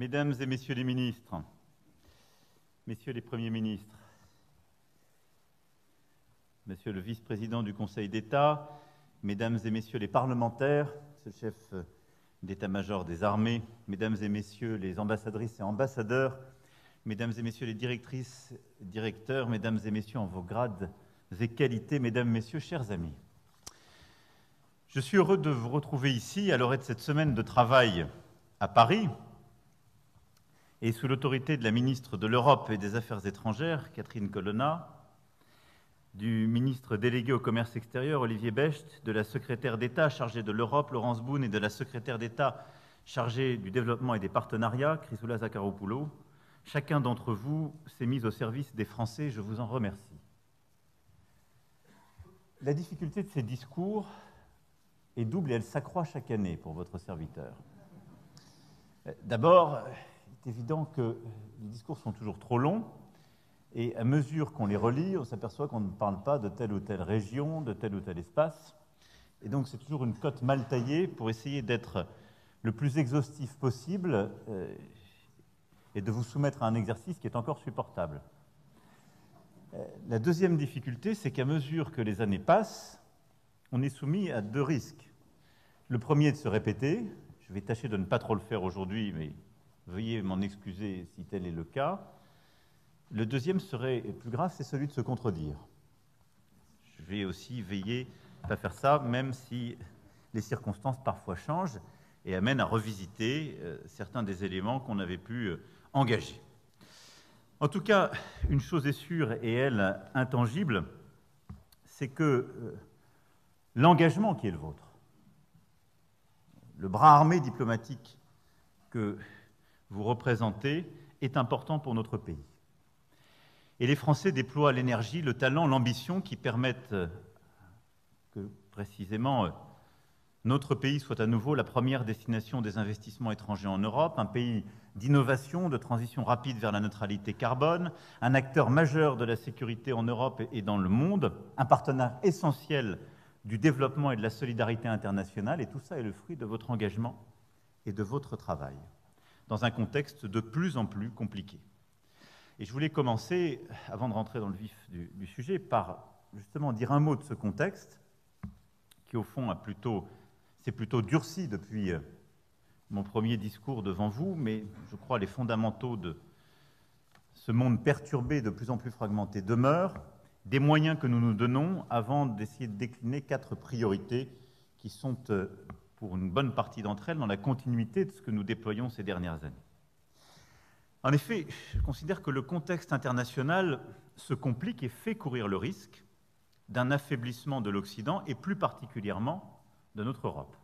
Mesdames et Messieurs les ministres, Messieurs les Premiers ministres, Monsieur le Vice-président du Conseil d'État, Mesdames et Messieurs les parlementaires, Monsieur le chef d'état-major des armées, Mesdames et Messieurs les ambassadrices et ambassadeurs, Mesdames et Messieurs les directrices, directeurs, Mesdames et Messieurs en vos grades et qualités, Mesdames, Messieurs, chers amis. Je suis heureux de vous retrouver ici à l'orée de cette semaine de travail à Paris et sous l'autorité de la ministre de l'Europe et des Affaires étrangères, Catherine Colonna, du ministre délégué au commerce extérieur, Olivier Becht, de la secrétaire d'État chargée de l'Europe, Laurence Boone, et de la secrétaire d'État chargée du développement et des partenariats, Chrysoula Zakharopoulou. Chacun d'entre vous s'est mis au service des Français, je vous en remercie. La difficulté de ces discours est double et elle s'accroît chaque année pour votre serviteur. D'abord, il est évident que les discours sont toujours trop longs et à mesure qu'on les relit, on s'aperçoit qu'on ne parle pas de telle ou telle région, de tel ou tel espace. Et donc c'est toujours une cote mal taillée pour essayer d'être le plus exhaustif possible et de vous soumettre à un exercice qui est encore supportable. La deuxième difficulté, c'est qu'à mesure que les années passent, on est soumis à deux risques. Le premier est de se répéter. Je vais tâcher de ne pas trop le faire aujourd'hui, mais veuillez m'en excuser si tel est le cas. Le deuxième serait plus grave, c'est celui de se contredire. Je vais aussi veiller à ne pas faire ça, même si les circonstances parfois changent et amènent à revisiter certains des éléments qu'on avait pu engager. En tout cas, une chose est sûre et elle intangible, c'est que l'engagement qui est le vôtre, le bras armé diplomatique que vous représentez, est important pour notre pays. Et les Français déploient l'énergie, le talent, l'ambition qui permettent que, précisément, notre pays soit à nouveau la première destination des investissements étrangers en Europe, un pays d'innovation, de transition rapide vers la neutralité carbone, un acteur majeur de la sécurité en Europe et dans le monde, un partenaire essentiel du développement et de la solidarité internationale, et tout ça est le fruit de votre engagement et de votre travail, dans un contexte de plus en plus compliqué. Et je voulais commencer, avant de rentrer dans le vif du sujet, par justement dire un mot de ce contexte, qui au fond s'est plutôt durci depuis mon premier discours devant vous, mais je crois les fondamentaux de ce monde perturbé, de plus en plus fragmenté, demeurent, des moyens que nous nous donnons avant d'essayer de décliner 4 priorités qui sont, pour une bonne partie d'entre elles, dans la continuité de ce que nous déployons ces dernières années. En effet, je considère que le contexte international se complique et fait courir le risque d'un affaiblissement de l'Occident et plus particulièrement de notre Europe.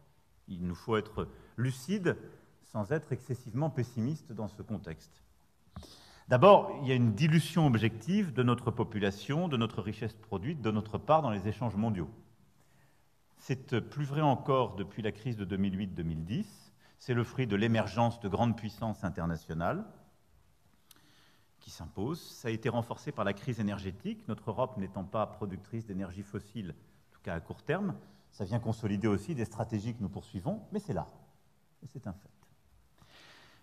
Il nous faut être lucide sans être excessivement pessimiste dans ce contexte. D'abord, il y a une dilution objective de notre population, de notre richesse produite, de notre part dans les échanges mondiaux. C'est plus vrai encore depuis la crise de 2008-2010. C'est le fruit de l'émergence de grandes puissances internationales qui s'imposent. Ça a été renforcé par la crise énergétique, notre Europe n'étant pas productrice d'énergie fossile, en tout cas à court terme. Ça vient consolider aussi des stratégies que nous poursuivons, mais c'est là, et c'est un fait.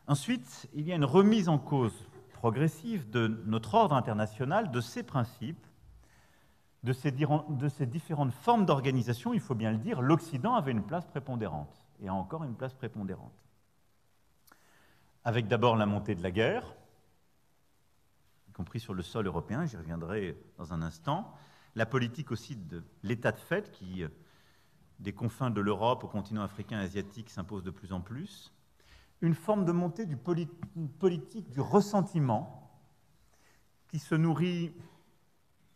Ensuite, il y a une remise en cause progressive de notre ordre international, de ses principes, de ces différentes formes d'organisation. Il faut bien le dire, l'Occident avait une place prépondérante, et a encore une place prépondérante. Avec d'abord la montée de la guerre, y compris sur le sol européen, j'y reviendrai dans un instant, la politique aussi de l'état de fait qui, des confins de l'Europe au continent africain et asiatique, s'impose de plus en plus, une forme de montée du politique du ressentiment qui se nourrit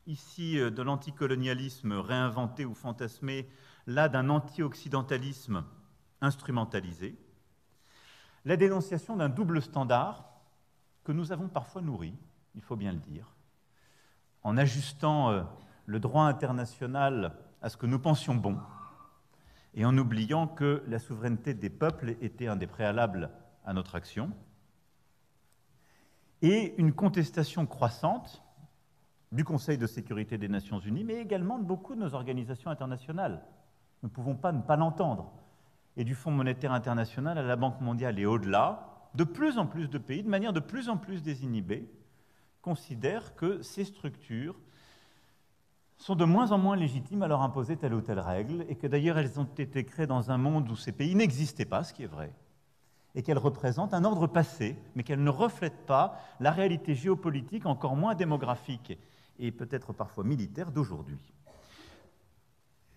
ici de l'anticolonialisme réinventé ou fantasmé, là d'un anti-occidentalisme instrumentalisé, la dénonciation d'un double standard que nous avons parfois nourri, il faut bien le dire, en ajustant le droit international à ce que nous pensions bon et en oubliant que la souveraineté des peuples était un des préalables à notre action, et une contestation croissante du Conseil de sécurité des Nations Unies, mais également de beaucoup de nos organisations internationales. Nous ne pouvons pas ne pas l'entendre. Et du Fonds monétaire international à la Banque mondiale et au-delà, de plus en plus de pays, de manière de plus en plus désinhibée, considèrent que ces structures sont de moins en moins légitimes à leur imposer telle ou telle règle, et que d'ailleurs elles ont été créées dans un monde où ces pays n'existaient pas, ce qui est vrai, et qu'elles représentent un ordre passé, mais qu'elles ne reflètent pas la réalité géopolitique, encore moins démographique et peut-être parfois militaire d'aujourd'hui.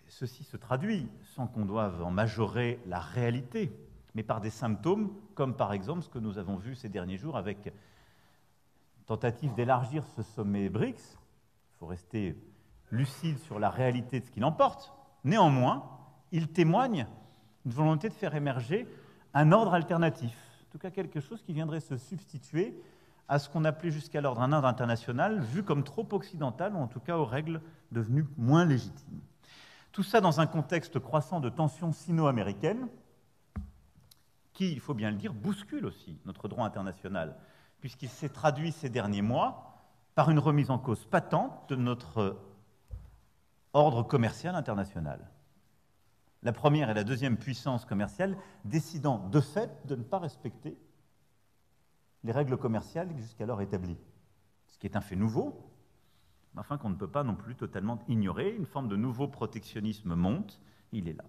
Ceci se traduit, sans qu'on doive en majorer la réalité, mais par des symptômes, comme par exemple ce que nous avons vu ces derniers jours avec tentative d'élargir ce sommet BRICS. Il faut rester lucide sur la réalité de ce qu'il emporte. Néanmoins, il témoigne d'une volonté de faire émerger un ordre alternatif, en tout cas quelque chose qui viendrait se substituer à ce qu'on appelait jusqu'alors un ordre international, vu comme trop occidental, ou en tout cas aux règles devenues moins légitimes. Tout ça dans un contexte croissant de tensions sino-américaines, qui, il faut bien le dire, bouscule aussi notre droit international, puisqu'il s'est traduit ces derniers mois par une remise en cause patente de notre ordre commercial international. La première et la deuxième puissance commerciale décidant de fait de ne pas respecter les règles commerciales jusqu'alors établies. Ce qui est un fait nouveau, mais enfin qu'on ne peut pas non plus totalement ignorer. Une forme de nouveau protectionnisme monte, il est là.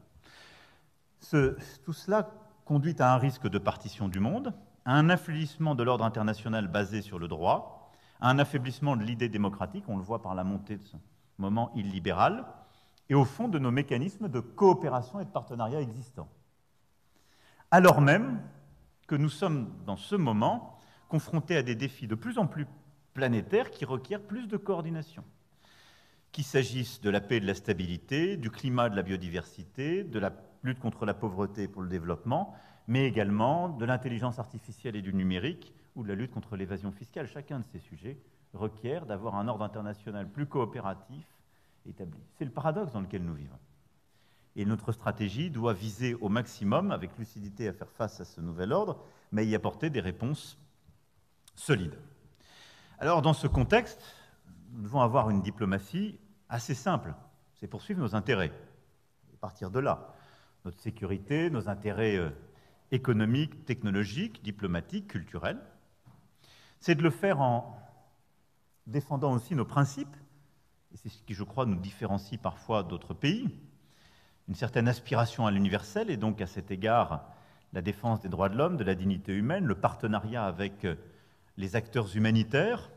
Tout cela conduit à un risque de partition du monde, à un affaiblissement de l'ordre international basé sur le droit, à un affaiblissement de l'idée démocratique, on le voit par la montée de ce moment illibéral, et au fond de nos mécanismes de coopération et de partenariat existants. Alors même que nous sommes, dans ce moment, confrontés à des défis de plus en plus planétaires qui requièrent plus de coordination. Qu'il s'agisse de la paix et de la stabilité, du climat et de la biodiversité, de la lutte contre la pauvreté pour le développement, mais également de l'intelligence artificielle et du numérique ou de la lutte contre l'évasion fiscale. Chacun de ces sujets requiert d'avoir un ordre international plus coopératif établi. C'est le paradoxe dans lequel nous vivons. Et notre stratégie doit viser au maximum, avec lucidité, à faire face à ce nouvel ordre, mais y apporter des réponses solides. Alors, dans ce contexte, nous devons avoir une diplomatie assez simple. C'est poursuivre nos intérêts. Et partir de là, notre sécurité, nos intérêts économiques, technologiques, diplomatiques, culturels. C'est de le faire en défendant aussi nos principes, et c'est ce qui, je crois, nous différencie parfois d'autres pays, une certaine aspiration à l'universel, et donc à cet égard, la défense des droits de l'homme, de la dignité humaine, le partenariat avec les acteurs humanitaires,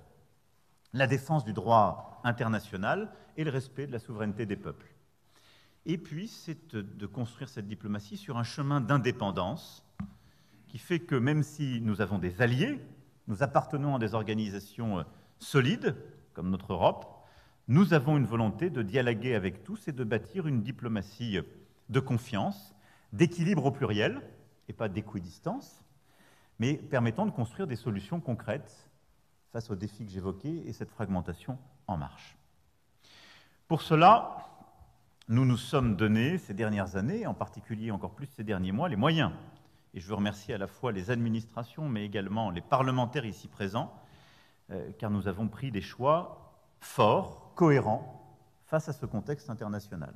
la défense du droit international et le respect de la souveraineté des peuples. Et puis, c'est de construire cette diplomatie sur un chemin d'indépendance qui fait que même si nous avons des alliés, nous appartenons à des organisations solides, comme notre Europe, nous avons une volonté de dialoguer avec tous et de bâtir une diplomatie de confiance, d'équilibre au pluriel, et pas d'équidistance, mais permettant de construire des solutions concrètes face aux défis que j'évoquais et cette fragmentation en marche. Pour cela, nous nous sommes donné ces dernières années, en particulier encore plus ces derniers mois, les moyens. Et je veux remercier à la fois les administrations, mais également les parlementaires ici présents, car nous avons pris des choix forts, cohérents, face à ce contexte international.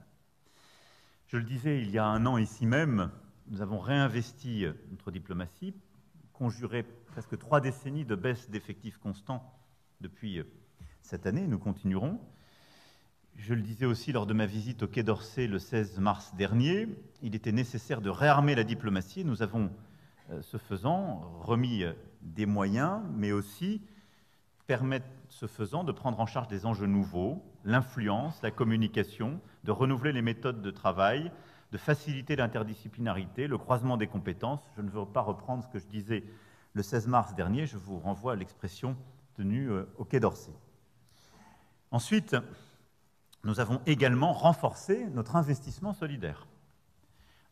Je le disais, il y a un an ici même, nous avons réinvesti notre diplomatie, conjuré presque 3 décennies de baisse d'effectifs constants depuis cette année, nous continuerons. Je le disais aussi lors de ma visite au Quai d'Orsay le 16 mars dernier, il était nécessaire de réarmer la diplomatie. Nous avons, ce faisant, remis des moyens, mais aussi permettre, ce faisant, de prendre en charge des enjeux nouveaux, l'influence, la communication, de renouveler les méthodes de travail, de faciliter l'interdisciplinarité, le croisement des compétences. Je ne veux pas reprendre ce que je disais le 16 mars dernier, je vous renvoie à l'expression tenue au Quai d'Orsay. Ensuite, nous avons également renforcé notre investissement solidaire.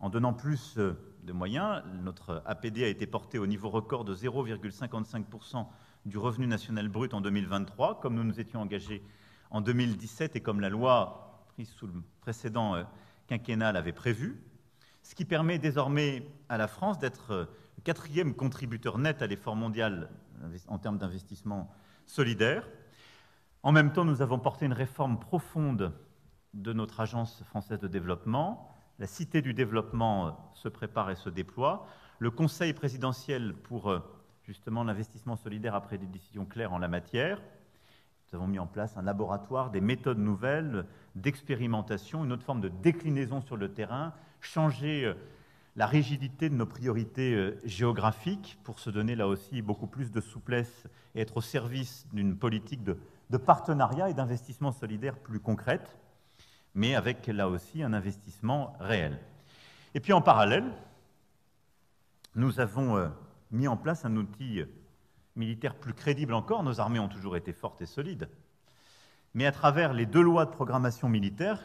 En donnant plus de moyens, notre APD a été porté au niveau record de 0,55% du revenu national brut en 2023, comme nous nous étions engagés en 2017 et comme la loi prise sous le précédent quinquennat l'avait prévu, ce qui permet désormais à la France d'être le 4e contributeur net à l'effort mondial en termes d'investissement solidaire. En même temps, nous avons porté une réforme profonde de notre Agence française de développement. La Cité du développement se prépare et se déploie. le Conseil présidentiel pour justement l'investissement solidaire après des décisions claires en la matière. Nous avons mis en place un laboratoire, des méthodes nouvelles d'expérimentation, une autre forme de déclinaison sur le terrain, changer la rigidité de nos priorités géographiques pour se donner là aussi beaucoup plus de souplesse et être au service d'une politique de partenariat et d'investissement solidaire plus concrète, mais avec là aussi un investissement réel. Et puis en parallèle, nous avons mis en place un outil militaire plus crédible encore. Nos armées ont toujours été fortes et solides, mais à travers les 2 lois de programmation militaire,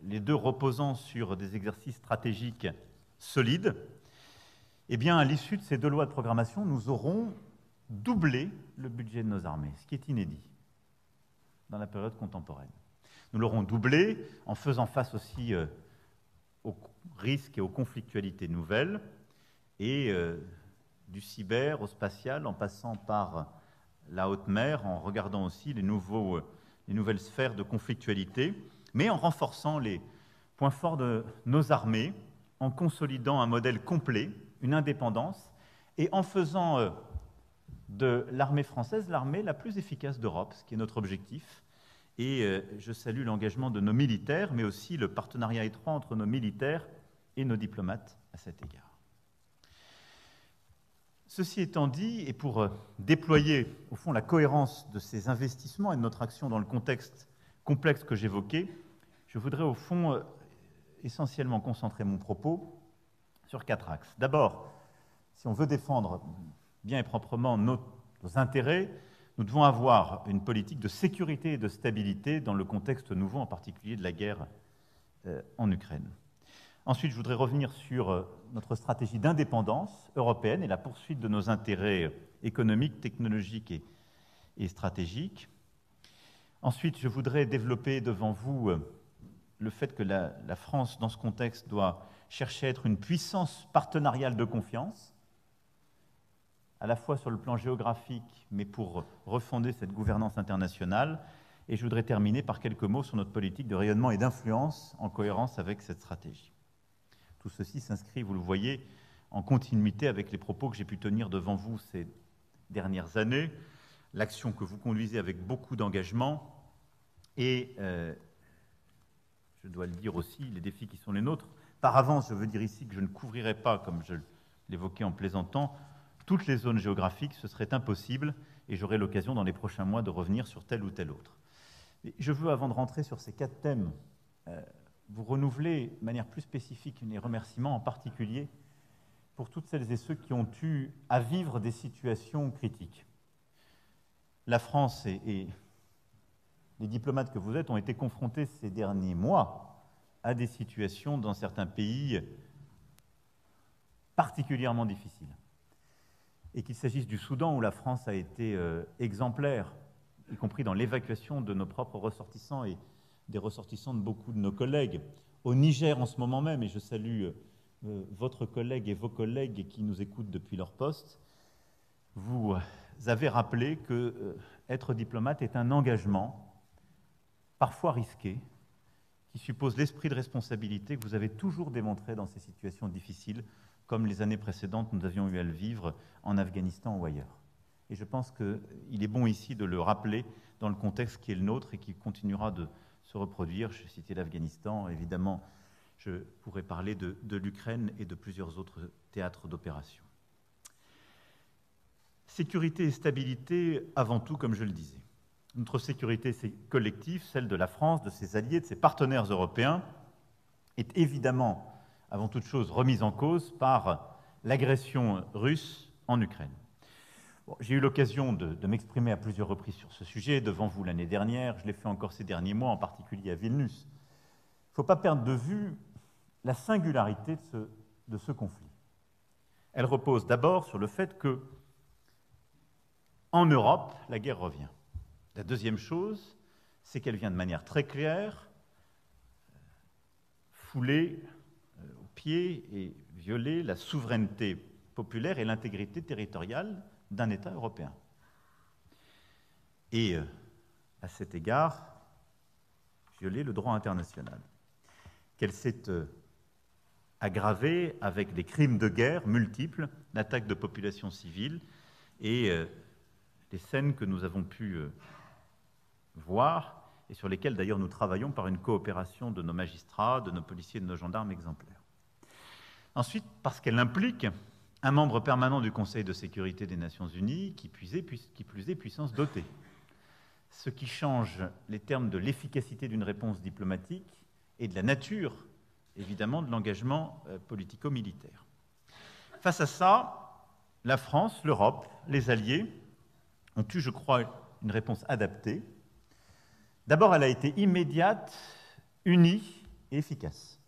les 2 reposant sur des exercices stratégiques solides, eh bien, à l'issue de ces 2 lois de programmation, nous aurons doublé le budget de nos armées, ce qui est inédit dans la période contemporaine. Nous l'aurons doublé en faisant face aussi aux risques et aux conflictualités nouvelles, et du cyber au spatial, en passant par la haute mer, en regardant aussi les nouvelles sphères de conflictualité, mais en renforçant les points forts de nos armées, en consolidant un modèle complet, une indépendance, et en faisant de l'armée française l'armée la plus efficace d'Europe, ce qui est notre objectif. Et je salue l'engagement de nos militaires, mais aussi le partenariat étroit entre nos militaires et nos diplomates à cet égard. Ceci étant dit, et pour déployer au fond la cohérence de ces investissements et de notre action dans le contexte complexe que j'évoquais, je voudrais au fond essentiellement concentrer mon propos sur 4 axes. D'abord, si on veut défendre bien et proprement nos intérêts, nous devons avoir une politique de sécurité et de stabilité dans le contexte nouveau, en particulier de la guerre en Ukraine. Ensuite, je voudrais revenir sur notre stratégie d'indépendance européenne et la poursuite de nos intérêts économiques, technologiques et stratégiques. Ensuite, je voudrais développer devant vous le fait que la France, dans ce contexte, doit chercher à être une puissance partenariale de confiance, à la fois sur le plan géographique, mais pour refonder cette gouvernance internationale. Et je voudrais terminer par quelques mots sur notre politique de rayonnement et d'influence en cohérence avec cette stratégie. Tout ceci s'inscrit, vous le voyez, en continuité avec les propos que j'ai pu tenir devant vous ces dernières années, l'action que vous conduisez avec beaucoup d'engagement et, je dois le dire aussi, les défis qui sont les nôtres. Par avance, je veux dire ici que je ne couvrirai pas, comme je l'évoquais en plaisantant, toutes les zones géographiques, ce serait impossible, et j'aurai l'occasion dans les prochains mois de revenir sur tel ou tel autre. Et je veux, avant de rentrer sur ces 4 thèmes, vous renouveler de manière plus spécifique les remerciements, en particulier pour toutes celles et ceux qui ont eu à vivre des situations critiques. La France et les diplomates que vous êtes ont été confrontés ces derniers mois à des situations dans certains pays particulièrement difficiles. Et qu'il s'agisse du Soudan, où la France a été exemplaire, y compris dans l'évacuation de nos propres ressortissants et des ressortissants de beaucoup de nos collègues, au Niger en ce moment même, et je salue votre collègue et vos collègues qui nous écoutent depuis leur poste, vous avez rappelé que être diplomate est un engagement, parfois risqué, qui suppose l'esprit de responsabilité que vous avez toujours démontré dans ces situations difficiles, comme les années précédentes nous avions eu à le vivre en Afghanistan ou ailleurs. Et je pense qu'il est bon ici de le rappeler dans le contexte qui est le nôtre et qui continuera de se reproduire. Je citais l'Afghanistan, évidemment, je pourrais parler de l'Ukraine et de plusieurs autres théâtres d'opération. Sécurité et stabilité, avant tout, comme je le disais. Notre sécurité collective, celle de la France, de ses alliés, de ses partenaires européens, est évidemment, avant toute chose, remise en cause par l'agression russe en Ukraine. Bon, j'ai eu l'occasion de m'exprimer à plusieurs reprises sur ce sujet, devant vous l'année dernière, je l'ai fait encore ces derniers mois, en particulier à Vilnius. Il ne faut pas perdre de vue la singularité de ce conflit. Elle repose d'abord sur le fait que, en Europe, la guerre revient. La deuxième chose, c'est qu'elle vient de manière très claire fouler aux pieds et violer la souveraineté populaire et l'intégrité territoriale d'un État européen. Et à cet égard, violer le droit international, qu'elle s'est aggravée avec des crimes de guerre multiples, l'attaque de populations civiles et les scènes que nous avons pu voir et sur lesquelles d'ailleurs nous travaillons par une coopération de nos magistrats, de nos policiers et de nos gendarmes exemplaires. Ensuite, parce qu'elle implique un membre permanent du Conseil de sécurité des Nations Unies, qui plus est puissance dotée. Ce qui change les termes de l'efficacité d'une réponse diplomatique et de la nature, évidemment, de l'engagement politico-militaire. Face à ça, la France, l'Europe, les alliés ont eu, je crois, une réponse adaptée. D'abord, elle a été immédiate, unie et efficace.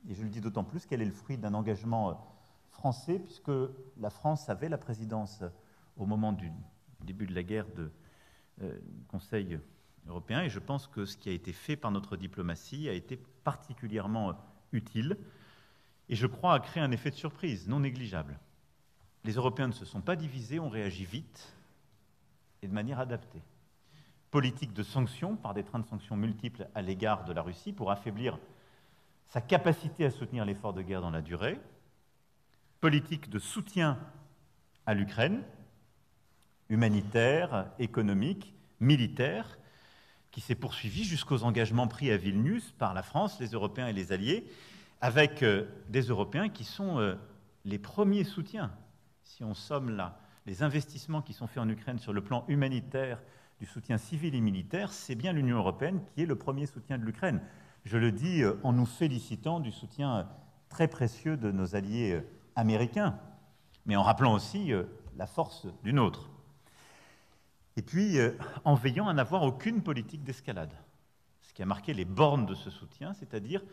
Et je le dis d'autant plus qu'elle est le fruit d'un engagement français, puisque la France avait la présidence au moment du début de la guerre du Conseil européen, et je pense que ce qui a été fait par notre diplomatie a été particulièrement utile, et je crois a créé un effet de surprise non négligeable. Les Européens ne se sont pas divisés, ont réagi vite et de manière adaptée. Politique de sanctions, par des trains de sanctions multiples à l'égard de la Russie, pour affaiblir sa capacité à soutenir l'effort de guerre dans la durée. Politique de soutien à l'Ukraine, humanitaire, économique, militaire, qui s'est poursuivie jusqu'aux engagements pris à Vilnius par la France, les Européens et les alliés, avec des Européens qui sont les premiers soutiens. Si on somme là les investissements qui sont faits en Ukraine sur le plan humanitaire, du soutien civil et militaire, c'est bien l'Union européenne qui est le premier soutien de l'Ukraine. Je le dis en nous félicitant du soutien très précieux de nos alliés américains, mais en rappelant aussi la force du nôtre. Et puis, en veillant à n'avoir aucune politique d'escalade, ce qui a marqué les bornes de ce soutien, c'est-à-dire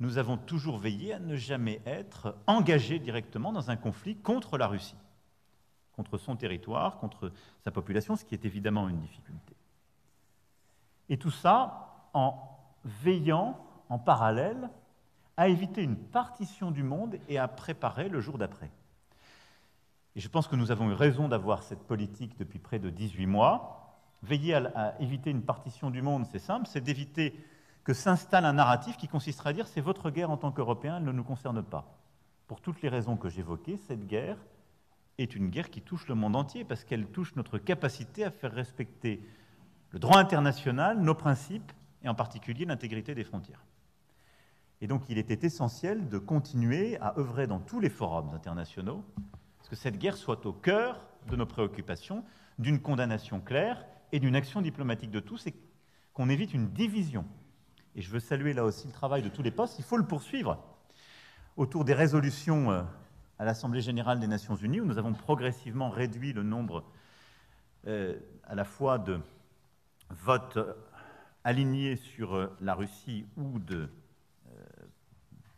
nous avons toujours veillé à ne jamais être engagés directement dans un conflit contre la Russie, contre son territoire, contre sa population, ce qui est évidemment une difficulté. Et tout ça en veillant en parallèle à éviter une partition du monde et à préparer le jour d'après. Et je pense que nous avons eu raison d'avoir cette politique depuis près de 18 mois. Veiller à éviter une partition du monde, c'est simple, c'est d'éviter que s'installe un narratif qui consisterait à dire « c'est votre guerre en tant qu'Européens, elle ne nous concerne pas ». Pour toutes les raisons que j'évoquais, cette guerre est une guerre qui touche le monde entier, parce qu'elle touche notre capacité à faire respecter le droit international, nos principes, et en particulier l'intégrité des frontières. Et donc il était essentiel de continuer à œuvrer dans tous les forums internationaux, parce que cette guerre soit au cœur de nos préoccupations, d'une condamnation claire et d'une action diplomatique de tous, et qu'on évite une division. Et je veux saluer là aussi le travail de tous les postes, il faut le poursuivre, autour des résolutions à l'Assemblée générale des Nations Unies, où nous avons progressivement réduit le nombre à la fois de votes alignés sur la Russie ou de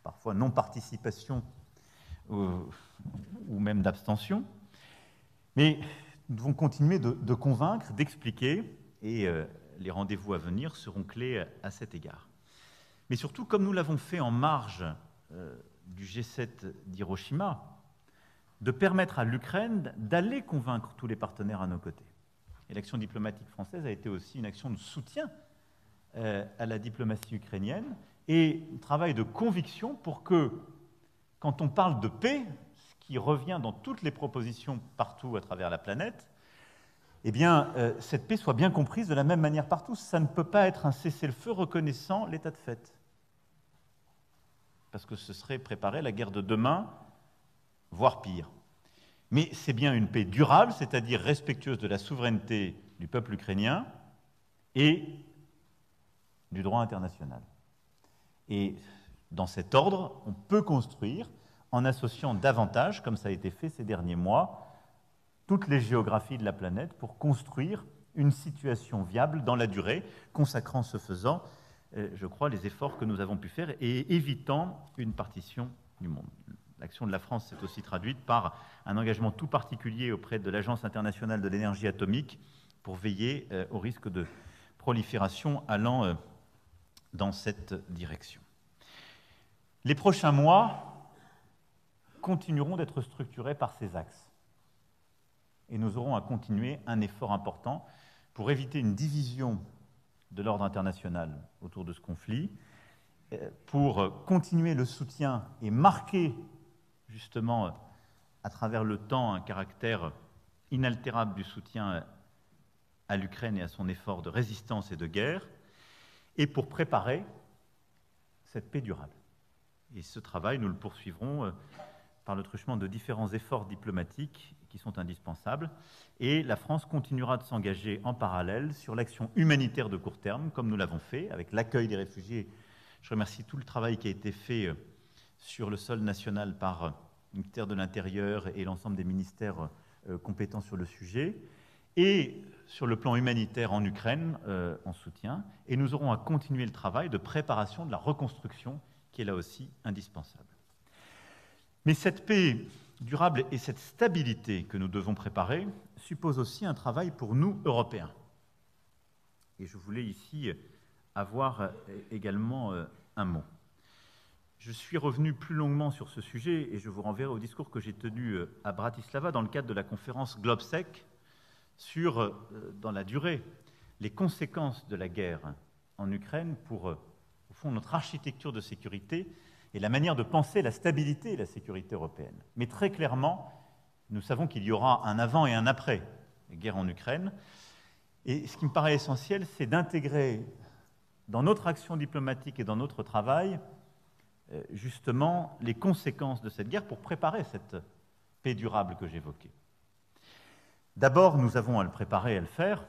parfois non-participation ou même d'abstention. Mais nous devons continuer de convaincre, d'expliquer, et les rendez-vous à venir seront clés à cet égard. Mais surtout, comme nous l'avons fait en marge du G7 d'Hiroshima, de permettre à l'Ukraine d'aller convaincre tous les partenaires à nos côtés. Et l'action diplomatique française a été aussi une action de soutien à la diplomatie ukrainienne et un travail de conviction pour que, quand on parle de paix, ce qui revient dans toutes les propositions partout à travers la planète, eh bien, cette paix soit bien comprise de la même manière par tous. Ça ne peut pas être un cessez-le-feu reconnaissant l'état de fait. Parce que ce serait préparer la guerre de demain, voire pire. Mais c'est bien une paix durable, c'est-à-dire respectueuse de la souveraineté du peuple ukrainien et du droit international. Et dans cet ordre, on peut construire, en associant davantage, comme ça a été fait ces derniers mois, toutes les géographies de la planète pour construire une situation viable dans la durée, consacrant ce faisant, je crois, les efforts que nous avons pu faire et évitant une partition du monde. L'action de la France s'est aussi traduite par un engagement tout particulier auprès de l'Agence internationale de l'énergie atomique pour veiller au risque de prolifération allant dans cette direction. Les prochains mois continueront d'être structurés par ces axes. Et nous aurons à continuer un effort important pour éviter une division de l'ordre international autour de ce conflit, pour continuer le soutien et marquer justement à travers le temps un caractère inaltérable du soutien à l'Ukraine et à son effort de résistance et de guerre, et pour préparer cette paix durable. Et ce travail, nous le poursuivrons par le truchement de différents efforts diplomatiques qui sont indispensables, et la France continuera de s'engager en parallèle sur l'action humanitaire de court terme, comme nous l'avons fait avec l'accueil des réfugiés. Je remercie tout le travail qui a été fait sur le sol national par le ministère de l'Intérieur et l'ensemble des ministères compétents sur le sujet, et sur le plan humanitaire en Ukraine, en soutien, et nous aurons à continuer le travail de préparation de la reconstruction, qui est là aussi indispensable. Mais cette paix durable et cette stabilité que nous devons préparer supposent aussi un travail pour nous, Européens. Et je voulais ici avoir également un mot. Je suis revenu plus longuement sur ce sujet et je vous renverrai au discours que j'ai tenu à Bratislava dans le cadre de la conférence GlobSec sur, dans la durée, les conséquences de la guerre en Ukraine pour, au fond, notre architecture de sécurité et la manière de penser la stabilité et la sécurité européenne. Mais très clairement, nous savons qu'il y aura un avant et un après la guerre en Ukraine. Et ce qui me paraît essentiel, c'est d'intégrer dans notre action diplomatique et dans notre travail, justement, les conséquences de cette guerre pour préparer cette paix durable que j'évoquais. D'abord, nous avons à le préparer et à le faire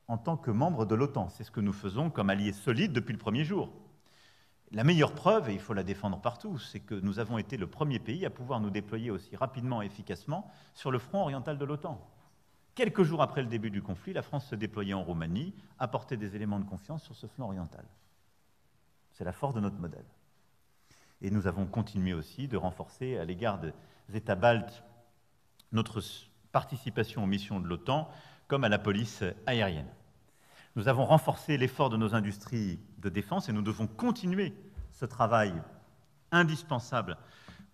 en tant que membres de l'OTAN. C'est ce que nous faisons comme alliés solides depuis le premier jour. La meilleure preuve, et il faut la défendre partout, c'est que nous avons été le premier pays à pouvoir nous déployer aussi rapidement et efficacement sur le front oriental de l'OTAN. Quelques jours après le début du conflit, la France se déployait en Roumanie, apportait des éléments de confiance sur ce flanc oriental. C'est la force de notre modèle. Et nous avons continué aussi de renforcer à l'égard des États baltes notre participation aux missions de l'OTAN, comme à la police aérienne. Nous avons renforcé l'effort de nos industries de défense et nous devons continuer ce travail indispensable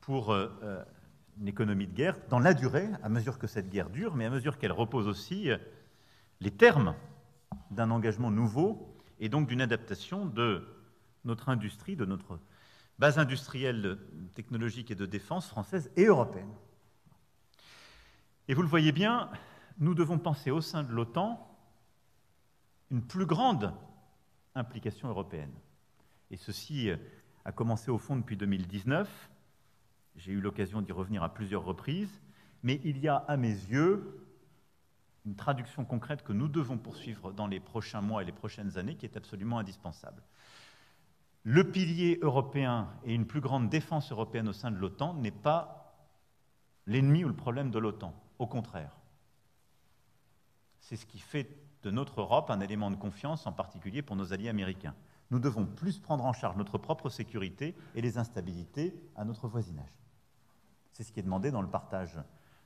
pour une économie de guerre dans la durée, à mesure que cette guerre dure, mais à mesure qu'elle repose aussi les termes d'un engagement nouveau et donc d'une adaptation de notre industrie, de notre base industrielle, technologique et de défense française et européenne. Et vous le voyez bien, nous devons penser au sein de l'OTAN une plus grande implication européenne. Et ceci a commencé au fond depuis 2019. J'ai eu l'occasion d'y revenir à plusieurs reprises. Mais il y a, à mes yeux, une traduction concrète que nous devons poursuivre dans les prochains mois et les prochaines années qui est absolument indispensable. Le pilier européen et une plus grande défense européenne au sein de l'OTAN n'est pas l'ennemi ou le problème de l'OTAN. Au contraire. C'est ce qui fait de notre Europe un élément de confiance, en particulier pour nos alliés américains. Nous devons plus prendre en charge notre propre sécurité et les instabilités à notre voisinage. C'est ce qui est demandé dans le partage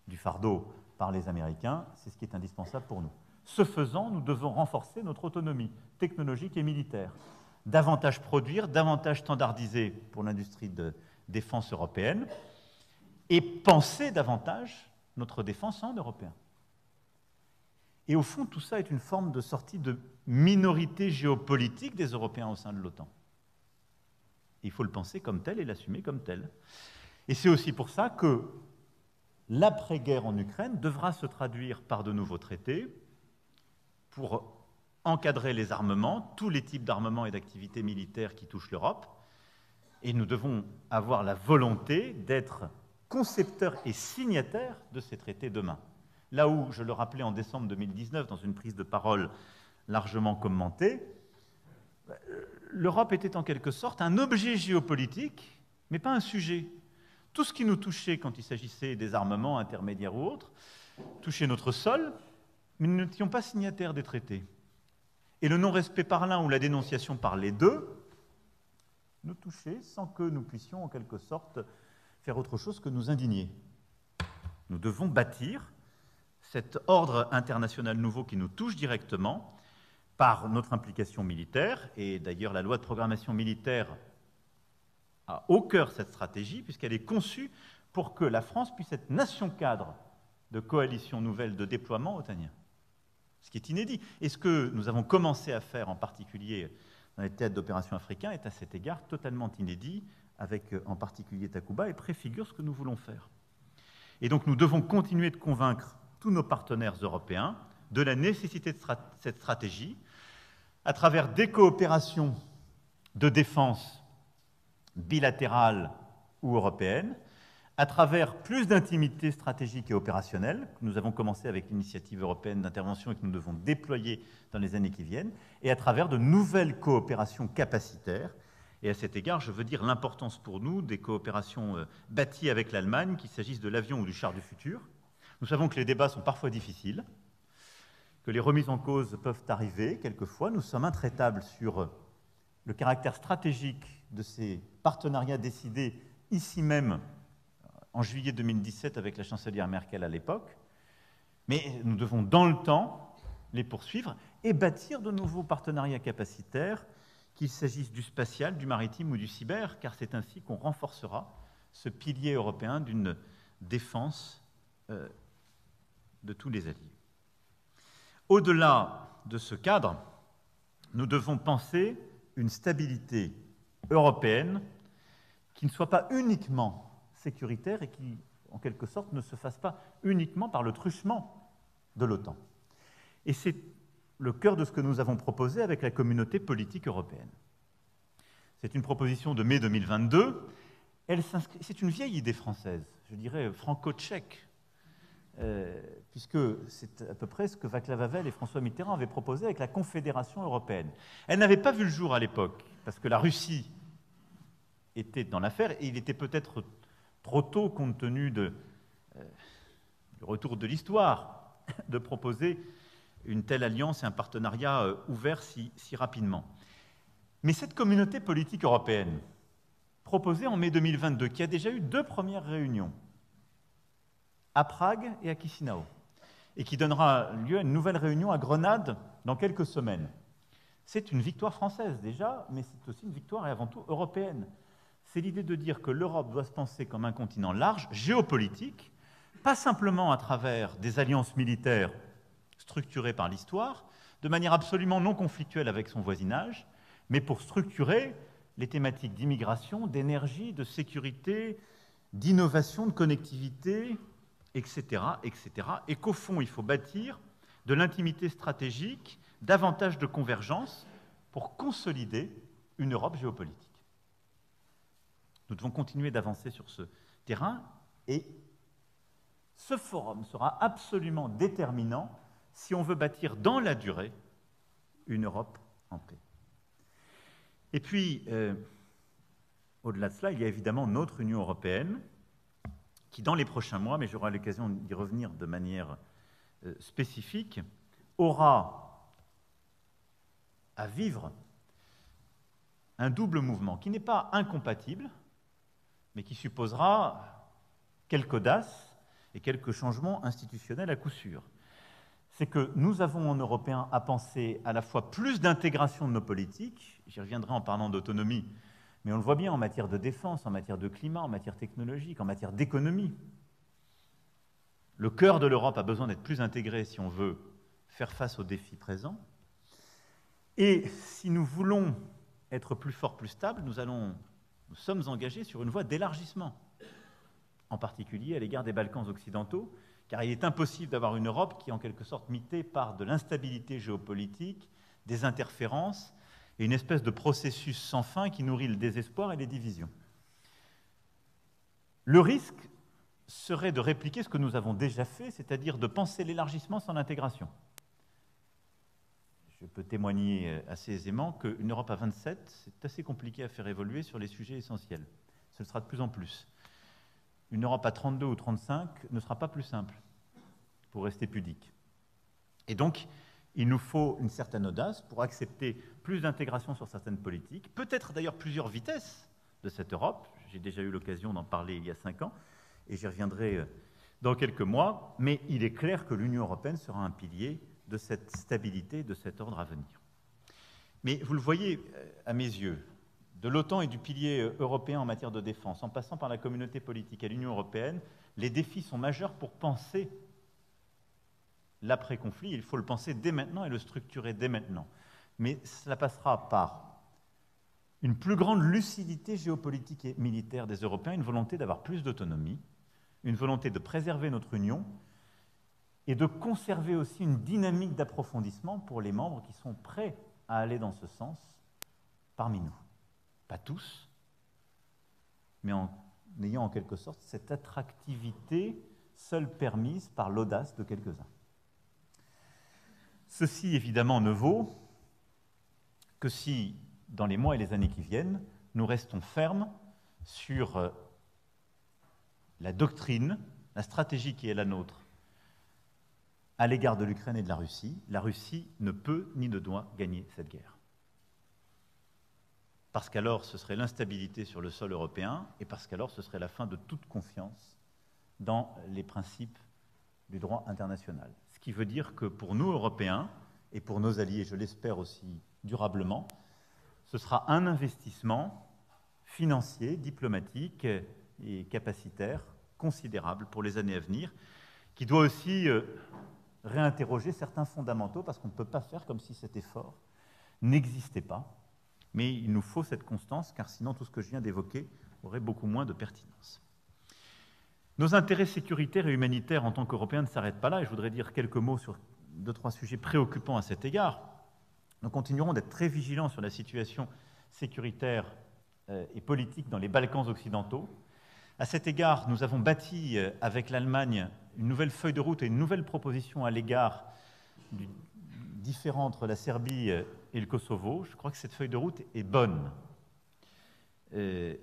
du fardeau par les Américains, c'est ce qui est indispensable pour nous. Ce faisant, nous devons renforcer notre autonomie technologique et militaire, davantage produire, davantage standardiser pour l'industrie de défense européenne et penser davantage notre défense en européen. Et au fond, tout ça est une forme de sortie de minorité géopolitique des Européens au sein de l'OTAN. Il faut le penser comme tel et l'assumer comme tel. Et c'est aussi pour ça que l'après-guerre en Ukraine devra se traduire par de nouveaux traités pour encadrer les armements, tous les types d'armements et d'activités militaires qui touchent l'Europe. Et nous devons avoir la volonté d'être concepteurs et signataires de ces traités demain. Là où, je le rappelais en décembre 2019, dans une prise de parole largement commentée, l'Europe était en quelque sorte un objet géopolitique, mais pas un sujet. Tout ce qui nous touchait quand il s'agissait des armements intermédiaires ou autres, touchait notre sol, mais nous n'étions pas signataires des traités. Et le non-respect par l'un ou la dénonciation par les deux nous touchait sans que nous puissions en quelque sorte faire autre chose que nous indigner. Nous devons bâtir cet ordre international nouveau qui nous touche directement par notre implication militaire, et d'ailleurs la loi de programmation militaire a au cœur cette stratégie, puisqu'elle est conçue pour que la France puisse être nation cadre de coalition nouvelle de déploiement otanien. Ce qui est inédit. Et ce que nous avons commencé à faire, en particulier dans les théâtres d'opération africains est à cet égard totalement inédit, avec en particulier Takuba, et préfigure ce que nous voulons faire. Et donc nous devons continuer de convaincre tous nos partenaires européens de la nécessité de cette stratégie à travers des coopérations de défense bilatérales ou européennes, à travers plus d'intimité stratégique et opérationnelle, que nous avons commencé avec l'initiative européenne d'intervention et que nous devons déployer dans les années qui viennent, et à travers de nouvelles coopérations capacitaires. Et à cet égard, je veux dire l'importance pour nous des coopérations bâties avec l'Allemagne, qu'il s'agisse de l'avion ou du char du futur. Nous savons que les débats sont parfois difficiles, que les remises en cause peuvent arriver quelquefois. Nous sommes intraitables sur le caractère stratégique de ces partenariats décidés ici même en juillet 2017 avec la chancelière Merkel à l'époque, mais nous devons dans le temps les poursuivre et bâtir de nouveaux partenariats capacitaires, qu'il s'agisse du spatial, du maritime ou du cyber, car c'est ainsi qu'on renforcera ce pilier européen d'une défense de tous les alliés. Au-delà de ce cadre, nous devons penser une stabilité européenne qui ne soit pas uniquement sécuritaire et qui, en quelque sorte, ne se fasse pas uniquement par le truchement de l'OTAN. Et c'est le cœur de ce que nous avons proposé avec la communauté politique européenne. C'est une proposition de mai 2022. C'est une vieille idée française, je dirais franco-tchèque, puisque c'est à peu près ce que Václav Havel et François Mitterrand avaient proposé avec la Confédération européenne. Elle n'avait pas vu le jour à l'époque, parce que la Russie était dans l'affaire, et il était peut-être trop tôt, compte tenu du retour de l'histoire, de proposer une telle alliance et un partenariat ouvert si rapidement. Mais cette communauté politique européenne, proposée en mai 2022, qui a déjà eu 2 premières réunions, à Prague et à Chisinau, et qui donnera lieu à une nouvelle réunion à Grenade dans quelques semaines, c'est une victoire française déjà, mais c'est aussi une victoire et avant tout européenne. C'est l'idée de dire que l'Europe doit se penser comme un continent large, géopolitique, pas simplement à travers des alliances militaires structurées par l'histoire, de manière absolument non conflictuelle avec son voisinage, mais pour structurer les thématiques d'immigration, d'énergie, de sécurité, d'innovation, de connectivité, etc., etc. Et qu'au fond, il faut bâtir de l'intimité stratégique, davantage de convergence pour consolider une Europe géopolitique. Nous devons continuer d'avancer sur ce terrain et ce forum sera absolument déterminant si on veut bâtir dans la durée une Europe en paix. Et puis, au-delà de cela, il y a évidemment notre Union européenne qui, dans les prochains mois, mais j'aurai l'occasion d'y revenir de manière spécifique, aura à vivre un double mouvement qui n'est pas incompatible, mais qui supposera quelque audace et quelques changements institutionnels à coup sûr. C'est que nous avons en Européens à penser à la fois plus d'intégration de nos politiques, j'y reviendrai en parlant d'autonomie, mais on le voit bien en matière de défense, en matière de climat, en matière technologique, en matière d'économie. Le cœur de l'Europe a besoin d'être plus intégré si on veut faire face aux défis présents. Et si nous voulons être plus forts, plus stables, nous sommes engagés sur une voie d'élargissement, en particulier à l'égard des Balkans occidentaux, car il est impossible d'avoir une Europe qui est en quelque sorte mitée par de l'instabilité géopolitique, des interférences et une espèce de processus sans fin qui nourrit le désespoir et les divisions. Le risque serait de répliquer ce que nous avons déjà fait, c'est-à-dire de penser l'élargissement sans l'intégration. Je peux témoigner assez aisément qu'une Europe à 27, c'est assez compliqué à faire évoluer sur les sujets essentiels. Ce sera de plus en plus. Une Europe à 32 ou 35 ne sera pas plus simple, pour rester pudique. Et donc, il nous faut une certaine audace pour accepter plus d'intégration sur certaines politiques, peut-être d'ailleurs plusieurs vitesses de cette Europe. J'ai déjà eu l'occasion d'en parler il y a 5 ans, et j'y reviendrai dans quelques mois, mais il est clair que l'Union européenne sera un pilier de cette stabilité, de cet ordre à venir. Mais vous le voyez à mes yeux, de l'OTAN et du pilier européen en matière de défense, en passant par la communauté politique à l'Union européenne, les défis sont majeurs pour penser l'après-conflit. Il faut le penser dès maintenant et le structurer dès maintenant. Mais cela passera par une plus grande lucidité géopolitique et militaire des Européens, une volonté d'avoir plus d'autonomie, une volonté de préserver notre Union et de conserver aussi une dynamique d'approfondissement pour les membres qui sont prêts à aller dans ce sens parmi nous. Pas tous, mais en ayant en quelque sorte cette attractivité seule permise par l'audace de quelques-uns. Ceci, évidemment, ne vaut que si, dans les mois et les années qui viennent, nous restons fermes sur la doctrine, la stratégie qui est la nôtre à l'égard de l'Ukraine et de la Russie. La Russie ne peut ni ne doit gagner cette guerre. Parce qu'alors ce serait l'instabilité sur le sol européen et parce qu'alors ce serait la fin de toute confiance dans les principes du droit international. Ce qui veut dire que pour nous, Européens, et pour nos alliés, je l'espère aussi durablement, ce sera un investissement financier, diplomatique et capacitaire considérable pour les années à venir, qui doit aussi réinterroger certains fondamentaux, parce qu'on ne peut pas faire comme si cet effort n'existait pas. Mais il nous faut cette constance, car sinon tout ce que je viens d'évoquer aurait beaucoup moins de pertinence. Nos intérêts sécuritaires et humanitaires en tant qu'Européens ne s'arrêtent pas là, et je voudrais dire quelques mots sur 2-3 sujets préoccupants à cet égard. Nous continuerons d'être très vigilants sur la situation sécuritaire et politique dans les Balkans occidentaux. À cet égard, nous avons bâti avec l'Allemagne une nouvelle feuille de route et une nouvelle proposition à l'égard du différend entre la Serbie et le Kosovo. Je crois que cette feuille de route est bonne. Elle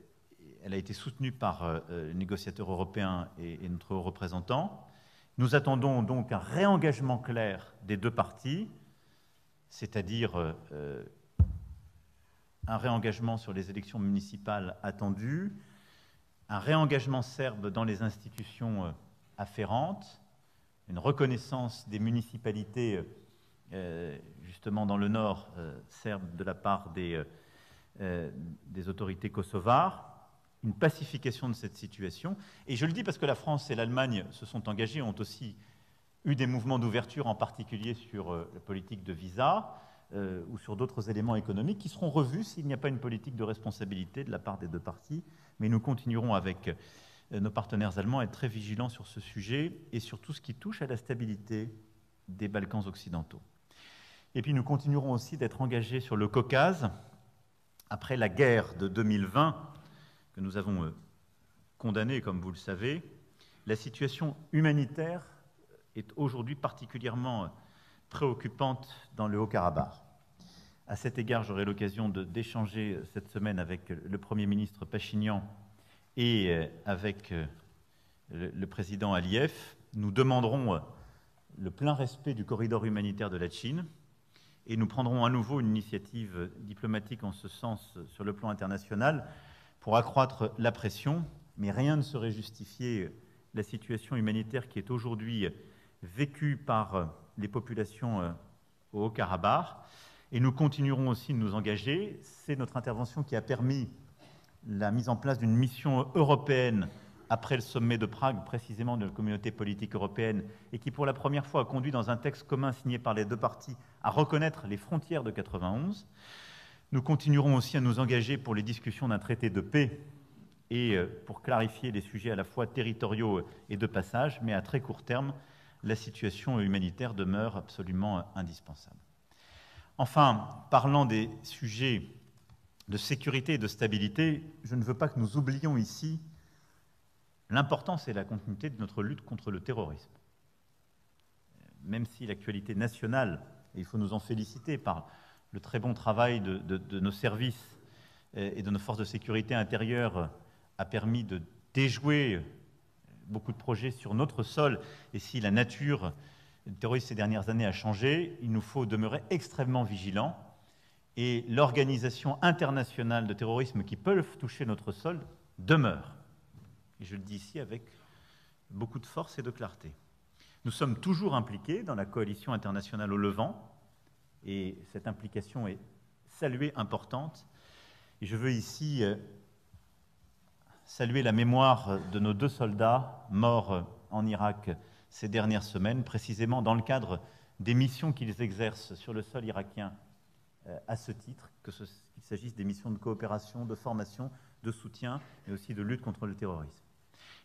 a été soutenue par le négociateur européen et notre haut représentant. Nous attendons donc un réengagement clair des deux parties, c'est-à-dire un réengagement sur les élections municipales attendues, un réengagement serbe dans les institutions afférentes, une reconnaissance des municipalités justement dans le nord serbe de la part des autorités kosovares, une pacification de cette situation. Et je le dis parce que la France et l'Allemagne se sont engagées, ont aussi eu des mouvements d'ouverture, en particulier sur la politique de visa ou sur d'autres éléments économiques qui seront revus s'il n'y a pas une politique de responsabilité de la part des deux parties. Mais nous continuerons avec nos partenaires allemands à être très vigilants sur ce sujet et sur tout ce qui touche à la stabilité des Balkans occidentaux. Et puis nous continuerons aussi d'être engagés sur le Caucase. Après la guerre de 2020, que nous avons condamnée, comme vous le savez, la situation humanitaire est aujourd'hui particulièrement préoccupante dans le Haut-Karabakh. À cet égard, j'aurai l'occasion d'échanger cette semaine avec le Premier ministre Pachinian et avec le président Aliyev. Nous demanderons le plein respect du corridor humanitaire de la Chine et nous prendrons à nouveau une initiative diplomatique en ce sens sur le plan international pour accroître la pression, mais rien ne saurait justifier la situation humanitaire qui est aujourd'hui vécue par les populations au Haut-Karabakh. Et nous continuerons aussi de nous engager. C'est notre intervention qui a permis la mise en place d'une mission européenne après le sommet de Prague, précisément de la communauté politique européenne, et qui pour la première fois a conduit dans un texte commun signé par les deux parties à reconnaître les frontières de 91. Nous continuerons aussi à nous engager pour les discussions d'un traité de paix et pour clarifier les sujets à la fois territoriaux et de passage, mais à très court terme, la situation humanitaire demeure absolument indispensable. Enfin, parlant des sujets de sécurité et de stabilité, je ne veux pas que nous oublions ici l'importance et la continuité de notre lutte contre le terrorisme. Même si l'actualité nationale, et il faut nous en féliciter par le très bon travail de nos services et de nos forces de sécurité intérieure, a permis de déjouer beaucoup de projets sur notre sol, et si la nature du terrorisme ces dernières années a changé, il nous faut demeurer extrêmement vigilants, et l'organisation internationale de terrorisme qui peuvent toucher notre sol demeure. Et je le dis ici avec beaucoup de force et de clarté. Nous sommes toujours impliqués dans la coalition internationale au Levant, et cette implication est saluée, importante. Et je veux ici saluer la mémoire de nos 2 soldats morts en Irak ces dernières semaines, précisément dans le cadre des missions qu'ils exercent sur le sol irakien à ce titre, qu'il s'agisse des missions de coopération, de formation, de soutien, mais aussi de lutte contre le terrorisme.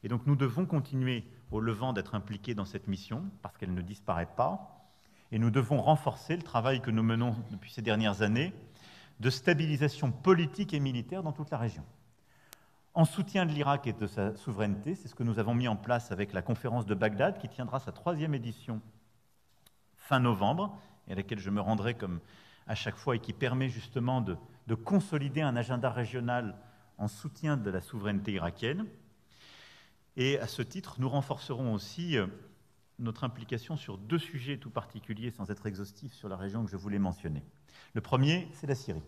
Et donc nous devons continuer au Levant d'être impliqués dans cette mission, parce qu'elle ne disparaît pas, et nous devons renforcer le travail que nous menons depuis ces dernières années de stabilisation politique et militaire dans toute la région. En soutien de l'Irak et de sa souveraineté, c'est ce que nous avons mis en place avec la conférence de Bagdad, qui tiendra sa 3e édition fin novembre, et à laquelle je me rendrai comme à chaque fois, et qui permet justement de consolider un agenda régional en soutien de la souveraineté irakienne. Et à ce titre, nous renforcerons aussi notre implication sur 2 sujets tout particuliers, sans être exhaustif sur la région que je voulais mentionner. Le premier, c'est la Syrie.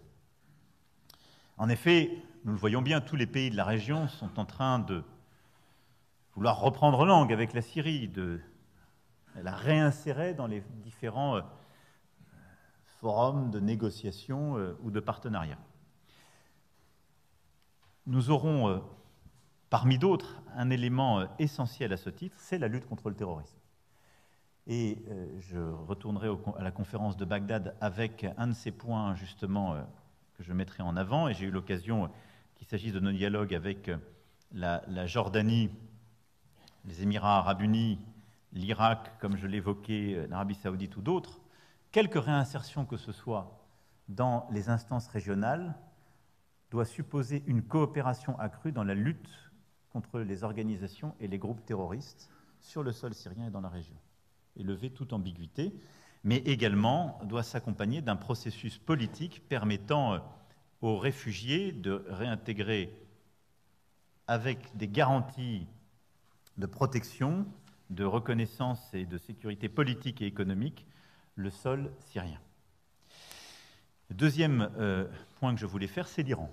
En effet, nous le voyons bien, tous les pays de la région sont en train de vouloir reprendre langue avec la Syrie, de la réinsérer dans les différents forums de négociation ou de partenariat. Nous aurons, parmi d'autres, un élément essentiel à ce titre, c'est la lutte contre le terrorisme. Et je retournerai à la conférence de Bagdad avec un de ces points, justement, que je mettrai en avant, et j'ai eu l'occasion, qu'il s'agisse de nos dialogues avec la Jordanie, les Émirats arabes unis, l'Irak, comme je l'évoquais, l'Arabie saoudite ou d'autres, quelque réinsertion que ce soit dans les instances régionales doit supposer une coopération accrue dans la lutte contre les organisations et les groupes terroristes sur le sol syrien et dans la région, et lever toute ambiguïté, mais également doit s'accompagner d'un processus politique permettant aux réfugiés de réintégrer avec des garanties de protection, de reconnaissance et de sécurité politique et économique le sol syrien. Le deuxième point que je voulais faire, c'est l'Iran.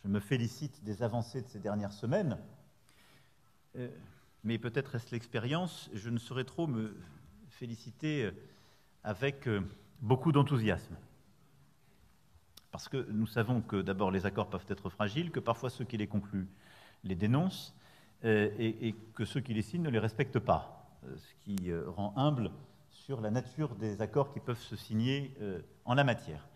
Je me félicite des avancées de ces dernières semaines, mais peut-être est-ce l'expérience, je ne saurais trop me féliciter avec beaucoup d'enthousiasme. Parce que nous savons que d'abord les accords peuvent être fragiles, que parfois ceux qui les concluent les dénoncent, et que ceux qui les signent ne les respectent pas, ce qui rend humble sur la nature des accords qui peuvent se signer en la matière.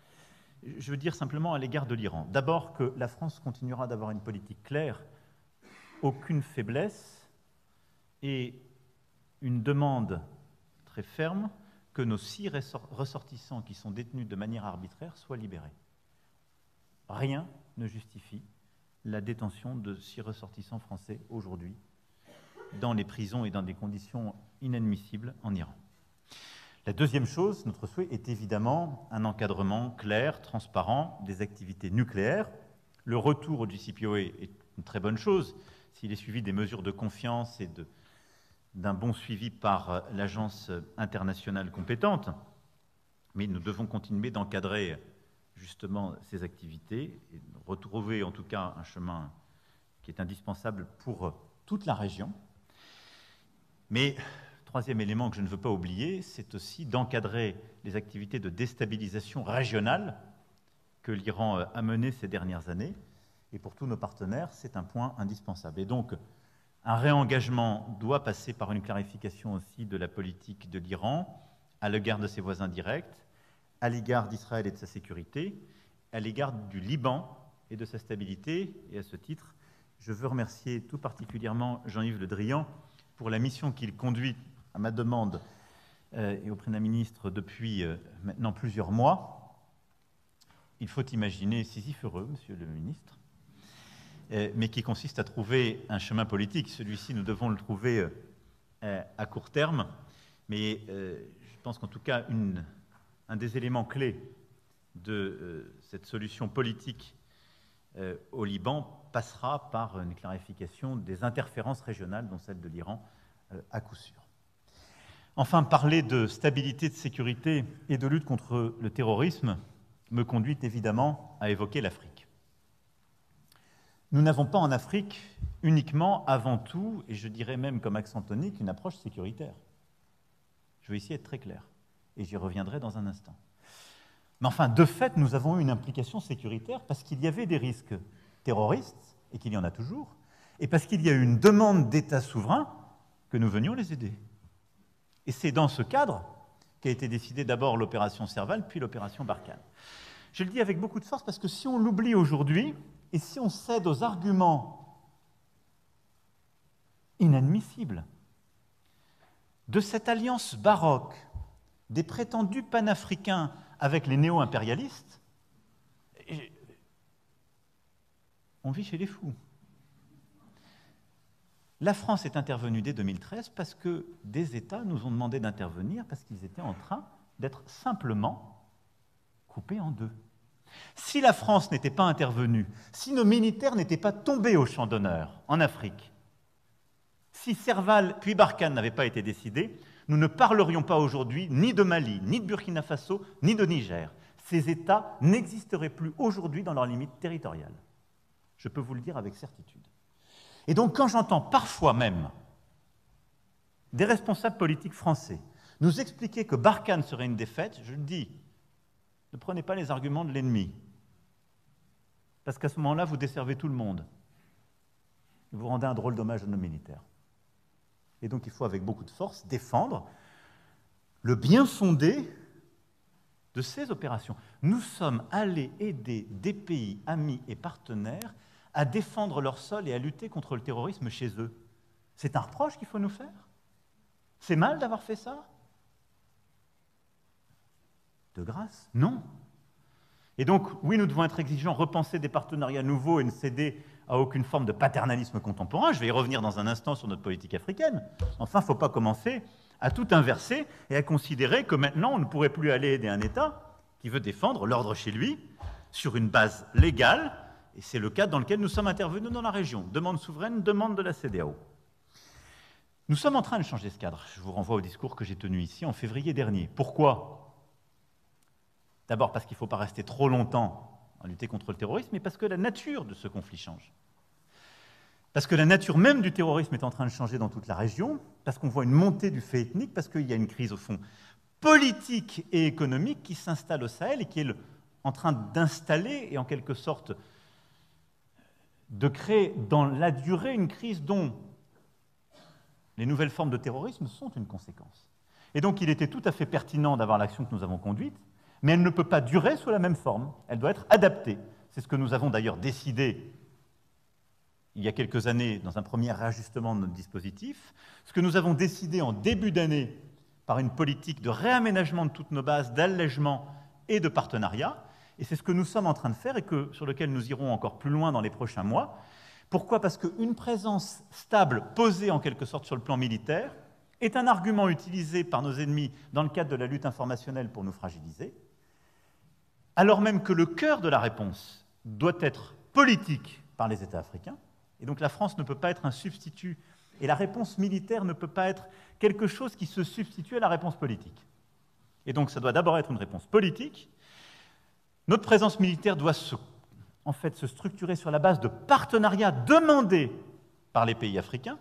Je veux dire simplement à l'égard de l'Iran, d'abord que la France continuera d'avoir une politique claire, aucune faiblesse, et une demande très ferme que nos 6 ressortissants qui sont détenus de manière arbitraire soient libérés. Rien ne justifie la détention de 6 ressortissants français aujourd'hui dans les prisons et dans des conditions inadmissibles en Iran. La deuxième chose, notre souhait est évidemment un encadrement clair, transparent des activités nucléaires. Le retour au JCPOA est une très bonne chose s'il est suivi des mesures de confiance et d'un bon suivi par l'agence internationale compétente. Mais nous devons continuer d'encadrer justement ces activités et retrouver en tout cas un chemin qui est indispensable pour toute la région. Mais troisième élément que je ne veux pas oublier, c'est aussi d'encadrer les activités de déstabilisation régionale que l'Iran a menées ces dernières années. Et pour tous nos partenaires, c'est un point indispensable. Et donc, un réengagement doit passer par une clarification aussi de la politique de l'Iran à l'égard de ses voisins directs, à l'égard d'Israël et de sa sécurité, à l'égard du Liban et de sa stabilité. Et à ce titre, je veux remercier tout particulièrement Jean-Yves Le Drian pour la mission qu'il conduit à ma demande et auprès d'un ministre depuis maintenant plusieurs mois. Il faut imaginer Sisyphe heureux, monsieur le ministre, mais qui consiste à trouver un chemin politique. Celui-ci, nous devons le trouver à court terme, mais je pense qu'en tout cas, un des éléments clés de cette solution politique au Liban passera par une clarification des interférences régionales, dont celle de l'Iran, à coup sûr. Enfin, parler de stabilité, de sécurité et de lutte contre le terrorisme me conduit évidemment à évoquer l'Afrique. Nous n'avons pas en Afrique uniquement, avant tout, et je dirais même comme accent tonique, une approche sécuritaire. Je vais ici être très clair, et j'y reviendrai dans un instant. Mais enfin, de fait, nous avons eu une implication sécuritaire parce qu'il y avait des risques terroristes, et qu'il y en a toujours, et parce qu'il y a eu une demande d'État souverain que nous venions les aider. Et c'est dans ce cadre qu'a été décidée d'abord l'opération Serval, puis l'opération Barkhane. Je le dis avec beaucoup de force parce que si on l'oublie aujourd'hui, et si on cède aux arguments inadmissibles de cette alliance baroque des prétendus panafricains avec les néo-impérialistes, on vit chez les fous. La France est intervenue dès 2013 parce que des États nous ont demandé d'intervenir parce qu'ils étaient en train d'être simplement coupés en deux. Si la France n'était pas intervenue, si nos militaires n'étaient pas tombés au champ d'honneur en Afrique, si Serval puis Barkhane n'avaient pas été décidés, nous ne parlerions pas aujourd'hui ni de Mali, ni de Burkina Faso, ni de Niger. Ces États n'existeraient plus aujourd'hui dans leurs limites territoriales. Je peux vous le dire avec certitude. Et donc, quand j'entends parfois même des responsables politiques français nous expliquer que Barkhane serait une défaite, je le dis, ne prenez pas les arguments de l'ennemi. Parce qu'à ce moment-là, vous desservez tout le monde. Vous rendez un drôle d'hommage à nos militaires. Et donc, il faut, avec beaucoup de force, défendre le bien fondé de ces opérations. Nous sommes allés aider des pays amis et partenaires à défendre leur sol et à lutter contre le terrorisme chez eux. C'est un reproche qu'il faut nous faire? C'est mal d'avoir fait ça? De grâce? Non. Et donc, oui, nous devons être exigeants, repenser des partenariats nouveaux et ne céder à aucune forme de paternalisme contemporain. Je vais y revenir dans un instant sur notre politique africaine. Enfin, il ne faut pas commencer à tout inverser et à considérer que maintenant, on ne pourrait plus aller aider un État qui veut défendre l'ordre chez lui sur une base légale, et c'est le cas dans lequel nous sommes intervenus dans la région. Demande souveraine, demande de la CEDEAO. Nous sommes en train de changer ce cadre. Je vous renvoie au discours que j'ai tenu ici en février dernier. Pourquoi? D'abord parce qu'il ne faut pas rester trop longtemps à lutter contre le terrorisme, mais parce que la nature de ce conflit change. Parce que la nature même du terrorisme est en train de changer dans toute la région, parce qu'on voit une montée du fait ethnique, parce qu'il y a une crise, au fond, politique et économique qui s'installe au Sahel et qui est en train d'installer et en quelque sorte de créer dans la durée une crise dont les nouvelles formes de terrorisme sont une conséquence. Et donc il était tout à fait pertinent d'avoir l'action que nous avons conduite, mais elle ne peut pas durer sous la même forme, elle doit être adaptée. C'est ce que nous avons d'ailleurs décidé il y a quelques années dans un premier réajustement de notre dispositif, ce que nous avons décidé en début d'année par une politique de réaménagement de toutes nos bases, d'allègement et de partenariat, et c'est ce que nous sommes en train de faire et sur lequel nous irons encore plus loin dans les prochains mois. Pourquoi? Parce qu'une présence stable, posée en quelque sorte sur le plan militaire, est un argument utilisé par nos ennemis dans le cadre de la lutte informationnelle pour nous fragiliser, alors même que le cœur de la réponse doit être politique par les États africains, et donc la France ne peut pas être un substitut, et la réponse militaire ne peut pas être quelque chose qui se substitue à la réponse politique. Et donc ça doit d'abord être une réponse politique. Notre présence militaire doit se structurer sur la base de partenariats demandés par les pays africains,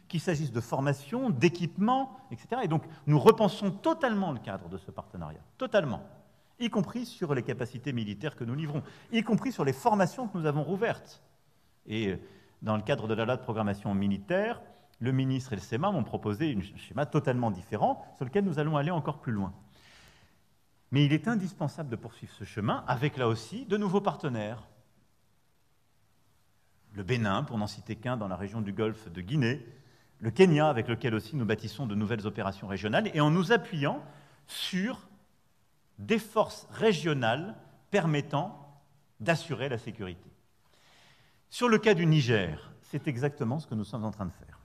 qu'il s'agisse de formation, d'équipement, etc. Et donc nous repensons totalement le cadre de ce partenariat, totalement, y compris sur les capacités militaires que nous livrons, y compris sur les formations que nous avons rouvertes. Et dans le cadre de la loi de programmation militaire, le ministre et le SEMA m'ont proposé un schéma totalement différent sur lequel nous allons aller encore plus loin. Mais il est indispensable de poursuivre ce chemin avec, là aussi, de nouveaux partenaires. Le Bénin, pour n'en citer qu'un, dans la région du Golfe de Guinée, le Kenya, avec lequel aussi nous bâtissons de nouvelles opérations régionales, et en nous appuyant sur des forces régionales permettant d'assurer la sécurité. Sur le cas du Niger, c'est exactement ce que nous sommes en train de faire.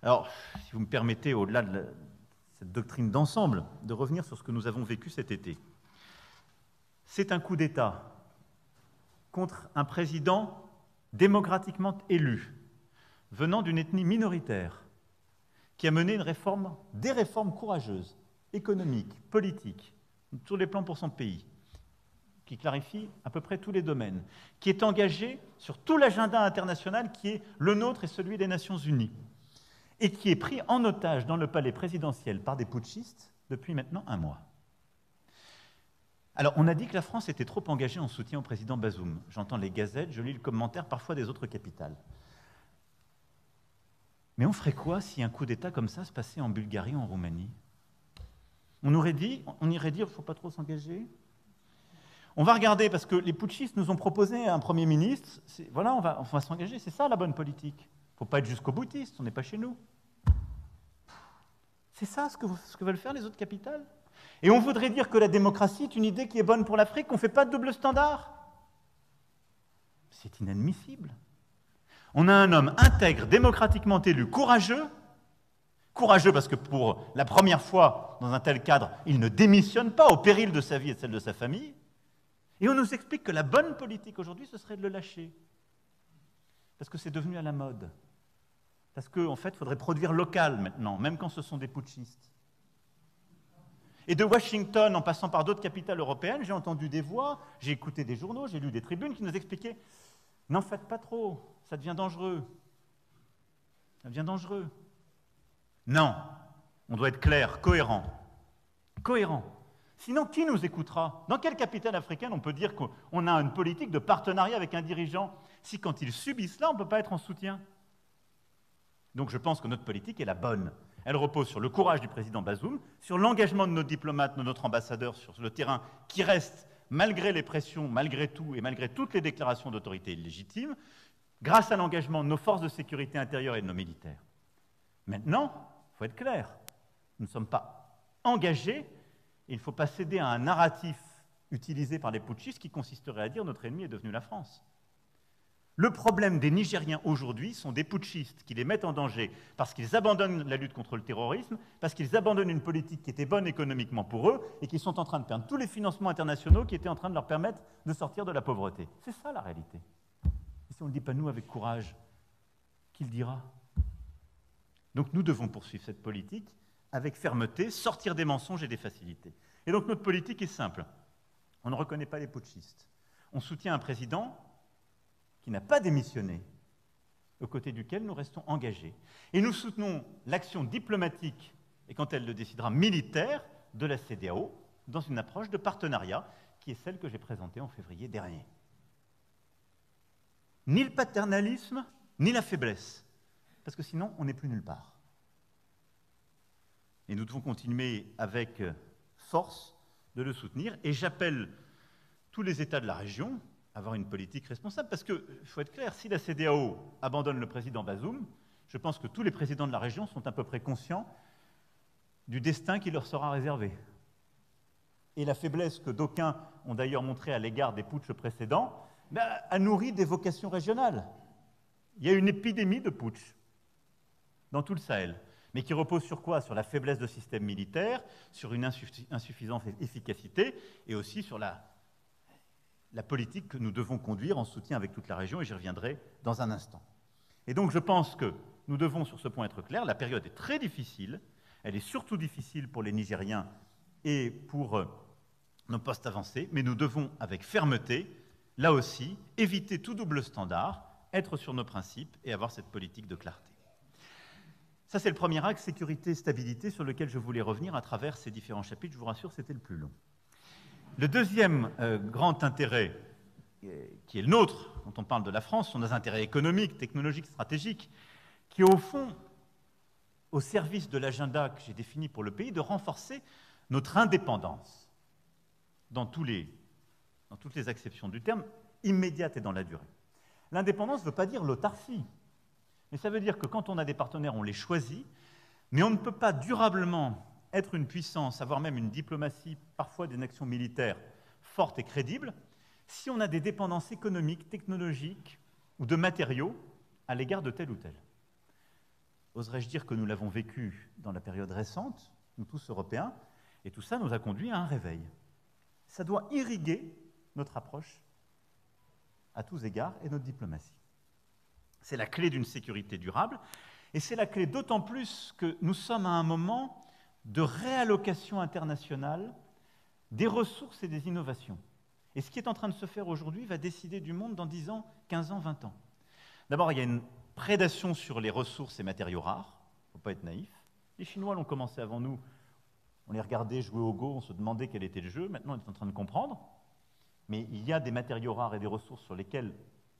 Alors, si vous me permettez, au-delà de cette doctrine d'ensemble, de revenir sur ce que nous avons vécu cet été. C'est un coup d'État contre un président démocratiquement élu, venant d'une ethnie minoritaire, qui a mené des réformes courageuses, économiques, politiques, sur les plans pour son pays, qui clarifie à peu près tous les domaines, qui est engagé sur tout l'agenda international qui est le nôtre et celui des Nations Unies, et qui est pris en otage dans le palais présidentiel par des putschistes depuis maintenant 1 mois. Alors, on a dit que la France était trop engagée en soutien au président Bazoum. J'entends les gazettes, je lis le commentaire parfois des autres capitales. Mais on ferait quoi si un coup d'État comme ça se passait en Bulgarie ou en Roumanie? On irait dire, il ne faut pas trop s'engager. On va regarder, parce que les putschistes nous ont proposé un Premier ministre, voilà, on va s'engager, c'est ça la bonne politique. Il ne faut pas être jusqu'au boutiste, on n'est pas chez nous. C'est ça ce que veulent faire les autres capitales. Et on voudrait dire que la démocratie est une idée qui est bonne pour l'Afrique, qu'on ne fait pas de double standard. C'est inadmissible. On a un homme intègre, démocratiquement élu, courageux parce que pour la première fois dans un tel cadre, il ne démissionne pas au péril de sa vie et de celle de sa famille, et on nous explique que la bonne politique aujourd'hui, ce serait de le lâcher. Parce que c'est devenu à la mode. Parce qu'en fait, il faudrait produire local maintenant, même quand ce sont des putschistes. Et de Washington, en passant par d'autres capitales européennes, j'ai entendu des voix, j'ai écouté des journaux, j'ai lu des tribunes qui nous expliquaient « N'en faites pas trop, ça devient dangereux. Ça devient dangereux. » Non, on doit être clair, cohérent. Cohérent. Sinon, qui nous écoutera? Dans quelle capitale africaine on peut dire qu'on a une politique de partenariat avec un dirigeant si quand ils subissent cela, on ne peut pas être en soutien? Donc je pense que notre politique est la bonne. Elle repose sur le courage du président Bazoum, sur l'engagement de nos diplomates, de notre ambassadeur sur le terrain, qui reste, malgré les pressions, malgré tout, et malgré toutes les déclarations d'autorité illégitimes, grâce à l'engagement de nos forces de sécurité intérieure et de nos militaires. Maintenant, il faut être clair, nous ne sommes pas engagés, et il ne faut pas céder à un narratif utilisé par les putschistes qui consisterait à dire notre ennemi est devenu la France. Le problème des Nigériens aujourd'hui sont des putschistes qui les mettent en danger parce qu'ils abandonnent la lutte contre le terrorisme, parce qu'ils abandonnent une politique qui était bonne économiquement pour eux et qui sont en train de perdre tous les financements internationaux qui étaient en train de leur permettre de sortir de la pauvreté. C'est ça la réalité. Et si on ne le dit pas nous avec courage, qui le dira? Donc nous devons poursuivre cette politique avec fermeté, sortir des mensonges et des facilités. Et donc notre politique est simple. On ne reconnaît pas les putschistes. On soutient un président qui n'a pas démissionné, aux côtés duquel nous restons engagés. Et nous soutenons l'action diplomatique, et quand elle le décidera, militaire, de la CEDEAO, dans une approche de partenariat, qui est celle que j'ai présentée en février dernier. Ni le paternalisme, ni la faiblesse, parce que sinon, on n'est plus nulle part. Et nous devons continuer avec force de le soutenir, et j'appelle tous les États de la région à avoir une politique responsable, parce qu'il faut être clair, si la CEDEAO abandonne le président Bazoum, je pense que tous les présidents de la région sont à peu près conscients du destin qui leur sera réservé. Et la faiblesse que d'aucuns ont d'ailleurs montrée à l'égard des putschs précédents a nourri des vocations régionales. Il y a une épidémie de putsch dans tout le Sahel, mais qui repose sur quoi? Sur la faiblesse de système militaire, sur une insuffisante efficacité, et aussi sur la politique que nous devons conduire en soutien avec toute la région, et j'y reviendrai dans un instant. Et donc je pense que nous devons sur ce point être clairs, la période est très difficile, elle est surtout difficile pour les Nigériens et pour nos postes avancés, mais nous devons, avec fermeté, là aussi, éviter tout double standard, être sur nos principes et avoir cette politique de clarté. Ça, c'est le premier axe, sécurité, stabilité, sur lequel je voulais revenir à travers ces différents chapitres. Je vous rassure, c'était le plus long. Le deuxième grand intérêt, qui est le nôtre, quand on parle de la France, sont des intérêts économiques, technologiques, stratégiques, qui est au fond au service de l'agenda que j'ai défini pour le pays, de renforcer notre indépendance, dans toutes les acceptions du terme, immédiate et dans la durée. L'indépendance ne veut pas dire l'autarcie, mais ça veut dire que quand on a des partenaires, on les choisit, mais on ne peut pas durablement être une puissance, avoir même une diplomatie, parfois des actions militaires fortes et crédibles, si on a des dépendances économiques, technologiques ou de matériaux à l'égard de tel ou tel. Oserais-je dire que nous l'avons vécu dans la période récente, nous tous Européens, et tout ça nous a conduit à un réveil. Ça doit irriguer notre approche à tous égards et notre diplomatie. C'est la clé d'une sécurité durable, et c'est la clé d'autant plus que nous sommes à un moment de réallocation internationale des ressources et des innovations. Et ce qui est en train de se faire aujourd'hui va décider du monde dans 10 ans, 15 ans, 20 ans. D'abord, il y a une prédation sur les ressources et matériaux rares, il ne faut pas être naïf. Les Chinois l'ont commencé avant nous, on les regardait jouer au Go, on se demandait quel était le jeu, maintenant on est en train de comprendre. Mais il y a des matériaux rares et des ressources sur lesquelles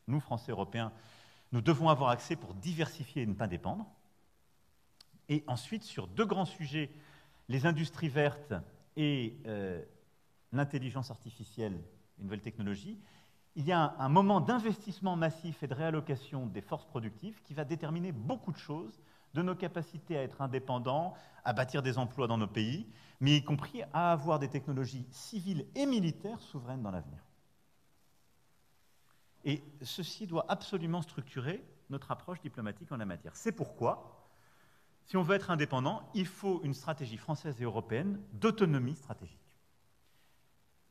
nous, Français, Européens, nous devons avoir accès pour diversifier et ne pas dépendre. Et ensuite, sur deux grands sujets les industries vertes et l'intelligence artificielle, les nouvelles technologies, il y a un moment d'investissement massif et de réallocation des forces productives qui va déterminer beaucoup de choses, de nos capacités à être indépendants, à bâtir des emplois dans nos pays, mais y compris à avoir des technologies civiles et militaires souveraines dans l'avenir. Et ceci doit absolument structurer notre approche diplomatique en la matière. C'est pourquoi, si on veut être indépendant, il faut une stratégie française et européenne d'autonomie stratégique.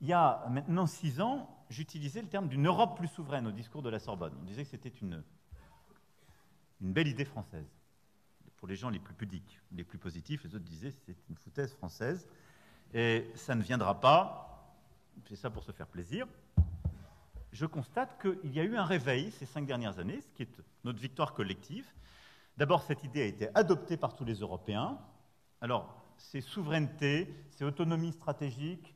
Il y a maintenant 6 ans, j'utilisais le terme d'une Europe plus souveraine au discours de la Sorbonne. On disait que c'était une belle idée française. Pour les gens les plus pudiques, les plus positifs, les autres disaient que c'est une foutaise française. Et ça ne viendra pas, c'est ça pour se faire plaisir. Je constate qu'il y a eu un réveil ces 5 dernières années, ce qui est notre victoire collective. D'abord, cette idée a été adoptée par tous les Européens. Alors, c'est souveraineté, c'est autonomie stratégique.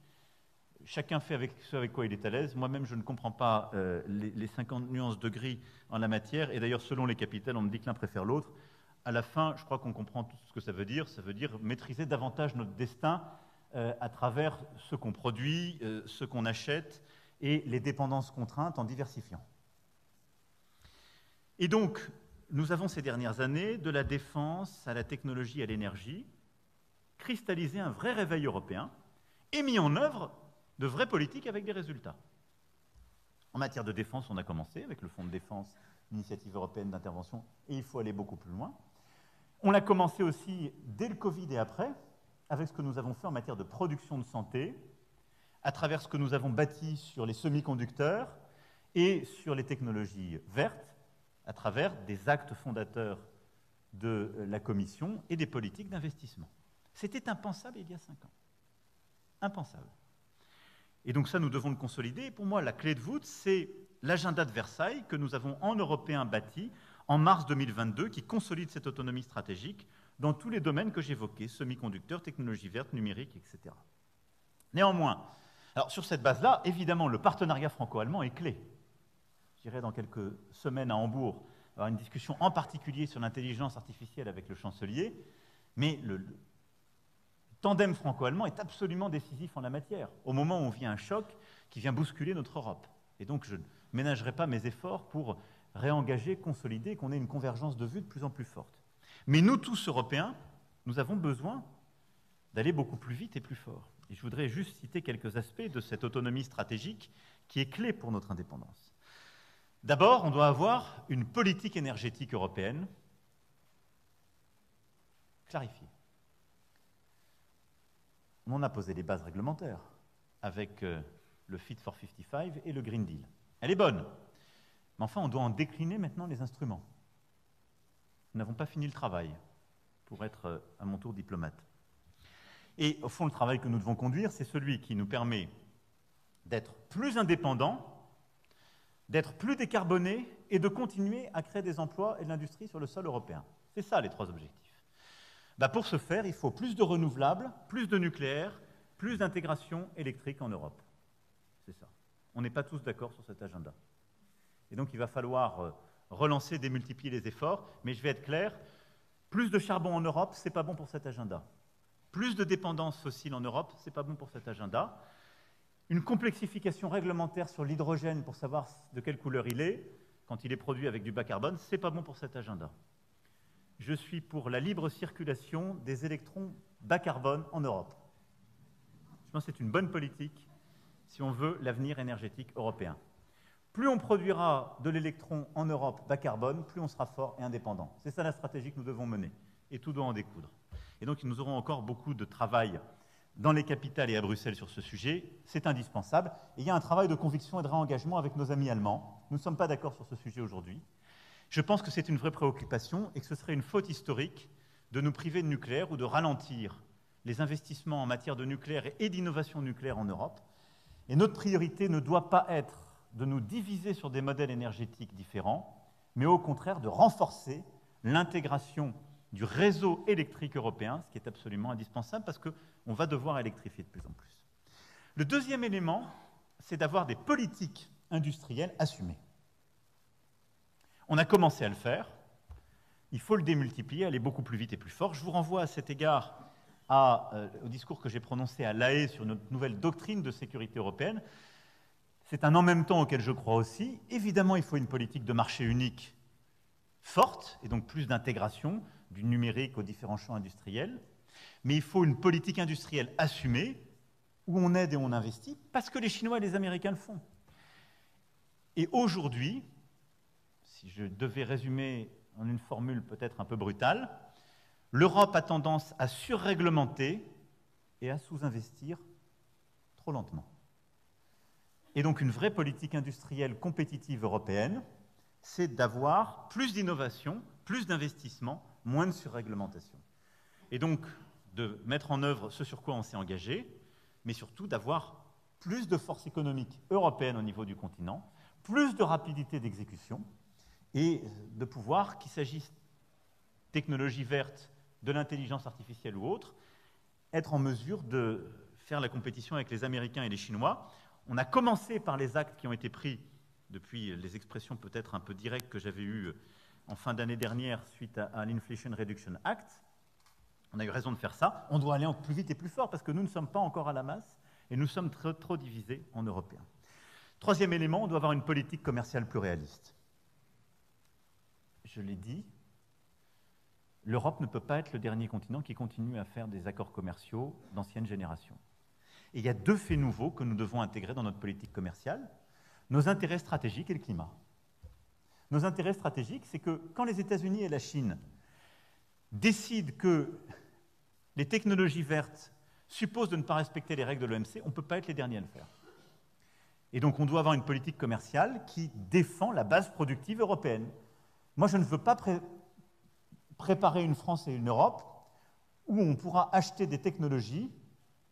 Chacun fait avec ce avec quoi il est à l'aise. Moi-même, je ne comprends pas les 50 nuances de gris en la matière. Et d'ailleurs, selon les capitales, on me dit que l'un préfère l'autre. À la fin, je crois qu'on comprend tout ce que ça veut dire. Ça veut dire maîtriser davantage notre destin à travers ce qu'on produit, ce qu'on achète et les dépendances contraintes en diversifiant. Et donc, nous avons ces dernières années, de la défense à la technologie, à l'énergie, cristallisé un vrai réveil européen et mis en œuvre de vraies politiques avec des résultats. En matière de défense, on a commencé avec le Fonds de défense, l'initiative européenne d'intervention, et il faut aller beaucoup plus loin. On a commencé aussi dès le Covid et après, avec ce que nous avons fait en matière de production de santé, à travers ce que nous avons bâti sur les semi-conducteurs et sur les technologies vertes, à travers des actes fondateurs de la Commission et des politiques d'investissement. C'était impensable il y a 5 ans. Impensable. Et donc ça, nous devons le consolider. Et pour moi, la clé de voûte, c'est l'agenda de Versailles que nous avons en Européens bâti en mars 2022, qui consolide cette autonomie stratégique dans tous les domaines que j'évoquais, semi-conducteurs, technologies vertes, numériques, etc. Néanmoins, alors sur cette base-là, évidemment, le partenariat franco-allemand est clé. J'irai dans quelques semaines à Hambourg avoir une discussion en particulier sur l'intelligence artificielle avec le chancelier, mais le tandem franco-allemand est absolument décisif en la matière, au moment où on vit un choc qui vient bousculer notre Europe. Et donc je ne ménagerai pas mes efforts pour réengager, consolider, qu'on ait une convergence de vues de plus en plus forte. Mais nous tous, Européens, nous avons besoin d'aller beaucoup plus vite et plus fort. Et je voudrais juste citer quelques aspects de cette autonomie stratégique qui est clé pour notre indépendance. D'abord, on doit avoir une politique énergétique européenne clarifiée. On en a posé les bases réglementaires avec le Fit for 55 et le Green Deal. Elle est bonne, mais enfin, on doit en décliner maintenant les instruments. Nous n'avons pas fini le travail, pour être à mon tour diplomate. Et au fond, le travail que nous devons conduire, c'est celui qui nous permet d'être plus indépendants, d'être plus décarbonés et de continuer à créer des emplois et de l'industrie sur le sol européen. C'est ça les 3 objectifs. Pour ce faire, il faut plus de renouvelables, plus de nucléaire, plus d'intégration électrique en Europe. C'est ça. On n'est pas tous d'accord sur cet agenda. Et donc il va falloir relancer, démultiplier les efforts, mais je vais être clair, plus de charbon en Europe, ce n'est pas bon pour cet agenda. Plus de dépendance fossile en Europe, ce n'est pas bon pour cet agenda. Une complexification réglementaire sur l'hydrogène pour savoir de quelle couleur il est, quand il est produit avec du bas carbone, ce n'est pas bon pour cet agenda. Je suis pour la libre circulation des électrons bas carbone en Europe. Je pense que c'est une bonne politique si on veut l'avenir énergétique européen. Plus on produira de l'électron en Europe bas carbone, plus on sera fort et indépendant. C'est ça la stratégie que nous devons mener, et tout doit en découdre. Et donc nous aurons encore beaucoup de travail dans les capitales et à Bruxelles sur ce sujet, c'est indispensable. Et il y a un travail de conviction et de réengagement avec nos amis allemands. Nous ne sommes pas d'accord sur ce sujet aujourd'hui. Je pense que c'est une vraie préoccupation et que ce serait une faute historique de nous priver de nucléaire ou de ralentir les investissements en matière de nucléaire et d'innovation nucléaire en Europe. Et notre priorité ne doit pas être de nous diviser sur des modèles énergétiques différents, mais au contraire de renforcer l'intégration du réseau électrique européen, ce qui est absolument indispensable parce qu'on va devoir électrifier de plus en plus. Le deuxième élément, c'est d'avoir des politiques industrielles assumées. On a commencé à le faire, il faut le démultiplier, aller beaucoup plus vite et plus fort. Je vous renvoie à cet égard au discours que j'ai prononcé à La Haye sur notre nouvelle doctrine de sécurité européenne. C'est un en même temps auquel je crois aussi. Évidemment, il faut une politique de marché unique forte, et donc plus d'intégration du numérique aux différents champs industriels. Mais il faut une politique industrielle assumée, où on aide et on investit, parce que les Chinois et les Américains le font. Et aujourd'hui, si je devais résumer en une formule peut-être un peu brutale, l'Europe a tendance à surréglementer et à sous-investir trop lentement. Et donc une vraie politique industrielle compétitive européenne, c'est d'avoir plus d'innovation, plus d'investissement, moins de surréglementation. Et donc de mettre en œuvre ce sur quoi on s'est engagé, mais surtout d'avoir plus de force économique européenne au niveau du continent, plus de rapidité d'exécution, et de pouvoir, qu'il s'agisse de technologies vertes, de l'intelligence artificielle ou autre, être en mesure de faire la compétition avec les Américains et les Chinois. On a commencé par les actes qui ont été pris depuis les expressions peut-être un peu directes que j'avais eues en fin d'année dernière suite à l'Inflation Reduction Act. On a eu raison de faire ça. On doit aller encore plus vite et plus fort parce que nous ne sommes pas encore à la masse et nous sommes trop divisés en Européens. Troisième élément, on doit avoir une politique commerciale plus réaliste. Je l'ai dit, l'Europe ne peut pas être le dernier continent qui continue à faire des accords commerciaux d'ancienne génération. Et il y a deux faits nouveaux que nous devons intégrer dans notre politique commerciale, nos intérêts stratégiques et le climat. Nos intérêts stratégiques, c'est que quand les États-Unis et la Chine décident que les technologies vertes supposent de ne pas respecter les règles de l'OMC, on ne peut pas être les derniers à le faire. Et donc on doit avoir une politique commerciale qui défend la base productive européenne. Moi, je ne veux pas préparer une France et une Europe où on pourra acheter des technologies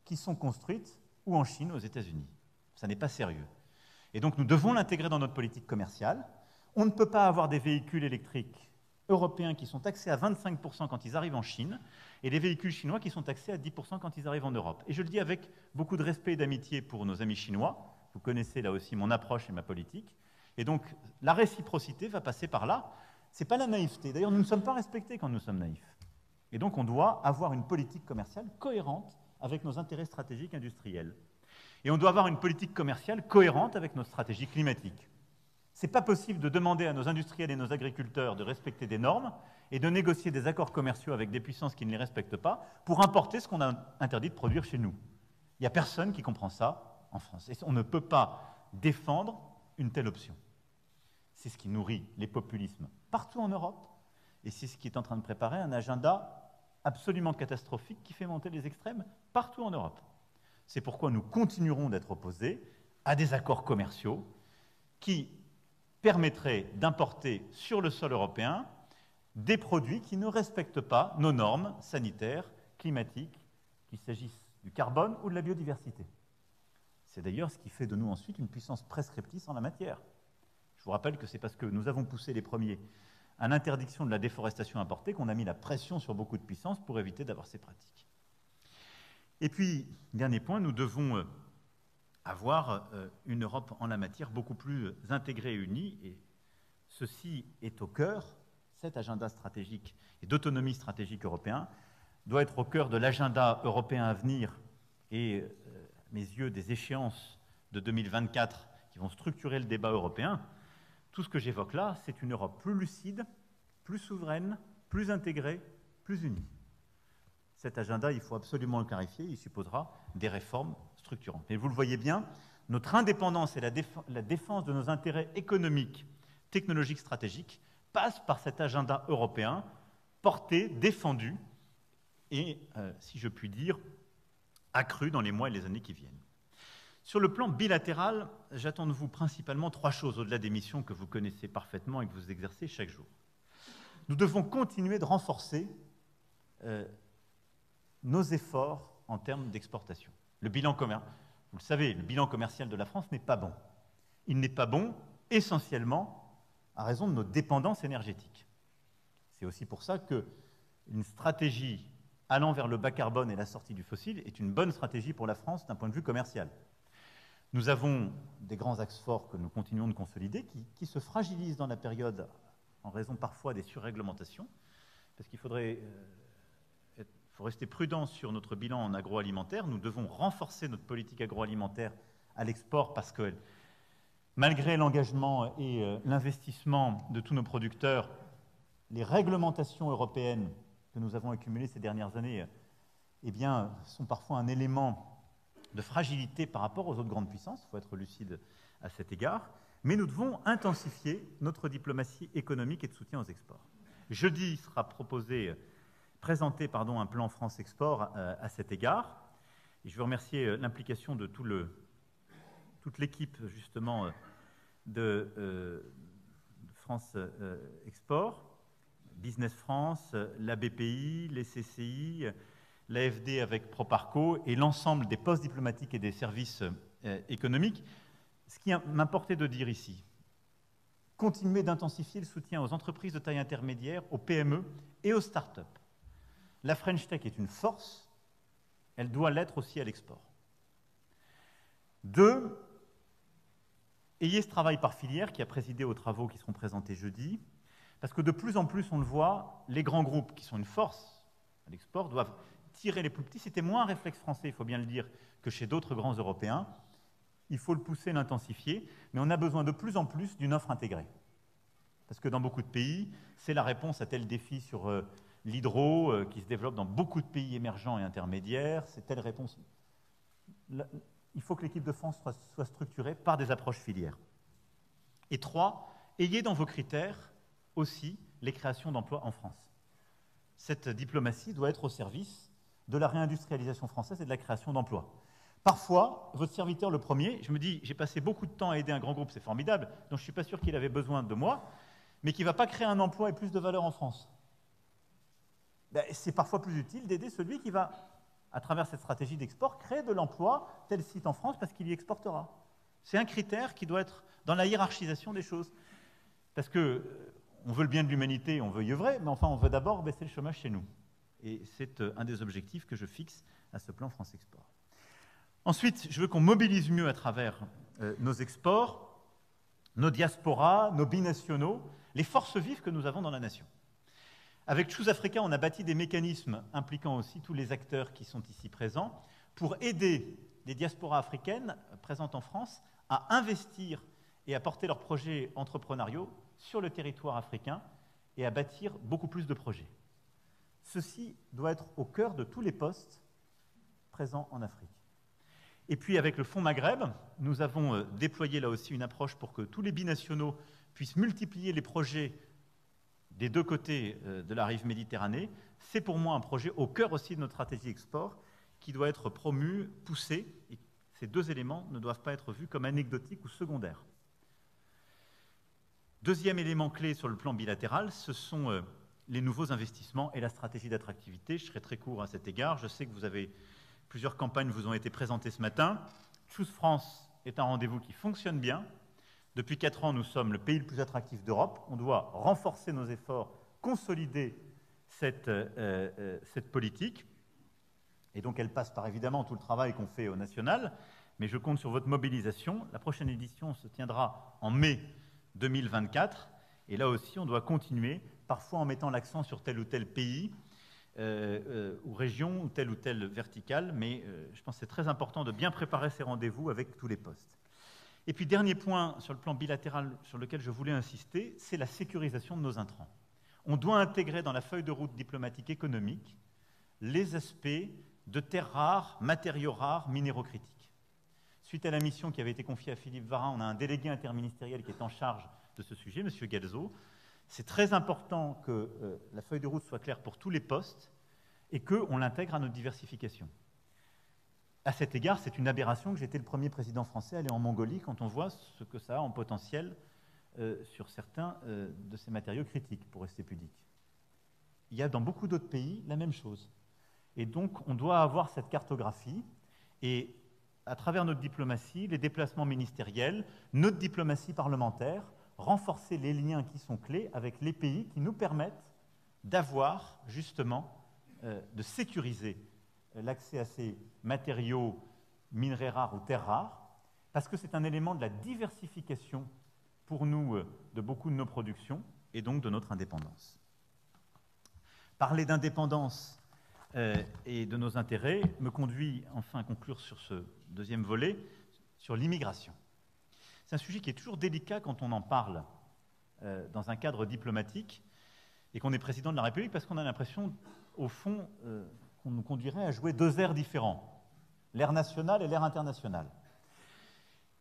qui sont construites ou en Chine ou aux États-Unis. Ça n'est pas sérieux. Et donc nous devons l'intégrer dans notre politique commerciale. On ne peut pas avoir des véhicules électriques européens qui sont taxés à 25% quand ils arrivent en Chine et des véhicules chinois qui sont taxés à 10% quand ils arrivent en Europe. Et je le dis avec beaucoup de respect et d'amitié pour nos amis chinois. Vous connaissez là aussi mon approche et ma politique. Et donc la réciprocité va passer par là. Ce n'est pas la naïveté. D'ailleurs, nous ne sommes pas respectés quand nous sommes naïfs. Et donc on doit avoir une politique commerciale cohérente avec nos intérêts stratégiques industriels. Et on doit avoir une politique commerciale cohérente avec nos stratégies climatiques. Ce n'est pas possible de demander à nos industriels et nos agriculteurs de respecter des normes et de négocier des accords commerciaux avec des puissances qui ne les respectent pas pour importer ce qu'on a interdit de produire chez nous. Il n'y a personne qui comprend ça en France. Et on ne peut pas défendre une telle option. C'est ce qui nourrit les populismes partout en Europe et c'est ce qui est en train de préparer un agenda absolument catastrophique qui fait monter les extrêmes partout en Europe. C'est pourquoi nous continuerons d'être opposés à des accords commerciaux qui permettraient d'importer sur le sol européen des produits qui ne respectent pas nos normes sanitaires, climatiques, qu'il s'agisse du carbone ou de la biodiversité. C'est d'ailleurs ce qui fait de nous ensuite une puissance prescriptrice en la matière. Je vous rappelle que c'est parce que nous avons poussé les premiers à l'interdiction de la déforestation importée qu'on a mis la pression sur beaucoup de puissances pour éviter d'avoir ces pratiques. Et puis, dernier point, nous devons avoir une Europe en la matière beaucoup plus intégrée et unie. Et ceci est au cœur, cet agenda stratégique et d'autonomie stratégique européen doit être au cœur de l'agenda européen à venir et, à mes yeux, des échéances de 2024 qui vont structurer le débat européen. Tout ce que j'évoque là, c'est une Europe plus lucide, plus souveraine, plus intégrée, plus unie. Cet agenda, il faut absolument le clarifier, il supposera des réformes structurantes. Mais vous le voyez bien, notre indépendance et la défense de nos intérêts économiques, technologiques, stratégiques passent par cet agenda européen, porté, défendu et, si je puis dire, accru dans les mois et les années qui viennent. Sur le plan bilatéral, j'attends de vous principalement trois choses au-delà des missions que vous connaissez parfaitement et que vous exercez chaque jour. Nous devons continuer de renforcer nos efforts en termes d'exportation. Le bilan commercial, vous le savez, le bilan commercial de la France n'est pas bon. Il n'est pas bon essentiellement à raison de nos dépendances énergétiques. C'est aussi pour ça qu'une stratégie allant vers le bas carbone et la sortie du fossile est une bonne stratégie pour la France d'un point de vue commercial. Nous avons des grands axes forts que nous continuons de consolider qui se fragilisent dans la période en raison parfois des surréglementations, parce qu'il faudrait Il faut rester prudent sur notre bilan en agroalimentaire. Nous devons renforcer notre politique agroalimentaire à l'export parce que, malgré l'engagement et l'investissement de tous nos producteurs, les réglementations européennes que nous avons accumulées ces dernières années eh bien, sont parfois un élément de fragilité par rapport aux autres grandes puissances. Il faut être lucide à cet égard. Mais nous devons intensifier notre diplomatie économique et de soutien aux exports. Jeudi sera présenté un plan France Export à cet égard. Et je veux remercier l'implication de toute l'équipe justement de France Export, Business France, la BPI, les CCI, l'AFD avec Proparco et l'ensemble des postes diplomatiques et des services économiques. Ce qui m'importait de dire ici, continuer d'intensifier le soutien aux entreprises de taille intermédiaire, aux PME et aux start-up. La French Tech est une force, elle doit l'être aussi à l'export. 2, ayez ce travail par filière qui a présidé aux travaux qui seront présentés jeudi, parce que de plus en plus, on le voit, les grands groupes qui sont une force à l'export doivent tirer les plus petits. C'était moins un réflexe français, il faut bien le dire, que chez d'autres grands Européens. Il faut le pousser, l'intensifier, mais on a besoin de plus en plus d'une offre intégrée. Parce que dans beaucoup de pays, c'est la réponse à tel défi sur l'hydro qui se développe dans beaucoup de pays émergents et intermédiaires. C'est telle réponse. Il faut que l'équipe de France soit structurée par des approches filières. Et 3, ayez dans vos critères aussi les créations d'emplois en France. Cette diplomatie doit être au service de la réindustrialisation française et de la création d'emplois. Parfois, votre serviteur le premier, je me dis, j'ai passé beaucoup de temps à aider un grand groupe, c'est formidable, donc je ne suis pas sûr qu'il avait besoin de moi, mais qui ne va pas créer un emploi et plus de valeur en France. C'est parfois plus utile d'aider celui qui va, à travers cette stratégie d'export, créer de l'emploi, tel site en France, parce qu'il y exportera. C'est un critère qui doit être dans la hiérarchisation des choses. Parce que on veut le bien de l'humanité, on veut y œuvrer, mais enfin, on veut d'abord baisser le chômage chez nous. Et c'est un des objectifs que je fixe à ce plan France Export. Ensuite, je veux qu'on mobilise mieux à travers nos exports, nos diasporas, nos binationaux, les forces vives que nous avons dans la nation. Avec Choose Africa, on a bâti des mécanismes impliquant aussi tous les acteurs qui sont ici présents pour aider les diasporas africaines présentes en France à investir et à porter leurs projets entrepreneuriaux sur le territoire africain et à bâtir beaucoup plus de projets. Ceci doit être au cœur de tous les postes présents en Afrique. Et puis avec le Fonds Maghreb, nous avons déployé là aussi une approche pour que tous les binationaux puissent multiplier les projets des deux côtés de la rive Méditerranée. C'est pour moi un projet au cœur aussi de notre stratégie export qui doit être promu, poussé. Et ces deux éléments ne doivent pas être vus comme anecdotiques ou secondaires. Deuxième élément clé sur le plan bilatéral, ce sont les nouveaux investissements et la stratégie d'attractivité. Je serai très court à cet égard. Je sais que plusieurs campagnes vous ont été présentées ce matin. Choose France est un rendez-vous qui fonctionne bien. Depuis 4 ans, nous sommes le pays le plus attractif d'Europe. On doit renforcer nos efforts, consolider cette politique. Et donc, elle passe par évidemment tout le travail qu'on fait au national. Mais je compte sur votre mobilisation. La prochaine édition se tiendra en mai 2024. Et là aussi, on doit continuer, parfois en mettant l'accent sur tel ou tel pays, ou région, ou telle verticale. Mais je pense que c'est très important de bien préparer ces rendez-vous avec tous les postes. Et puis, dernier point sur le plan bilatéral sur lequel je voulais insister, c'est la sécurisation de nos intrants. On doit intégrer dans la feuille de route diplomatique économique les aspects de terres rares, matériaux rares, minéraux critiques. Suite à la mission qui avait été confiée à Philippe Varin, on a un délégué interministériel qui est en charge de ce sujet, M. Guelzo. C'est très important que la feuille de route soit claire pour tous les postes et qu'on l'intègre à notre diversification. À cet égard, c'est une aberration que j'étais le premier président français à aller en Mongolie quand on voit ce que ça a en potentiel sur certains de ces matériaux critiques, pour rester pudique. Il y a dans beaucoup d'autres pays la même chose. Et donc, on doit avoir cette cartographie et, à travers notre diplomatie, les déplacements ministériels, notre diplomatie parlementaire, renforcer les liens qui sont clés avec les pays qui nous permettent d'avoir, justement, de sécuriser l'accès à ces matériaux minerais rares ou terres rares, parce que c'est un élément de la diversification pour nous de beaucoup de nos productions et donc de notre indépendance. Parler d'indépendance et de nos intérêts me conduit enfin à conclure sur ce deuxième volet, sur l'immigration. C'est un sujet qui est toujours délicat quand on en parle dans un cadre diplomatique et qu'on est président de la République, parce qu'on a l'impression, au fond, qu'on nous conduirait à jouer deux airs différents, l'ère nationale et l'ère internationale.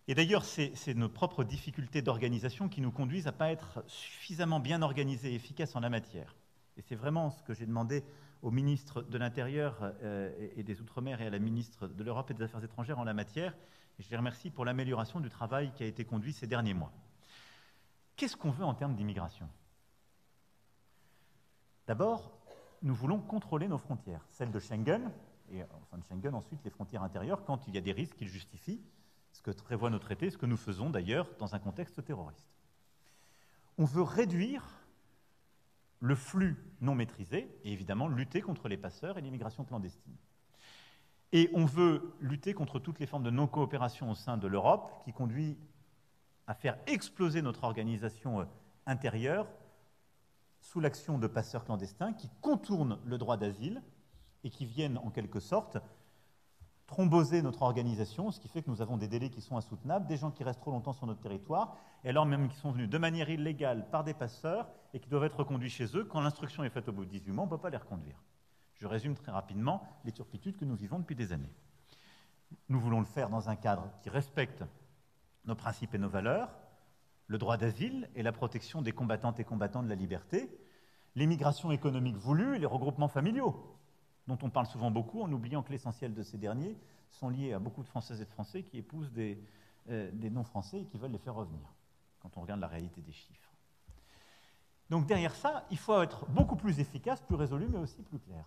Et d'ailleurs, c'est nos propres difficultés d'organisation qui nous conduisent à ne pas être suffisamment bien organisés et efficaces en la matière. Et c'est vraiment ce que j'ai demandé au ministre de l'Intérieur et des Outre-mer et à la ministre de l'Europe et des Affaires étrangères en la matière. Et je les remercie pour l'amélioration du travail qui a été conduit ces derniers mois. Qu'est-ce qu'on veut en termes d'immigration? D'abord, nous voulons contrôler nos frontières, celles de Schengen, et au sein de Schengen, ensuite les frontières intérieures, quand il y a des risques qui le justifient, ce que prévoit nos traités, ce que nous faisons d'ailleurs dans un contexte terroriste. On veut réduire le flux non maîtrisé et évidemment lutter contre les passeurs et l'immigration clandestine. Et on veut lutter contre toutes les formes de non-coopération au sein de l'Europe qui conduit à faire exploser notre organisation intérieure sous l'action de passeurs clandestins qui contournent le droit d'asile et qui viennent en quelque sorte thromboser notre organisation, ce qui fait que nous avons des délais qui sont insoutenables, des gens qui restent trop longtemps sur notre territoire, et alors même qui sont venus de manière illégale par des passeurs et qui doivent être reconduits chez eux. Quand l'instruction est faite au bout de 18 mois, on ne peut pas les reconduire. Je résume très rapidement les turpitudes que nous vivons depuis des années. Nous voulons le faire dans un cadre qui respecte nos principes et nos valeurs, le droit d'asile et la protection des combattantes et combattants de la liberté, l'immigration économique voulue et les regroupements familiaux, dont on parle souvent beaucoup, en oubliant que l'essentiel de ces derniers sont liés à beaucoup de Françaises et de Français qui épousent des non-Français et qui veulent les faire revenir, quand on regarde la réalité des chiffres. Donc derrière ça, il faut être beaucoup plus efficace, plus résolu, mais aussi plus clair.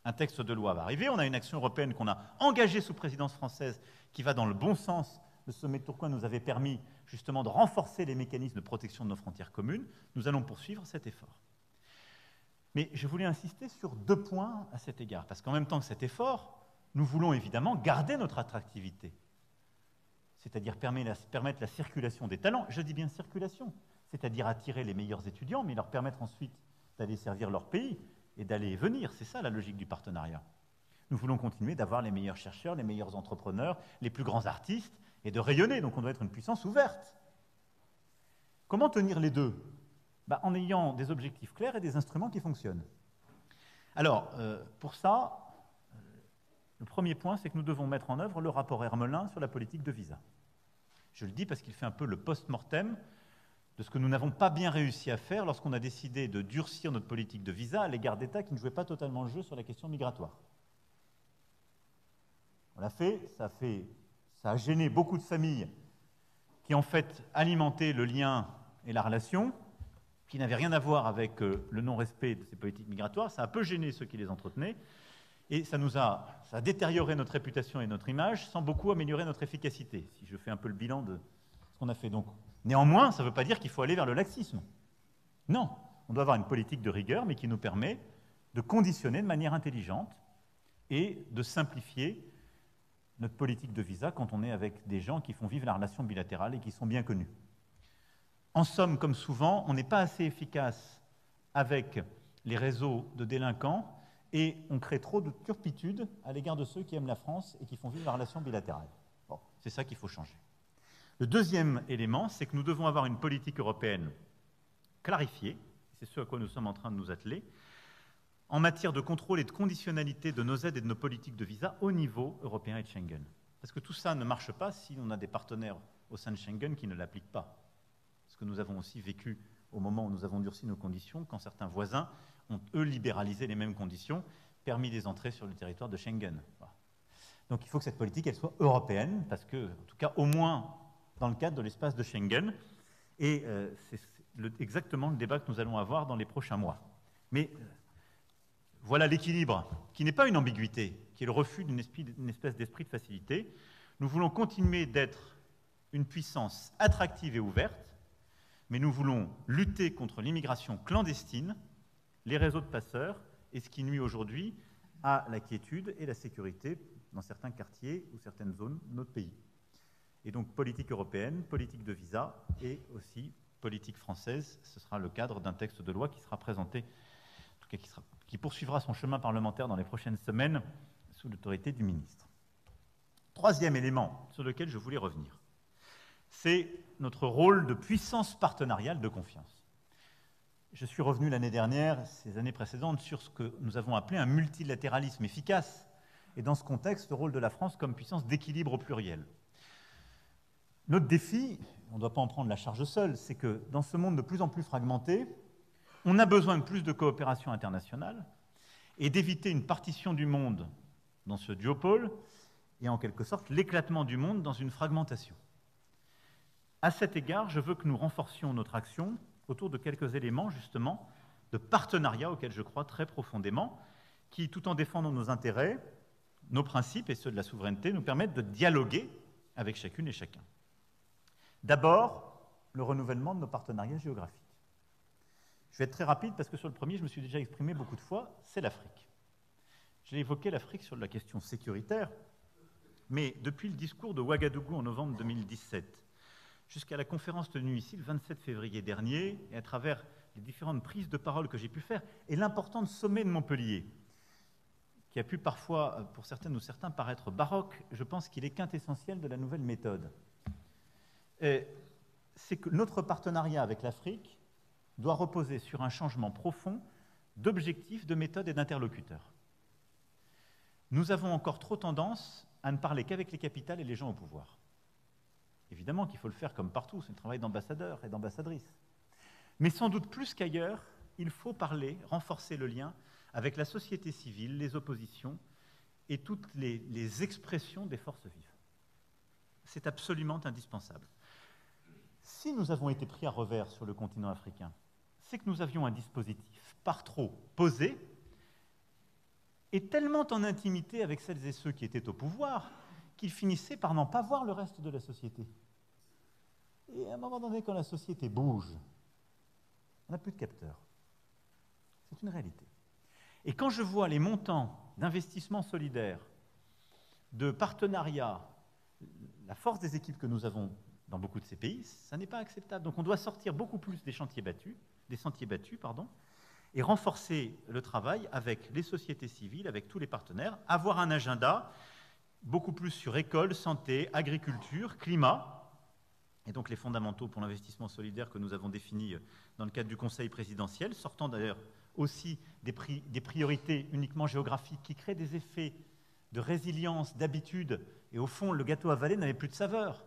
Un texte de loi va arriver, on a une action européenne qu'on a engagée sous présidence française qui va dans le bon sens. Le sommet de Tourcoing nous avait permis justement de renforcer les mécanismes de protection de nos frontières communes. Nous allons poursuivre cet effort. Mais je voulais insister sur deux points à cet égard, parce qu'en même temps que cet effort, nous voulons évidemment garder notre attractivité, c'est-à-dire permettre la circulation des talents. Je dis bien circulation, c'est-à-dire attirer les meilleurs étudiants, mais leur permettre ensuite d'aller servir leur pays et d'aller et venir. C'est ça la logique du partenariat. Nous voulons continuer d'avoir les meilleurs chercheurs, les meilleurs entrepreneurs, les plus grands artistes, et de rayonner. Donc on doit être une puissance ouverte. Comment tenir les deux? En ayant des objectifs clairs et des instruments qui fonctionnent. Alors, pour ça, le premier point, c'est que nous devons mettre en œuvre le rapport Hermelin sur la politique de visa. Je le dis parce qu'il fait un peu le post-mortem de ce que nous n'avons pas bien réussi à faire lorsqu'on a décidé de durcir notre politique de visa à l'égard d'États qui ne jouaient pas totalement le jeu sur la question migratoire. On l'a fait, ça a gêné beaucoup de familles qui, en fait, alimentaient le lien et la relation, qui n'avait rien à voir avec le non-respect de ces politiques migratoires. Ça a un peu gêné ceux qui les entretenaient, et ça a détérioré notre réputation et notre image, sans beaucoup améliorer notre efficacité, si je fais un peu le bilan de ce qu'on a fait. Donc, néanmoins, ça ne veut pas dire qu'il faut aller vers le laxisme. Non, on doit avoir une politique de rigueur, mais qui nous permet de conditionner de manière intelligente et de simplifier notre politique de visa quand on est avec des gens qui font vivre la relation bilatérale et qui sont bien connus. En somme, comme souvent, on n'est pas assez efficace avec les réseaux de délinquants et on crée trop de turpitudes à l'égard de ceux qui aiment la France et qui font vivre la relation bilatérale. Bon, c'est ça qu'il faut changer. Le deuxième élément, c'est que nous devons avoir une politique européenne clarifiée, c'est ce à quoi nous sommes en train de nous atteler, en matière de contrôle et de conditionnalité de nos aides et de nos politiques de visa au niveau européen et de Schengen. Parce que tout ça ne marche pas si on a des partenaires au sein de Schengen qui ne l'appliquent pas. Ce que nous avons aussi vécu au moment où nous avons durci nos conditions, quand certains voisins ont, eux, libéralisé les mêmes conditions, permis des entrées sur le territoire de Schengen. Voilà. Donc il faut que cette politique, elle soit européenne, parce que, en tout cas, au moins dans le cadre de l'espace de Schengen, et c'est exactement le débat que nous allons avoir dans les prochains mois. Mais voilà l'équilibre, qui n'est pas une ambiguïté, qui est le refus d'une espèce d'esprit de facilité. Nous voulons continuer d'être une puissance attractive et ouverte, mais nous voulons lutter contre l'immigration clandestine, les réseaux de passeurs, et ce qui nuit aujourd'hui à la quiétude et la sécurité dans certains quartiers ou certaines zones de notre pays. Et donc politique européenne, politique de visa et aussi politique française, ce sera le cadre d'un texte de loi qui sera présenté, en tout cas qui poursuivra son chemin parlementaire dans les prochaines semaines sous l'autorité du ministre. Troisième élément sur lequel je voulais revenir, c'est notre rôle de puissance partenariale de confiance. Je suis revenu l'année dernière, ces années précédentes, sur ce que nous avons appelé un multilatéralisme efficace, et dans ce contexte, le rôle de la France comme puissance d'équilibre au pluriel. Notre défi, on ne doit pas en prendre la charge seul, c'est que dans ce monde de plus en plus fragmenté, on a besoin de plus de coopération internationale et d'éviter une partition du monde dans ce duopole et en quelque sorte l'éclatement du monde dans une fragmentation. À cet égard, je veux que nous renforcions notre action autour de quelques éléments, justement, de partenariat auxquels je crois très profondément, qui, tout en défendant nos intérêts, nos principes et ceux de la souveraineté, nous permettent de dialoguer avec chacune et chacun. D'abord, le renouvellement de nos partenariats géographiques. Je vais être très rapide parce que sur le premier, je me suis déjà exprimé beaucoup de fois, c'est l'Afrique. J'ai évoqué l'Afrique sur la question sécuritaire, mais depuis le discours de Ouagadougou en novembre 2017, jusqu'à la conférence tenue ici le 27 février dernier, et à travers les différentes prises de parole que j'ai pu faire, et l'important sommet de Montpellier, qui a pu parfois, pour certaines ou certains, paraître baroque, je pense qu'il est quintessentiel de la nouvelle méthode. C'est que notre partenariat avec l'Afrique doit reposer sur un changement profond d'objectifs, de méthode et d'interlocuteurs. Nous avons encore trop tendance à ne parler qu'avec les capitales et les gens au pouvoir. Évidemment qu'il faut le faire comme partout, c'est un travail d'ambassadeur et d'ambassadrice. Mais sans doute plus qu'ailleurs, il faut parler, renforcer le lien avec la société civile, les oppositions et toutes les expressions des forces vives. C'est absolument indispensable. Si nous avons été pris à revers sur le continent africain, c'est que nous avions un dispositif par trop posé et tellement en intimité avec celles et ceux qui étaient au pouvoir qu'ils finissaient par n'en pas voir le reste de la société. Et à un moment donné, quand la société bouge, on n'a plus de capteurs. C'est une réalité. Et quand je vois les montants d'investissement solidaire, de partenariat, la force des équipes que nous avons dans beaucoup de ces pays, ça n'est pas acceptable. Donc on doit sortir beaucoup plus des sentiers battus, et renforcer le travail avec les sociétés civiles, avec tous les partenaires, avoir un agenda beaucoup plus sur école, santé, agriculture, climat, et donc les fondamentaux pour l'investissement solidaire que nous avons définis dans le cadre du Conseil présidentiel, sortant d'ailleurs aussi des priorités uniquement géographiques qui créent des effets de résilience, d'habitude, et au fond, le gâteau avalé n'avait plus de saveur.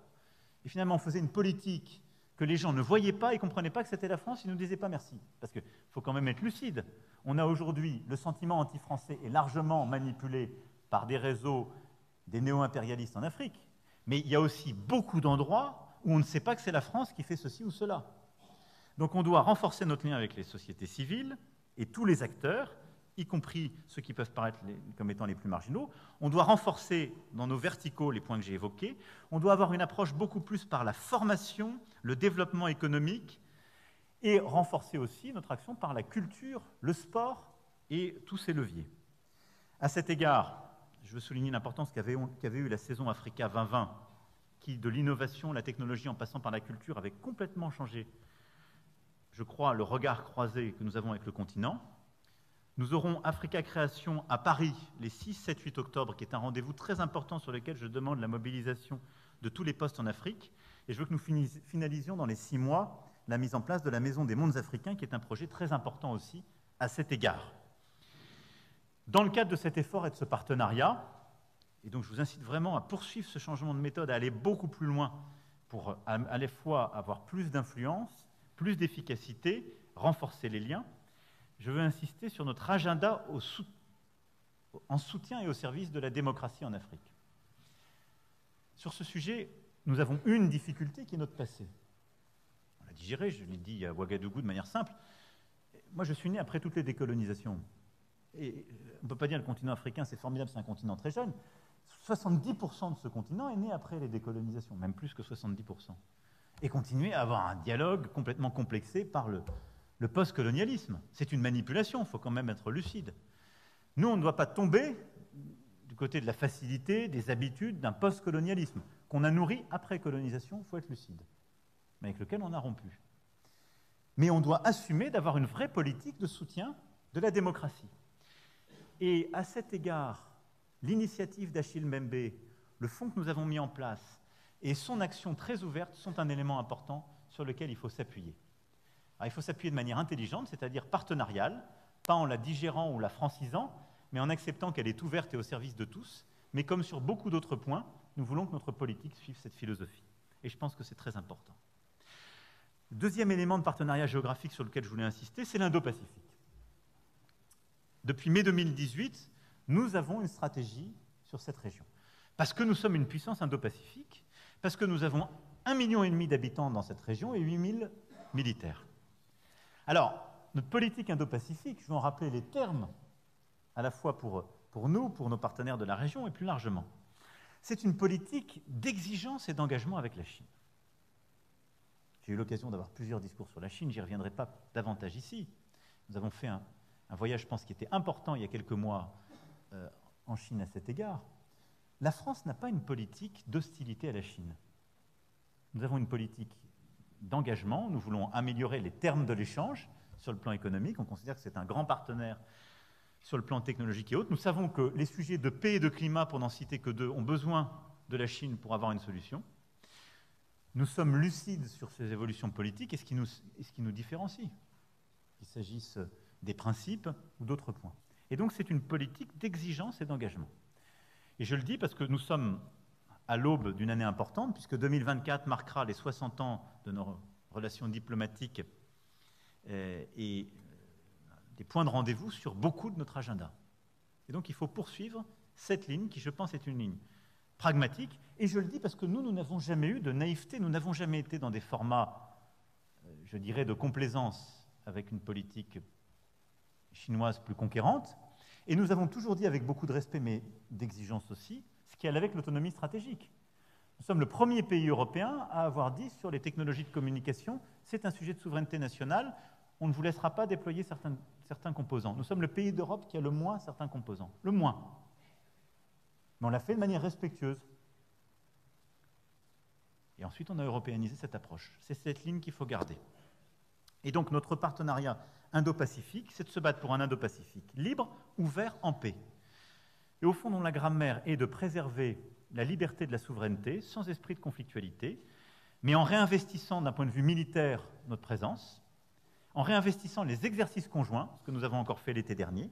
Et finalement, on faisait une politique que les gens ne voyaient pas et ne comprenaient pas que c'était la France, ils ne nous disaient pas merci. Parce qu'il faut quand même être lucide. On a aujourd'hui, le sentiment anti-français est largement manipulé par des réseaux, des néo-impérialistes en Afrique, mais il y a aussi beaucoup d'endroits où on ne sait pas que c'est la France qui fait ceci ou cela. Donc on doit renforcer notre lien avec les sociétés civiles et tous les acteurs, y compris ceux qui peuvent paraître comme étant les plus marginaux. On doit renforcer dans nos verticaux les points que j'ai évoqués. On doit avoir une approche beaucoup plus par la formation, le développement économique, et renforcer aussi notre action par la culture, le sport et tous ces leviers. À cet égard, je veux souligner l'importance qu'avait eu la saison Africa 2020, qui, de l'innovation, la technologie, en passant par la culture, avait complètement changé, je crois, le regard croisé que nous avons avec le continent. Nous aurons Africa Création à Paris les 6, 7, 8 octobre, qui est un rendez-vous très important sur lequel je demande la mobilisation de tous les postes en Afrique. Et je veux que nous finalisions dans les 6 mois la mise en place de la Maison des mondes africains, qui est un projet très important aussi à cet égard. Dans le cadre de cet effort et de ce partenariat, et donc je vous incite vraiment à poursuivre ce changement de méthode, à aller beaucoup plus loin pour à la fois avoir plus d'influence, plus d'efficacité, renforcer les liens, je veux insister sur notre agenda en soutien et au service de la démocratie en Afrique. Sur ce sujet, nous avons une difficulté qui est notre passé. On l'a digéré, je l'ai dit à Ouagadougou de manière simple. Moi, je suis né après toutes les décolonisations. Et on ne peut pas dire que le continent africain, c'est formidable, c'est un continent très jeune. 70% de ce continent est né après les décolonisations, même plus que 70%. Et continuer à avoir un dialogue complètement complexé par le post-colonialisme. C'est une manipulation, il faut quand même être lucide. Nous, on ne doit pas tomber du côté de la facilité, des habitudes, d'un post-colonialisme qu'on a nourri après colonisation, il faut être lucide, mais avec lequel on a rompu. Mais on doit assumer d'avoir une vraie politique de soutien de la démocratie. Et à cet égard, l'initiative d'Achille Mbembe, le fonds que nous avons mis en place et son action très ouverte sont un élément important sur lequel il faut s'appuyer. Alors, il faut s'appuyer de manière intelligente, c'est-à-dire partenariale, pas en la digérant ou la francisant, mais en acceptant qu'elle est ouverte et au service de tous. Mais comme sur beaucoup d'autres points, nous voulons que notre politique suive cette philosophie. Et je pense que c'est très important. Le deuxième élément de partenariat géographique sur lequel je voulais insister, c'est l'Indo-Pacifique. Depuis mai 2018, nous avons une stratégie sur cette région. Parce que nous sommes une puissance Indo-Pacifique, parce que nous avons 1,5 million d'habitants dans cette région et 8000 militaires. Alors, notre politique Indo-Pacifique, je vais en rappeler les termes, à la fois pour nous, pour nos partenaires de la région et plus largement. C'est une politique d'exigence et d'engagement avec la Chine. J'ai eu l'occasion d'avoir plusieurs discours sur la Chine, j'y reviendrai pas davantage ici. Nous avons fait un voyage, je pense, qui était important il y a quelques mois en Chine à cet égard. La France n'a pas une politique d'hostilité à la Chine. Nous avons une politique d'engagement, nous voulons améliorer les termes de l'échange sur le plan économique, on considère que c'est un grand partenaire sur le plan technologique et autres. Nous savons que les sujets de paix et de climat, pour n'en citer que deux, ont besoin de la Chine pour avoir une solution. Nous sommes lucides sur ces évolutions politiques et ce qui nous différencie, qu'il s'agisse des principes ou d'autres points. Et donc c'est une politique d'exigence et d'engagement. Et je le dis parce que nous sommes à l'aube d'une année importante, puisque 2024 marquera les 60 ans de nos relations diplomatiques et des points de rendez-vous sur beaucoup de notre agenda. Et donc il faut poursuivre cette ligne qui, je pense, est une ligne pragmatique. Et je le dis parce que nous n'avons jamais eu de naïveté, nous n'avons jamais été dans des formats, je dirais, de complaisance avec une politique chinoise plus conquérante. Et nous avons toujours dit, avec beaucoup de respect, mais d'exigence aussi, ce qui allait avec l'autonomie stratégique. Nous sommes le premier pays européen à avoir dit sur les technologies de communication, c'est un sujet de souveraineté nationale, on ne vous laissera pas déployer certains composants. Nous sommes le pays d'Europe qui a le moins certains composants. Le moins. Mais on l'a fait de manière respectueuse. Et ensuite, on a européanisé cette approche. C'est cette ligne qu'il faut garder. Et donc, notre partenariat Indo-Pacifique, c'est de se battre pour un Indo-Pacifique libre, ouvert, en paix. Et au fond, dont la grammaire est de préserver la liberté de la souveraineté, sans esprit de conflictualité, mais en réinvestissant d'un point de vue militaire notre présence, en réinvestissant les exercices conjoints, ce que nous avons encore fait l'été dernier,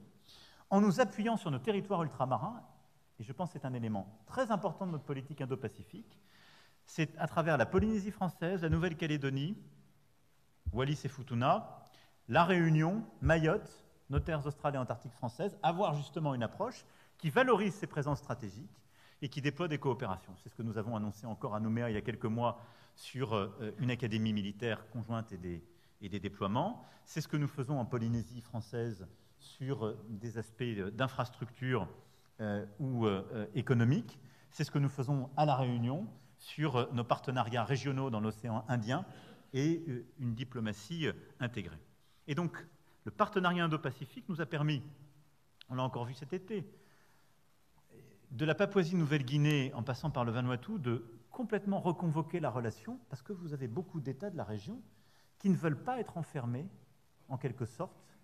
en nous appuyant sur nos territoires ultramarins, et je pense que c'est un élément très important de notre politique Indo-Pacifique, c'est à travers la Polynésie française, la Nouvelle-Calédonie, Wallis et Futuna, la Réunion, Mayotte, nos terres australes et antarctiques françaises, avoir justement une approche qui valorise ces présences stratégiques et qui déploie des coopérations. C'est ce que nous avons annoncé encore à Nouméa il y a quelques mois sur une académie militaire conjointe et des déploiements. C'est ce que nous faisons en Polynésie française sur des aspects d'infrastructure ou économiques. C'est ce que nous faisons à La Réunion sur nos partenariats régionaux dans l'océan Indien et une diplomatie intégrée. Et donc, le partenariat Indo-Pacifique nous a permis, on l'a encore vu cet été, de la Papouasie-Nouvelle-Guinée en passant par le Vanuatu, de complètement reconvoquer la relation, parce que vous avez beaucoup d'États de la région qui ne veulent pas être enfermés, en quelque sorte,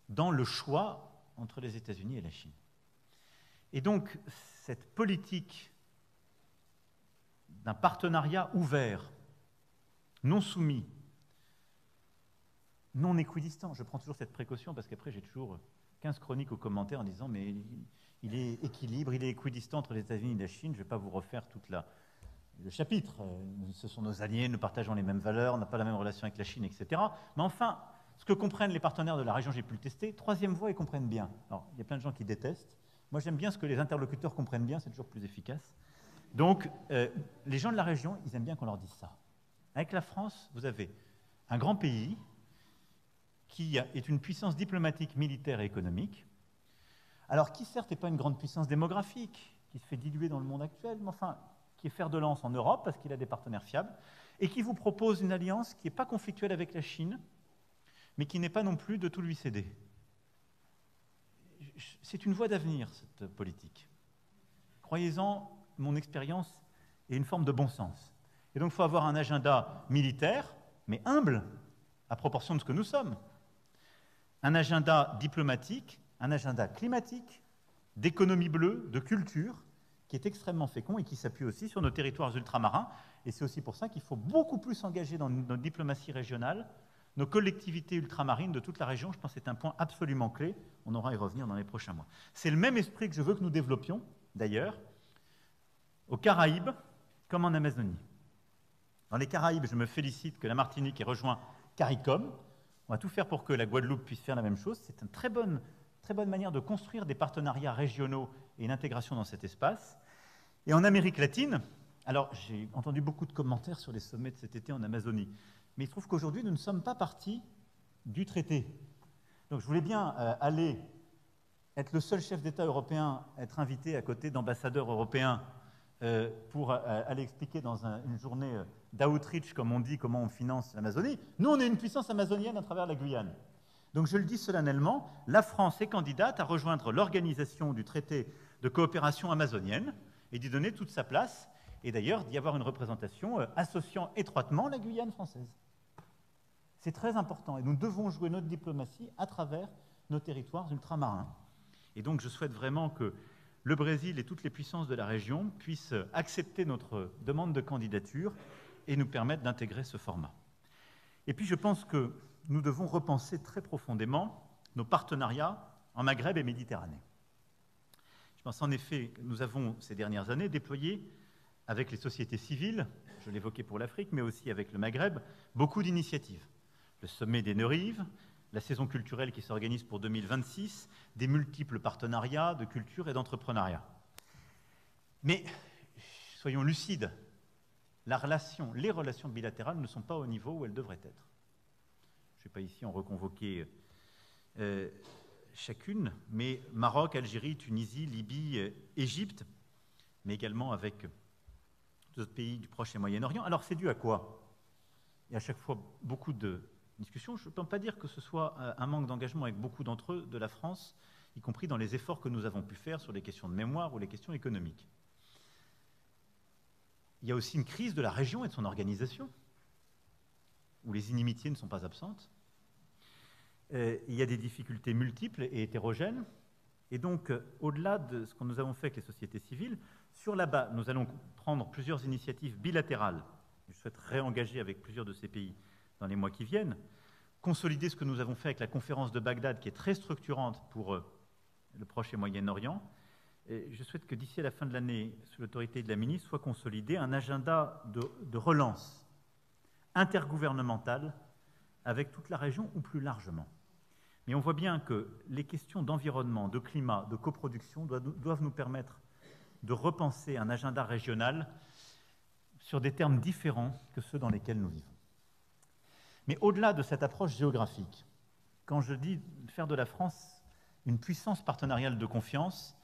dans le choix entre les États-Unis et la Chine. Et donc, cette politique d'un partenariat ouvert, non soumis, non équidistant, je prends toujours cette précaution parce qu'après j'ai toujours 15 chroniques aux commentaires en disant mais il est équilibre, il est équidistant entre les États-Unis et la Chine, je ne vais pas vous refaire tout le chapitre. Ce sont nos alliés, nous partageons les mêmes valeurs, on n'a pas la même relation avec la Chine, etc. Mais enfin, ce que comprennent les partenaires de la région, j'ai pu le tester, troisième voie, ils comprennent bien. Alors, il y a plein de gens qui détestent. Moi, j'aime bien ce que les interlocuteurs comprennent bien, c'est toujours plus efficace. Donc, les gens de la région, ils aiment bien qu'on leur dise ça. Avec la France, vous avez un grand pays qui est une puissance diplomatique, militaire et économique, alors qui certes n'est pas une grande puissance démographique, qui se fait diluer dans le monde actuel, mais enfin, qui est fer de lance en Europe parce qu'il a des partenaires fiables, et qui vous propose une alliance qui n'est pas conflictuelle avec la Chine, mais qui n'est pas non plus de tout lui céder. C'est une voie d'avenir, cette politique. Croyez-en, mon expérience est une forme de bon sens. Et donc, il faut avoir un agenda militaire, mais humble, à proportion de ce que nous sommes. Un agenda diplomatique, un agenda climatique, d'économie bleue, de culture, qui est extrêmement fécond et qui s'appuie aussi sur nos territoires ultramarins. Et c'est aussi pour ça qu'il faut beaucoup plus engager dans notre diplomatie régionale nos collectivités ultramarines de toute la région. Je pense que c'est un point absolument clé. On aura à y revenir dans les prochains mois. C'est le même esprit que je veux que nous développions, d'ailleurs, aux Caraïbes comme en Amazonie. Dans les Caraïbes, je me félicite que la Martinique ait rejoint CARICOM. On va tout faire pour que la Guadeloupe puisse faire la même chose. C'est une très bonne manière de construire des partenariats régionaux et une intégration dans cet espace. Et en Amérique latine, alors j'ai entendu beaucoup de commentaires sur les sommets de cet été en Amazonie, mais il se trouve qu'aujourd'hui, nous ne sommes pas partis du traité. Donc je voulais bien aller être le seul chef d'État européen, être invité à côté d'ambassadeurs européens pour aller expliquer dans une journée d'outreach, comme on dit, comment on finance l'Amazonie. Nous, on est une puissance amazonienne à travers la Guyane. Donc je le dis solennellement, la France est candidate à rejoindre l'organisation du traité de coopération amazonienne et d'y donner toute sa place, et d'ailleurs d'y avoir une représentation associant étroitement la Guyane française. C'est très important, et nous devons jouer notre diplomatie à travers nos territoires ultramarins. Et donc je souhaite vraiment que le Brésil et toutes les puissances de la région puissent accepter notre demande de candidature et nous permettre d'intégrer ce format. Et puis je pense que nous devons repenser très profondément nos partenariats en Maghreb et Méditerranée. Je pense en effet que nous avons ces dernières années déployé avec les sociétés civiles, je l'évoquais pour l'Afrique, mais aussi avec le Maghreb, beaucoup d'initiatives. Le sommet des Neurives, la saison culturelle qui s'organise pour 2026, des multiples partenariats de culture et d'entrepreneuriat. Mais soyons lucides, les relations bilatérales ne sont pas au niveau où elles devraient être. Je ne vais pas ici en reconvoquer chacune, mais Maroc, Algérie, Tunisie, Libye, Égypte, mais également avec d'autres pays du Proche et Moyen-Orient. Alors c'est dû à quoi? Il y a à chaque fois beaucoup de discussions. Je ne peux pas dire que ce soit un manque d'engagement avec beaucoup d'entre eux de la France, y compris dans les efforts que nous avons pu faire sur les questions de mémoire ou les questions économiques. Il y a aussi une crise de la région et de son organisation, où les inimitiés ne sont pas absentes. Il y a des difficultés multiples et hétérogènes. Et donc, au-delà de ce que nous avons fait avec les sociétés civiles, sur la base, nous allons prendre plusieurs initiatives bilatérales. Je souhaite réengager avec plusieurs de ces pays dans les mois qui viennent, consolider ce que nous avons fait avec la conférence de Bagdad, qui est très structurante pour le Proche et Moyen-Orient. Et je souhaite que d'ici à la fin de l'année, sous l'autorité de la ministre, soit consolidé un agenda de relance intergouvernementale avec toute la région ou plus largement. Mais on voit bien que les questions d'environnement, de climat, de coproduction doivent nous permettre de repenser un agenda régional sur des termes différents que ceux dans lesquels nous vivons. Mais au-delà de cette approche géographique, quand je dis faire de la France une puissance partenariale de confiance,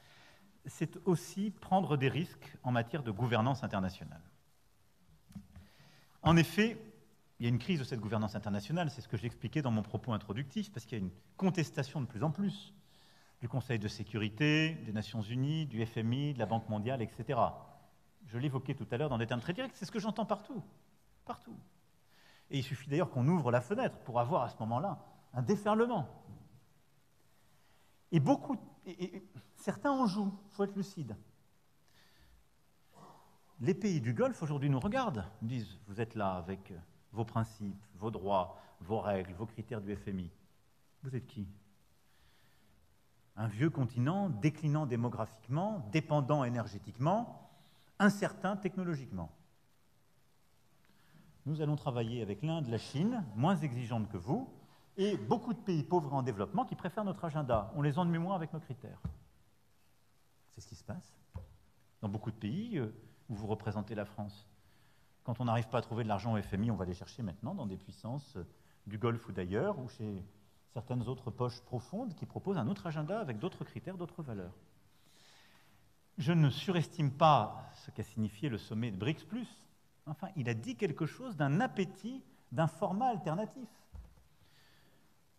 c'est aussi prendre des risques en matière de gouvernance internationale. En effet, il y a une crise de cette gouvernance internationale, c'est ce que j'expliquais dans mon propos introductif, parce qu'il y a une contestation de plus en plus du Conseil de sécurité, des Nations Unies, du FMI, de la Banque mondiale, etc. Je l'évoquais tout à l'heure dans des termes très directs, c'est ce que j'entends partout, partout. Et il suffit d'ailleurs qu'on ouvre la fenêtre pour avoir à ce moment-là un déferlement. Et certains en jouent, il faut être lucide. Les pays du Golfe aujourd'hui nous regardent, nous disent « vous êtes là avec vos principes, vos droits, vos règles, vos critères du FMI. Vous êtes qui? Un vieux continent déclinant démographiquement, dépendant énergétiquement, incertain technologiquement. Nous allons travailler avec l'Inde, la Chine, moins exigeantes que vous, et beaucoup de pays pauvres et en développement qui préfèrent notre agenda. On les ennuie moins avec nos critères. C'est ce qui se passe. Dans beaucoup de pays où vous représentez la France. Quand on n'arrive pas à trouver de l'argent au FMI, on va les chercher maintenant dans des puissances du Golfe ou d'ailleurs, ou chez certaines autres poches profondes qui proposent un autre agenda avec d'autres critères, d'autres valeurs. Je ne surestime pas ce qu'a signifié le sommet de BRICS+. Enfin, il a dit quelque chose d'un appétit, d'un format alternatif.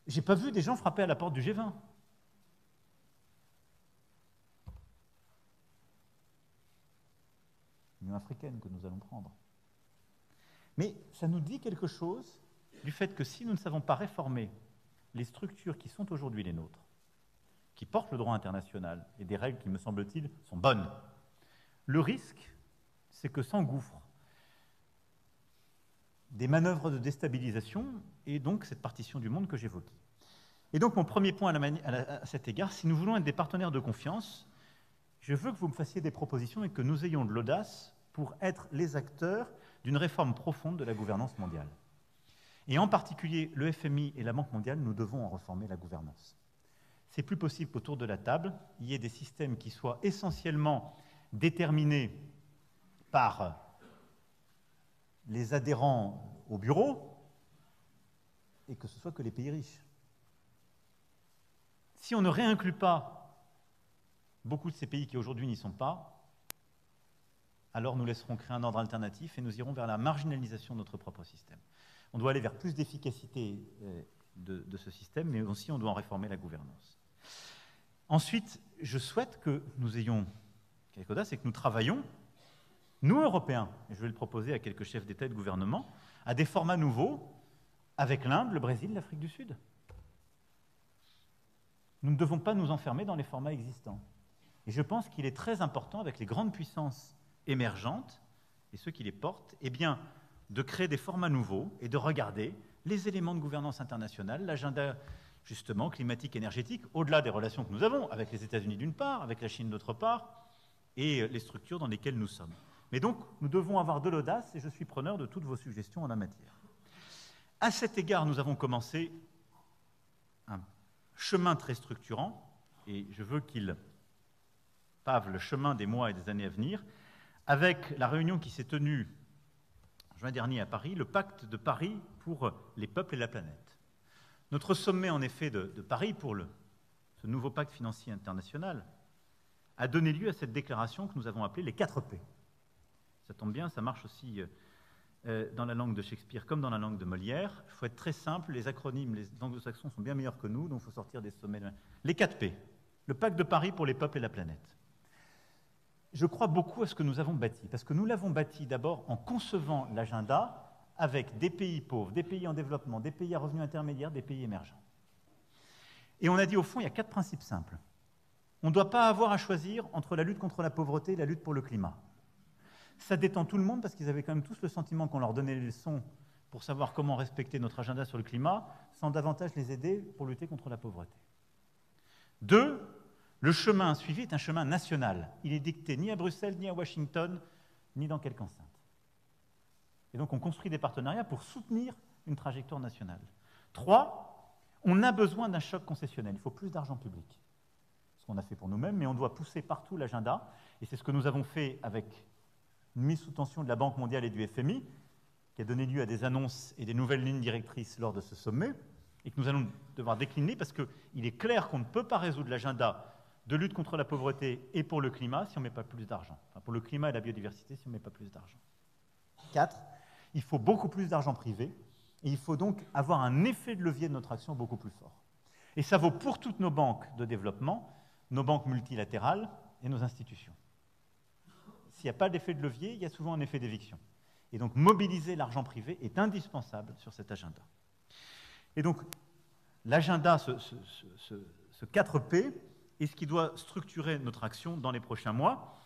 Je n'ai pas vu des gens frapper à la porte du G20. L'Union africaine que nous allons prendre. Mais ça nous dit quelque chose du fait que si nous ne savons pas réformer les structures qui sont aujourd'hui les nôtres, qui portent le droit international et des règles qui, me semble-t-il, sont bonnes. Le risque, c'est que s'engouffrent des manœuvres de déstabilisation et donc cette partition du monde que j'évoquais. Et donc mon premier point à cet égard, si nous voulons être des partenaires de confiance, je veux que vous me fassiez des propositions et que nous ayons de l'audace pour être les acteurs d'une réforme profonde de la gouvernance mondiale. Et en particulier, le FMI et la Banque mondiale, nous devons en reformer la gouvernance. C'est plus possible qu'autour de la table, il y ait des systèmes qui soient essentiellement déterminés par les adhérents au bureau et que ce soit que les pays riches. Si on ne réinclut pas beaucoup de ces pays qui aujourd'hui n'y sont pas, alors nous laisserons créer un ordre alternatif et nous irons vers la marginalisation de notre propre système. On doit aller vers plus d'efficacité de ce système, mais aussi on doit en réformer la gouvernance. Ensuite, je souhaite que nous ayons quelque audace et que nous travaillions, nous Européens, et je vais le proposer à quelques chefs d'État et de gouvernement, à des formats nouveaux avec l'Inde, le Brésil, l'Afrique du Sud. Nous ne devons pas nous enfermer dans les formats existants. Et je pense qu'il est très important, avec les grandes puissances émergentes et ceux qui les portent, eh bien, de créer des formats nouveaux et de regarder les éléments de gouvernance internationale, l'agenda justement climatique, énergétique, au-delà des relations que nous avons avec les États-Unis d'une part, avec la Chine d'autre part, et les structures dans lesquelles nous sommes. Mais donc, nous devons avoir de l'audace et je suis preneur de toutes vos suggestions en la matière. À cet égard, nous avons commencé un chemin très structurant, et je veux qu'il pave le chemin des mois et des années à venir, avec la réunion qui s'est tenue en juin dernier à Paris, le pacte de Paris pour les peuples et la planète. Notre sommet, en effet, de Paris pour ce nouveau pacte financier international a donné lieu à cette déclaration que nous avons appelée les 4 P. Ça tombe bien, ça marche aussi dans la langue de Shakespeare comme dans la langue de Molière. Il faut être très simple, les acronymes, les anglo-saxons sont bien meilleurs que nous, donc il faut sortir des sommets. Les 4 P, le pacte de Paris pour les peuples et la planète. Je crois beaucoup à ce que nous avons bâti, parce que nous l'avons bâti d'abord en concevant l'agenda avec des pays pauvres, des pays en développement, des pays à revenus intermédiaires, des pays émergents. Et on a dit au fond, il y a 4 principes simples. On ne doit pas avoir à choisir entre la lutte contre la pauvreté et la lutte pour le climat. Ça détend tout le monde parce qu'ils avaient quand même tous le sentiment qu'on leur donnait les leçons pour savoir comment respecter notre agenda sur le climat, sans davantage les aider pour lutter contre la pauvreté. 2, le chemin suivi est un chemin national. Il est dicté ni à Bruxelles, ni à Washington, ni dans quelque enceinte. Et donc on construit des partenariats pour soutenir une trajectoire nationale. 3, on a besoin d'un choc concessionnel. Il faut plus d'argent public. Ce qu'on a fait pour nous-mêmes, mais on doit pousser partout l'agenda. Et c'est ce que nous avons fait avec une mise sous tension de la Banque mondiale et du FMI, qui a donné lieu à des annonces et des nouvelles lignes directrices lors de ce sommet, et que nous allons devoir décliner parce qu'il est clair qu'on ne peut pas résoudre l'agenda de lutte contre la pauvreté et pour le climat si on ne met pas plus d'argent. Enfin, pour le climat et la biodiversité si on ne met pas plus d'argent. 4, il faut beaucoup plus d'argent privé, et il faut donc avoir un effet de levier de notre action beaucoup plus fort. Et ça vaut pour toutes nos banques de développement, nos banques multilatérales et nos institutions. S'il n'y a pas d'effet de levier, il y a souvent un effet d'éviction. Et donc, mobiliser l'argent privé est indispensable sur cet agenda. Et donc, l'agenda, ce 4P, est ce qui doit structurer notre action dans les prochains mois.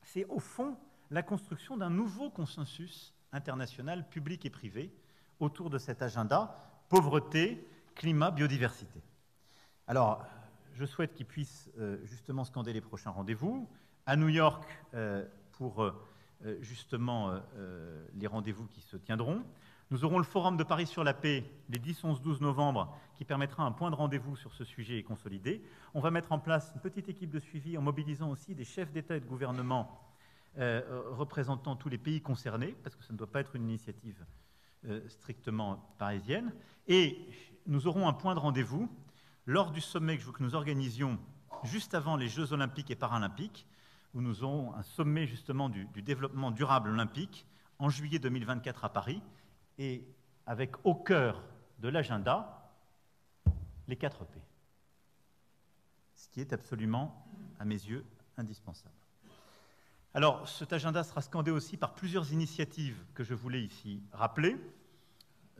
C'est au fond la construction d'un nouveau consensus international, public et privé, autour de cet agenda pauvreté, climat, biodiversité. Alors, je souhaite qu'ils puissent justement scander les prochains rendez-vous. À New York, pour justement les rendez-vous qui se tiendront. Nous aurons le Forum de Paris sur la paix les 10, 11, 12 novembre qui permettra un point de rendez-vous sur ce sujet et consolidé. On va mettre en place une petite équipe de suivi en mobilisant aussi des chefs d'État et de gouvernement représentant tous les pays concernés, parce que ça ne doit pas être une initiative strictement parisienne. Et nous aurons un point de rendez-vous lors du sommet que nous organisions juste avant les Jeux olympiques et paralympiques, où nous aurons un sommet justement du développement durable olympique en juillet 2024 à Paris, et avec au cœur de l'agenda les 4 P, ce qui est absolument, à mes yeux, indispensable. Alors, cet agenda sera scandé aussi par plusieurs initiatives que je voulais ici rappeler.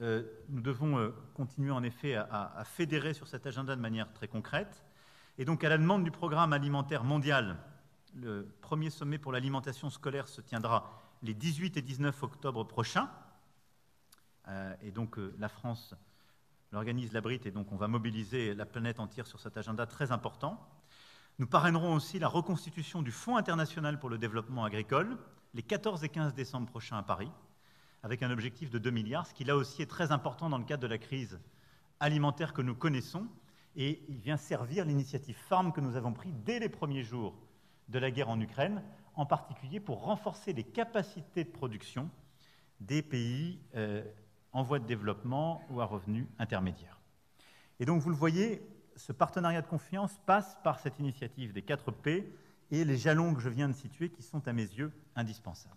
Nous devons continuer en effet à fédérer sur cet agenda de manière très concrète. Et donc, à la demande du Programme alimentaire mondial, le premier sommet pour l'alimentation scolaire se tiendra les 18 et 19 octobre prochains. Et donc, la France l'organise, l'abrite, et donc on va mobiliser la planète entière sur cet agenda très important. Nous parrainerons aussi la reconstitution du Fonds international pour le développement agricole, les 14 et 15 décembre prochains à Paris, avec un objectif de 2 milliards, ce qui là aussi est très important dans le cadre de la crise alimentaire que nous connaissons, et il vient servir l'initiative Farm que nous avons prise dès les premiers jours de la guerre en Ukraine, en particulier pour renforcer les capacités de production des pays en voie de développement ou à revenus intermédiaires. Et donc, vous le voyez, ce partenariat de confiance passe par cette initiative des 4 P et les jalons que je viens de situer qui sont, à mes yeux, indispensables.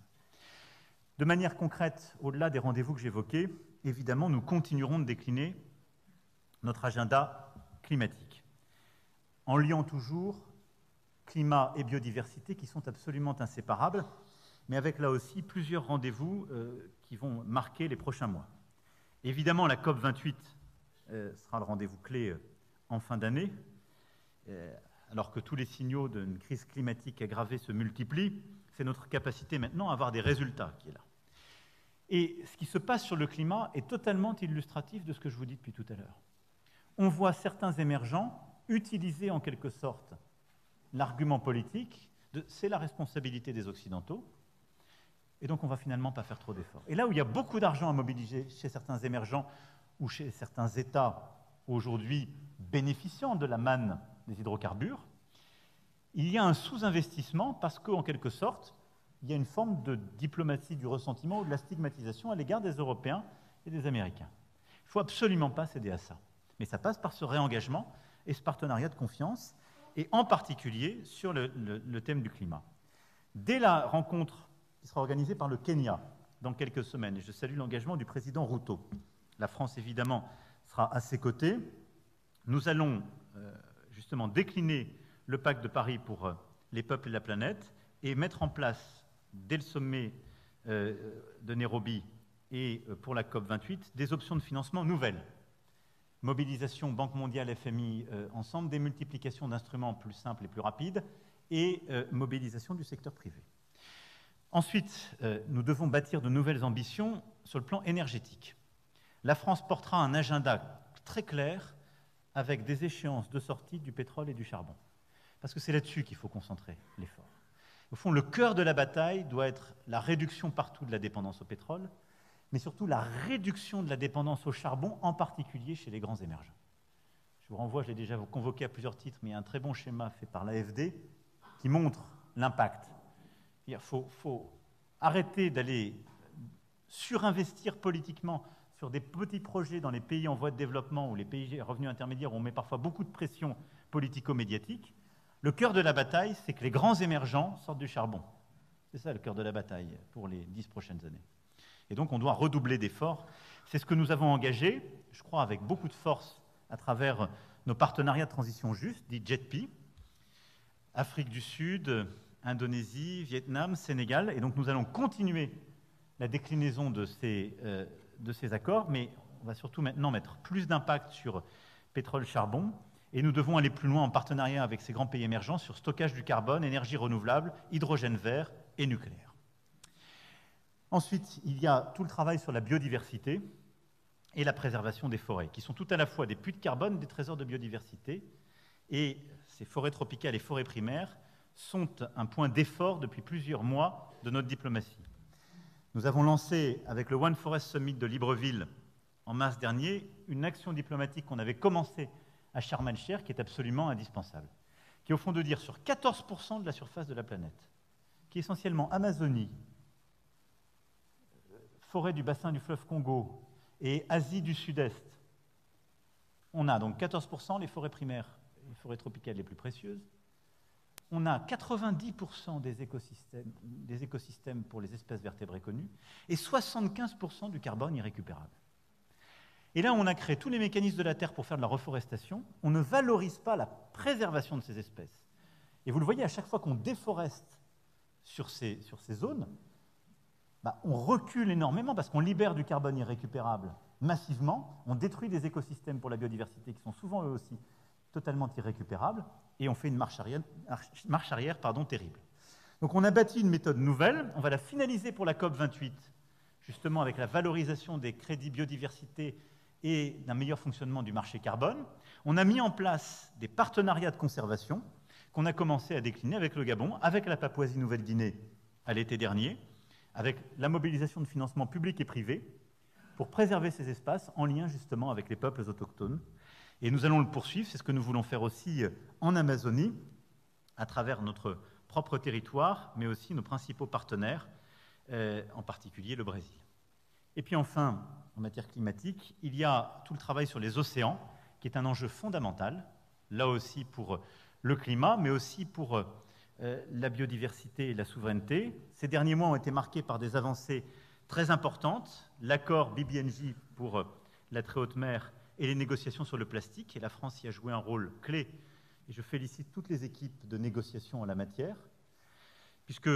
De manière concrète, au-delà des rendez-vous que j'évoquais, évidemment, nous continuerons de décliner notre agenda climatique, en liant toujours climat et biodiversité qui sont absolument inséparables, mais avec là aussi plusieurs rendez-vous qui vont marquer les prochains mois. Évidemment, la COP28 sera le rendez-vous clé en fin d'année, alors que tous les signaux d'une crise climatique aggravée se multiplient. C'est notre capacité maintenant à avoir des résultats qui est là. Et ce qui se passe sur le climat est totalement illustratif de ce que je vous dis depuis tout à l'heure. On voit certains émergents utiliser en quelque sorte l'argument politique de « c'est la responsabilité des Occidentaux », et donc on ne va finalement pas faire trop d'efforts. Et là où il y a beaucoup d'argent à mobiliser chez certains émergents ou chez certains États aujourd'hui bénéficiant de la manne des hydrocarbures, il y a un sous-investissement parce qu'en quelque sorte, il y a une forme de diplomatie du ressentiment ou de la stigmatisation à l'égard des Européens et des Américains. Il ne faut absolument pas céder à ça. Mais ça passe par ce réengagement et ce partenariat de confiance, et en particulier sur le thème du climat. Dès la rencontre qui sera organisée par le Kenya dans quelques semaines, et je salue l'engagement du président Ruto, la France évidemment sera à ses côtés, nous allons justement décliner le pacte de Paris pour les peuples et la planète et mettre en place, dès le sommet de Nairobi et pour la COP28, des options de financement nouvelles. Mobilisation Banque mondiale, FMI ensemble, démultiplication d'instruments plus simples et plus rapides, et mobilisation du secteur privé. Ensuite, nous devons bâtir de nouvelles ambitions sur le plan énergétique. La France portera un agenda très clair avec des échéances de sortie du pétrole et du charbon. Parce que c'est là-dessus qu'il faut concentrer l'effort. Au fond, le cœur de la bataille doit être la réduction partout de la dépendance au pétrole, mais surtout la réduction de la dépendance au charbon, en particulier chez les grands émergents. Je vous renvoie, je l'ai déjà convoqué à plusieurs titres, mais il y a un très bon schéma fait par l'AFD qui montre l'impact. Il faut arrêter d'aller surinvestir politiquement sur des petits projets dans les pays en voie de développement ou les pays à revenus intermédiaires où on met parfois beaucoup de pression politico-médiatique. Le cœur de la bataille, c'est que les grands émergents sortent du charbon. C'est ça le cœur de la bataille pour les 10 prochaines années. Et donc on doit redoubler d'efforts. C'est ce que nous avons engagé, je crois, avec beaucoup de force à travers nos partenariats de transition juste, dits JETP, Afrique du Sud, Indonésie, Vietnam, Sénégal. Et donc nous allons continuer la déclinaison de ces accords, mais on va surtout maintenant mettre plus d'impact sur pétrole-charbon. Et nous devons aller plus loin en partenariat avec ces grands pays émergents sur stockage du carbone, énergie renouvelable, hydrogène vert et nucléaire. Ensuite, il y a tout le travail sur la biodiversité et la préservation des forêts, qui sont tout à la fois des puits de carbone, des trésors de biodiversité. Et ces forêts tropicales et forêts primaires sont un point d'effort depuis plusieurs mois de notre diplomatie. Nous avons lancé, avec le One Forest Summit de Libreville en mars dernier, une action diplomatique qu'on avait commencée à Sharm el-Sheikh, qui est absolument indispensable, qui est au fond de dire sur 14% de la surface de la planète, qui est essentiellement Amazonie, forêt du bassin du fleuve Congo et Asie du Sud-Est, on a donc 14% les forêts primaires, les forêts tropicales les plus précieuses, on a 90% des écosystèmes pour les espèces vertébrées connues et 75% du carbone irrécupérable. Et là, on a créé tous les mécanismes de la Terre pour faire de la reforestation. On ne valorise pas la préservation de ces espèces. Et vous le voyez, à chaque fois qu'on déforeste sur ces zones, on recule énormément parce qu'on libère du carbone irrécupérable massivement, on détruit des écosystèmes pour la biodiversité qui sont souvent eux aussi totalement irrécupérable, et on fait une marche arrière terrible. Donc on a bâti une méthode nouvelle, on va la finaliser pour la COP28, justement avec la valorisation des crédits biodiversité et d'un meilleur fonctionnement du marché carbone. On a mis en place des partenariats de conservation qu'on a commencé à décliner avec le Gabon, avec la Papouasie-Nouvelle-Guinée à l'été dernier, avec la mobilisation de financements publics et privés pour préserver ces espaces en lien justement avec les peuples autochtones. Et nous allons le poursuivre, c'est ce que nous voulons faire aussi en Amazonie, à travers notre propre territoire, mais aussi nos principaux partenaires, en particulier le Brésil. Et puis enfin, en matière climatique, il y a tout le travail sur les océans, qui est un enjeu fondamental, là aussi pour le climat, mais aussi pour la biodiversité et la souveraineté. Ces derniers mois ont été marqués par des avancées très importantes, l'accord BBNJ pour la très haute mer et les négociations sur le plastique, et la France y a joué un rôle clé, et je félicite toutes les équipes de négociation en la matière, puisque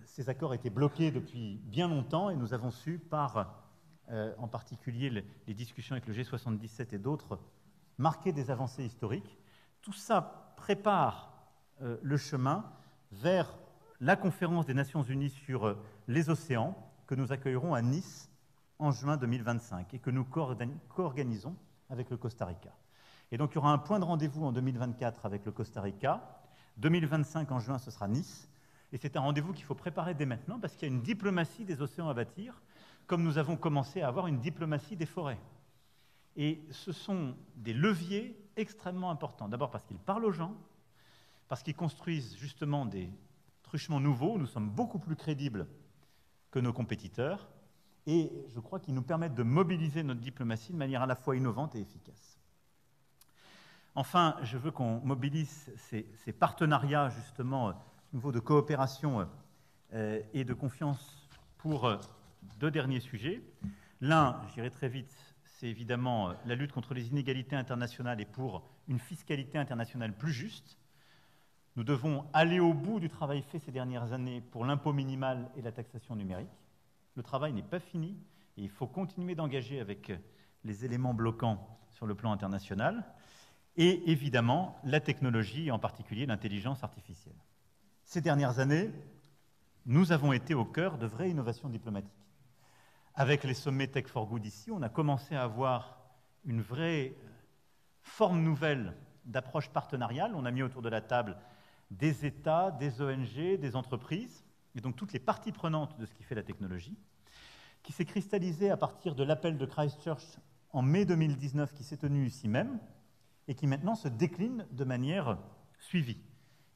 ces accords étaient bloqués depuis bien longtemps, et nous avons su, par en particulier les discussions avec le G77 et d'autres, marquer des avancées historiques. Tout ça prépare le chemin vers la conférence des Nations Unies sur les océans, que nous accueillerons à Nice en juin 2025, et que nous co-organisons avec le Costa Rica. Et donc il y aura un point de rendez-vous en 2024 avec le Costa Rica, 2025 en juin ce sera Nice, et c'est un rendez-vous qu'il faut préparer dès maintenant parce qu'il y a une diplomatie des océans à bâtir, comme nous avons commencé à avoir une diplomatie des forêts. Et ce sont des leviers extrêmement importants, d'abord parce qu'ils parlent aux gens, parce qu'ils construisent justement des truchements nouveaux, nous sommes beaucoup plus crédibles que nos compétiteurs, et je crois qu'ils nous permettent de mobiliser notre diplomatie de manière à la fois innovante et efficace. Enfin, je veux qu'on mobilise ces partenariats, justement, au niveau de coopération et de confiance pour deux derniers sujets. L'un, j'irai très vite, c'est évidemment la lutte contre les inégalités internationales et pour une fiscalité internationale plus juste. Nous devons aller au bout du travail fait ces dernières années pour l'impôt minimal et la taxation numérique. Le travail n'est pas fini et il faut continuer d'engager avec les éléments bloquants sur le plan international. Et évidemment, la technologie, et en particulier l'intelligence artificielle. Ces dernières années, nous avons été au cœur de vraies innovations diplomatiques. Avec les sommets Tech for Good ici, on a commencé à avoir une vraie forme nouvelle d'approche partenariale. On a mis autour de la table des États, des ONG, des entreprises, et donc toutes les parties prenantes de ce qui fait la technologie, qui s'est cristallisé à partir de l'appel de Christchurch en mai 2019, qui s'est tenu ici même, et qui maintenant se décline de manière suivie.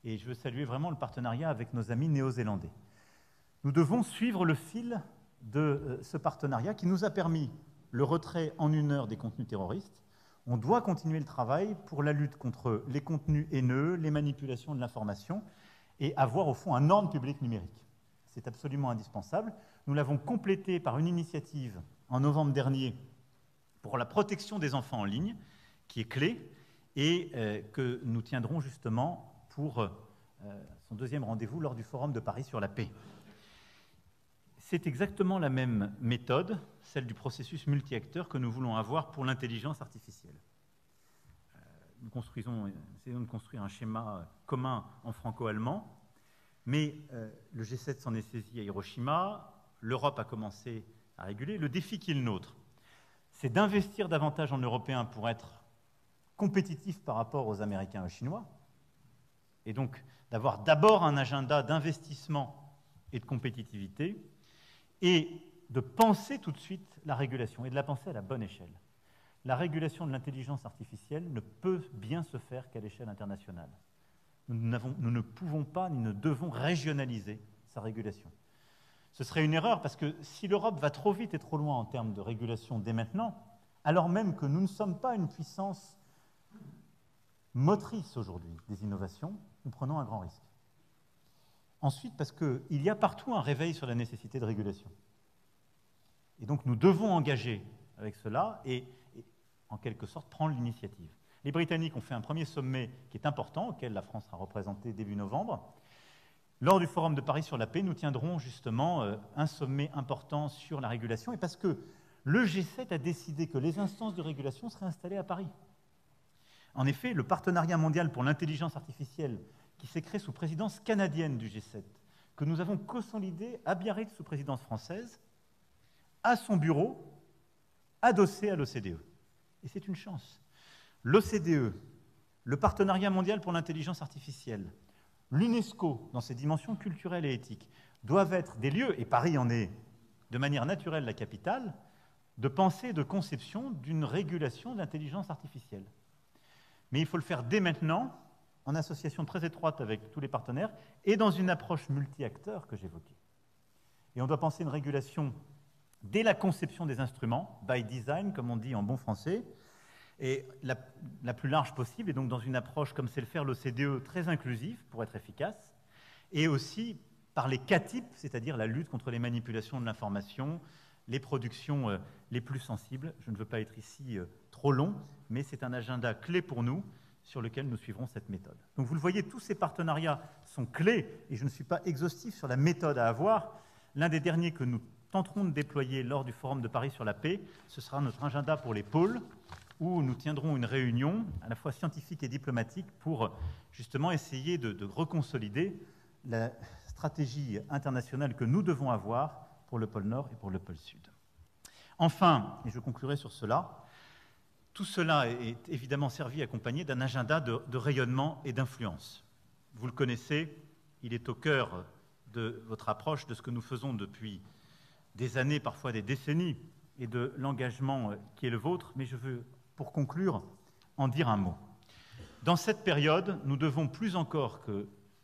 Et je veux saluer vraiment le partenariat avec nos amis néo-zélandais. Nous devons suivre le fil de ce partenariat qui nous a permis le retrait en 1 heure des contenus terroristes. On doit continuer le travail pour la lutte contre les contenus haineux, les manipulations de l'information et avoir au fond un ordre public numérique. C'est absolument indispensable. Nous l'avons complété par une initiative en novembre dernier pour la protection des enfants en ligne, qui est clé, et que nous tiendrons justement pour son deuxième rendez-vous lors du Forum de Paris sur la paix. C'est exactement la même méthode, celle du processus multi-acteurs que nous voulons avoir pour l'intelligence artificielle. Nous essayons de construire un schéma commun en franco-allemand, mais le G7 s'en est saisi à Hiroshima, l'Europe a commencé à réguler. Le défi qui est le nôtre, c'est d'investir davantage en Européens pour être compétitif par rapport aux Américains et aux Chinois, et donc d'avoir d'abord un agenda d'investissement et de compétitivité, et de penser tout de suite la régulation, et de la penser à la bonne échelle. La régulation de l'intelligence artificielle ne peut bien se faire qu'à l'échelle internationale. Nous ne pouvons pas ni ne devons régionaliser sa régulation. Ce serait une erreur, parce que si l'Europe va trop vite et trop loin en termes de régulation dès maintenant, alors même que nous ne sommes pas une puissance motrice aujourd'hui des innovations, nous prenons un grand risque. Ensuite, parce qu'il y a partout un réveil sur la nécessité de régulation. Et donc nous devons engager avec cela et en quelque sorte prendre l'initiative. Les Britanniques ont fait un premier sommet qui est important, auquel la France sera représentée début novembre. Lors du Forum de Paris sur la paix, nous tiendrons justement un sommet important sur la régulation, et parce que le G7 a décidé que les instances de régulation seraient installées à Paris. En effet, le partenariat mondial pour l'intelligence artificielle, qui s'est créé sous présidence canadienne du G7, que nous avons consolidé à Biarritz sous présidence française, a son bureau adossé à l'OCDE. Et c'est une chance. L'OCDE, le partenariat mondial pour l'intelligence artificielle, l'UNESCO, dans ses dimensions culturelles et éthiques, doivent être des lieux, et Paris en est de manière naturelle la capitale, de pensée et de conception d'une régulation de l'intelligence artificielle. Mais il faut le faire dès maintenant, en association très étroite avec tous les partenaires, et dans une approche multi-acteurs que j'évoquais. Et on doit penser une régulation dès la conception des instruments, by design, comme on dit en bon français, et la plus large possible, et donc dans une approche, comme sait le faire l'OCDE, très inclusive pour être efficace, et aussi par les CATIP, c'est-à-dire la lutte contre les manipulations de l'information, les productions les plus sensibles. Je ne veux pas être ici trop long, mais c'est un agenda clé pour nous sur lequel nous suivrons cette méthode. Donc vous le voyez, tous ces partenariats sont clés, et je ne suis pas exhaustif sur la méthode à avoir. L'un des derniers que nous tenterons de déployer lors du Forum de Paris sur la paix, ce sera notre agenda pour les pôles, où nous tiendrons une réunion à la fois scientifique et diplomatique pour justement essayer de reconsolider la stratégie internationale que nous devons avoir pour le pôle Nord et pour le pôle Sud. Enfin, et je conclurai sur cela, tout cela est évidemment servi accompagné d'un agenda de rayonnement et d'influence. Vous le connaissez, il est au cœur de votre approche, de ce que nous faisons depuis des années, parfois des décennies, et de l'engagement qui est le vôtre, mais je veux, pour conclure, en dire un mot. Dans cette période, nous devons plus encore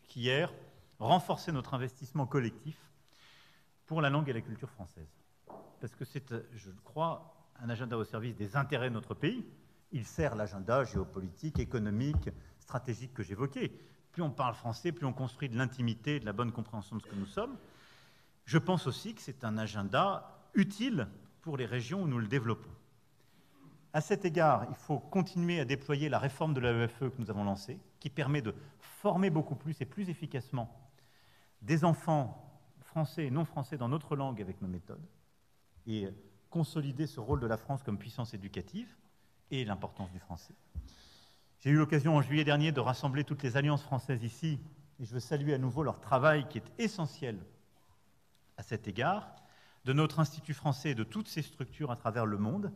qu'hier renforcer notre investissement collectif pour la langue et la culture française. Parce que c'est, je crois, un agenda au service des intérêts de notre pays. Il sert l'agenda géopolitique, économique, stratégique que j'évoquais. Plus on parle français, plus on construit de l'intimité, de la bonne compréhension de ce que nous sommes. Je pense aussi que c'est un agenda utile pour les régions où nous le développons. À cet égard, il faut continuer à déployer la réforme de l'AEFE que nous avons lancée, qui permet de former beaucoup plus et plus efficacement des enfants français et non français dans notre langue avec nos méthodes, et consolider ce rôle de la France comme puissance éducative et l'importance du français. J'ai eu l'occasion en juillet dernier de rassembler toutes les alliances françaises ici, et je veux saluer à nouveau leur travail qui est essentiel à cet égard, de notre Institut français et de toutes ces structures à travers le monde,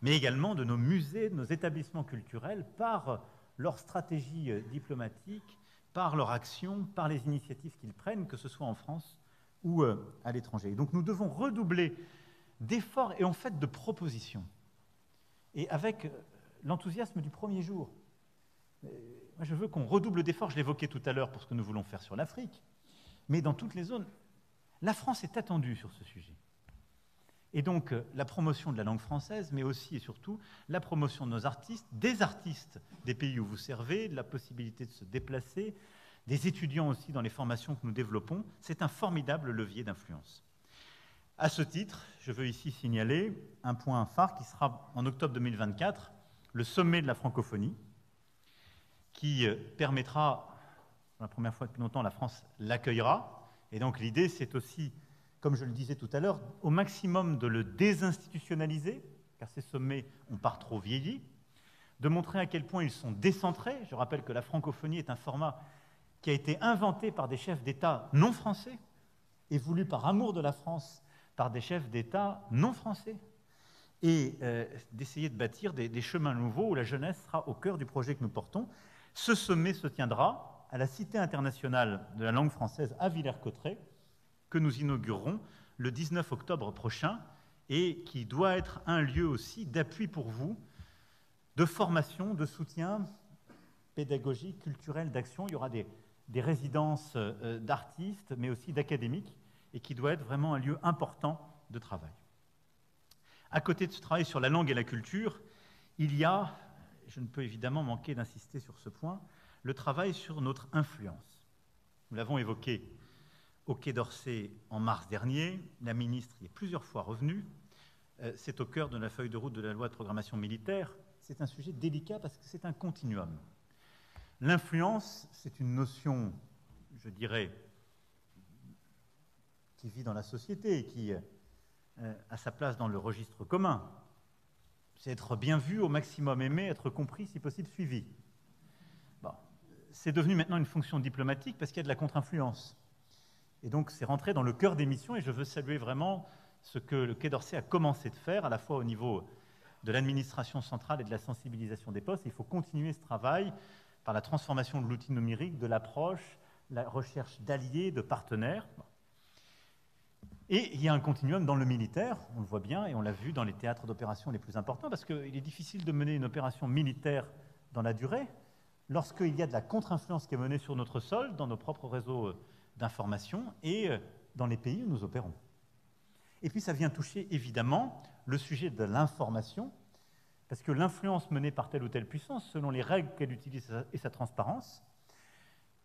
mais également de nos musées, de nos établissements culturels, par leur stratégie diplomatique, par leur action, par les initiatives qu'ils prennent, que ce soit en France ou à l'étranger. Et donc nous devons redoubler d'efforts et en fait de propositions. Et avec l'enthousiasme du premier jour. Moi, je veux qu'on redouble d'efforts, je l'évoquais tout à l'heure pour ce que nous voulons faire sur l'Afrique, mais dans toutes les zones. La France est attendue sur ce sujet. Et donc, la promotion de la langue française, mais aussi et surtout la promotion de nos artistes, des pays où vous servez, de la possibilité de se déplacer, des étudiants aussi dans les formations que nous développons, c'est un formidable levier d'influence. À ce titre, je veux ici signaler un point phare qui sera en octobre 2024, le sommet de la francophonie, qui permettra, pour la première fois depuis longtemps, la France l'accueillera. Et donc l'idée, c'est aussi, comme je le disais tout à l'heure, au maximum de le désinstitutionnaliser, car ces sommets ont par trop vieilli, de montrer à quel point ils sont décentrés. Je rappelle que la francophonie est un format qui a été inventé par des chefs d'État non français et voulu par amour de la France par des chefs d'État non français, et d'essayer de bâtir des chemins nouveaux où la jeunesse sera au cœur du projet que nous portons. Ce sommet se tiendra à la Cité internationale de la langue française à Villers-Cotterêts, que nous inaugurerons le 19 octobre prochain, et qui doit être un lieu aussi d'appui pour vous, de formation, de soutien pédagogique, culturel, d'action. Il y aura des résidences d'artistes, mais aussi d'académiques, et qui doit être vraiment un lieu important de travail. À côté de ce travail sur la langue et la culture, il y a, je ne peux évidemment manquer d'insister sur ce point, le travail sur notre influence. Nous l'avons évoqué au Quai d'Orsay en mars dernier, la ministre y est plusieurs fois revenue, c'est au cœur de la feuille de route de la loi de programmation militaire, c'est un sujet délicat parce que c'est un continuum. L'influence, c'est une notion, je dirais, qui vit dans la société et qui a sa place dans le registre commun. c'est être bien vu, au maximum aimé, être compris, si possible suivi. Bon. C'est devenu maintenant une fonction diplomatique parce qu'il y a de la contre-influence. Et donc c'est rentré dans le cœur des missions, et je veux saluer vraiment ce que le Quai d'Orsay a commencé de faire, à la fois au niveau de l'administration centrale et de la sensibilisation des postes. Il faut continuer ce travail par la transformation de l'outil numérique, de l'approche, la recherche d'alliés, de partenaires. Et il y a un continuum dans le militaire, on le voit bien, et on l'a vu dans les théâtres d'opération les plus importants, parce qu'il est difficile de mener une opération militaire dans la durée lorsqu'il y a de la contre-influence qui est menée sur notre sol, dans nos propres réseaux d'information et dans les pays où nous opérons. Et puis ça vient toucher évidemment le sujet de l'information, parce que l'influence menée par telle ou telle puissance, selon les règles qu'elle utilise et sa transparence,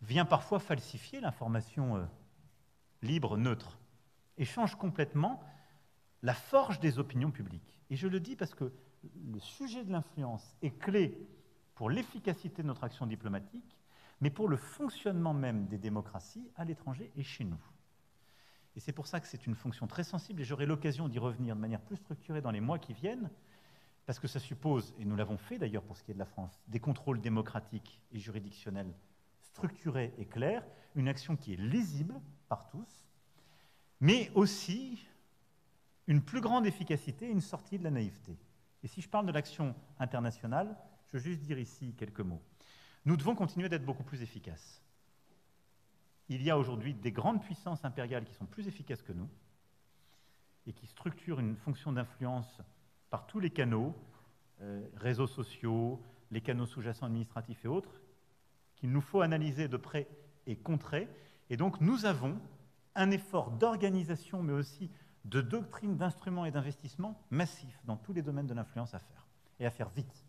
vient parfois falsifier l'information libre, neutre, et change complètement la forge des opinions publiques. Et je le dis parce que le sujet de l'influence est clé pour l'efficacité de notre action diplomatique, mais pour le fonctionnement même des démocraties à l'étranger et chez nous. Et c'est pour ça que c'est une fonction très sensible, et j'aurai l'occasion d'y revenir de manière plus structurée dans les mois qui viennent, parce que ça suppose, et nous l'avons fait d'ailleurs pour ce qui est de la France, des contrôles démocratiques et juridictionnels structurés et clairs, une action qui est lisible par tous, mais aussi une plus grande efficacité et une sortie de la naïveté. Et si je parle de l'action internationale, je veux juste dire ici quelques mots. Nous devons continuer d'être beaucoup plus efficaces. Il y a aujourd'hui des grandes puissances impériales qui sont plus efficaces que nous et qui structurent une fonction d'influence par tous les canaux, réseaux sociaux, les canaux sous-jacents administratifs et autres, qu'il nous faut analyser de près et contrer. Et donc nous avons un effort d'organisation, mais aussi de doctrine, d'instruments et d'investissement massif dans tous les domaines de l'influence à faire, et à faire vite,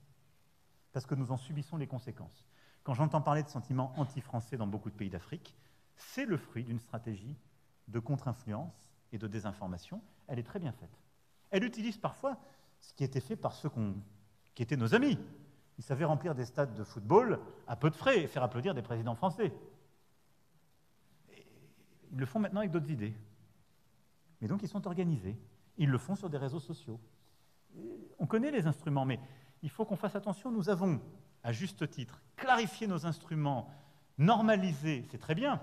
parce que nous en subissons les conséquences. Quand j'entends parler de sentiments anti-français dans beaucoup de pays d'Afrique, c'est le fruit d'une stratégie de contre-influence et de désinformation. Elle est très bien faite. Elle utilise parfois ce qui était fait par ceux qui étaient nos amis. Ils savaient remplir des stades de football à peu de frais et faire applaudir des présidents français. Et ils le font maintenant avec d'autres idées. Mais donc ils sont organisés. Ils le font sur des réseaux sociaux. On connaît les instruments, mais il faut qu'on fasse attention. Nous avons, à juste titre, clarifié nos instruments, normalisé, c'est très bien.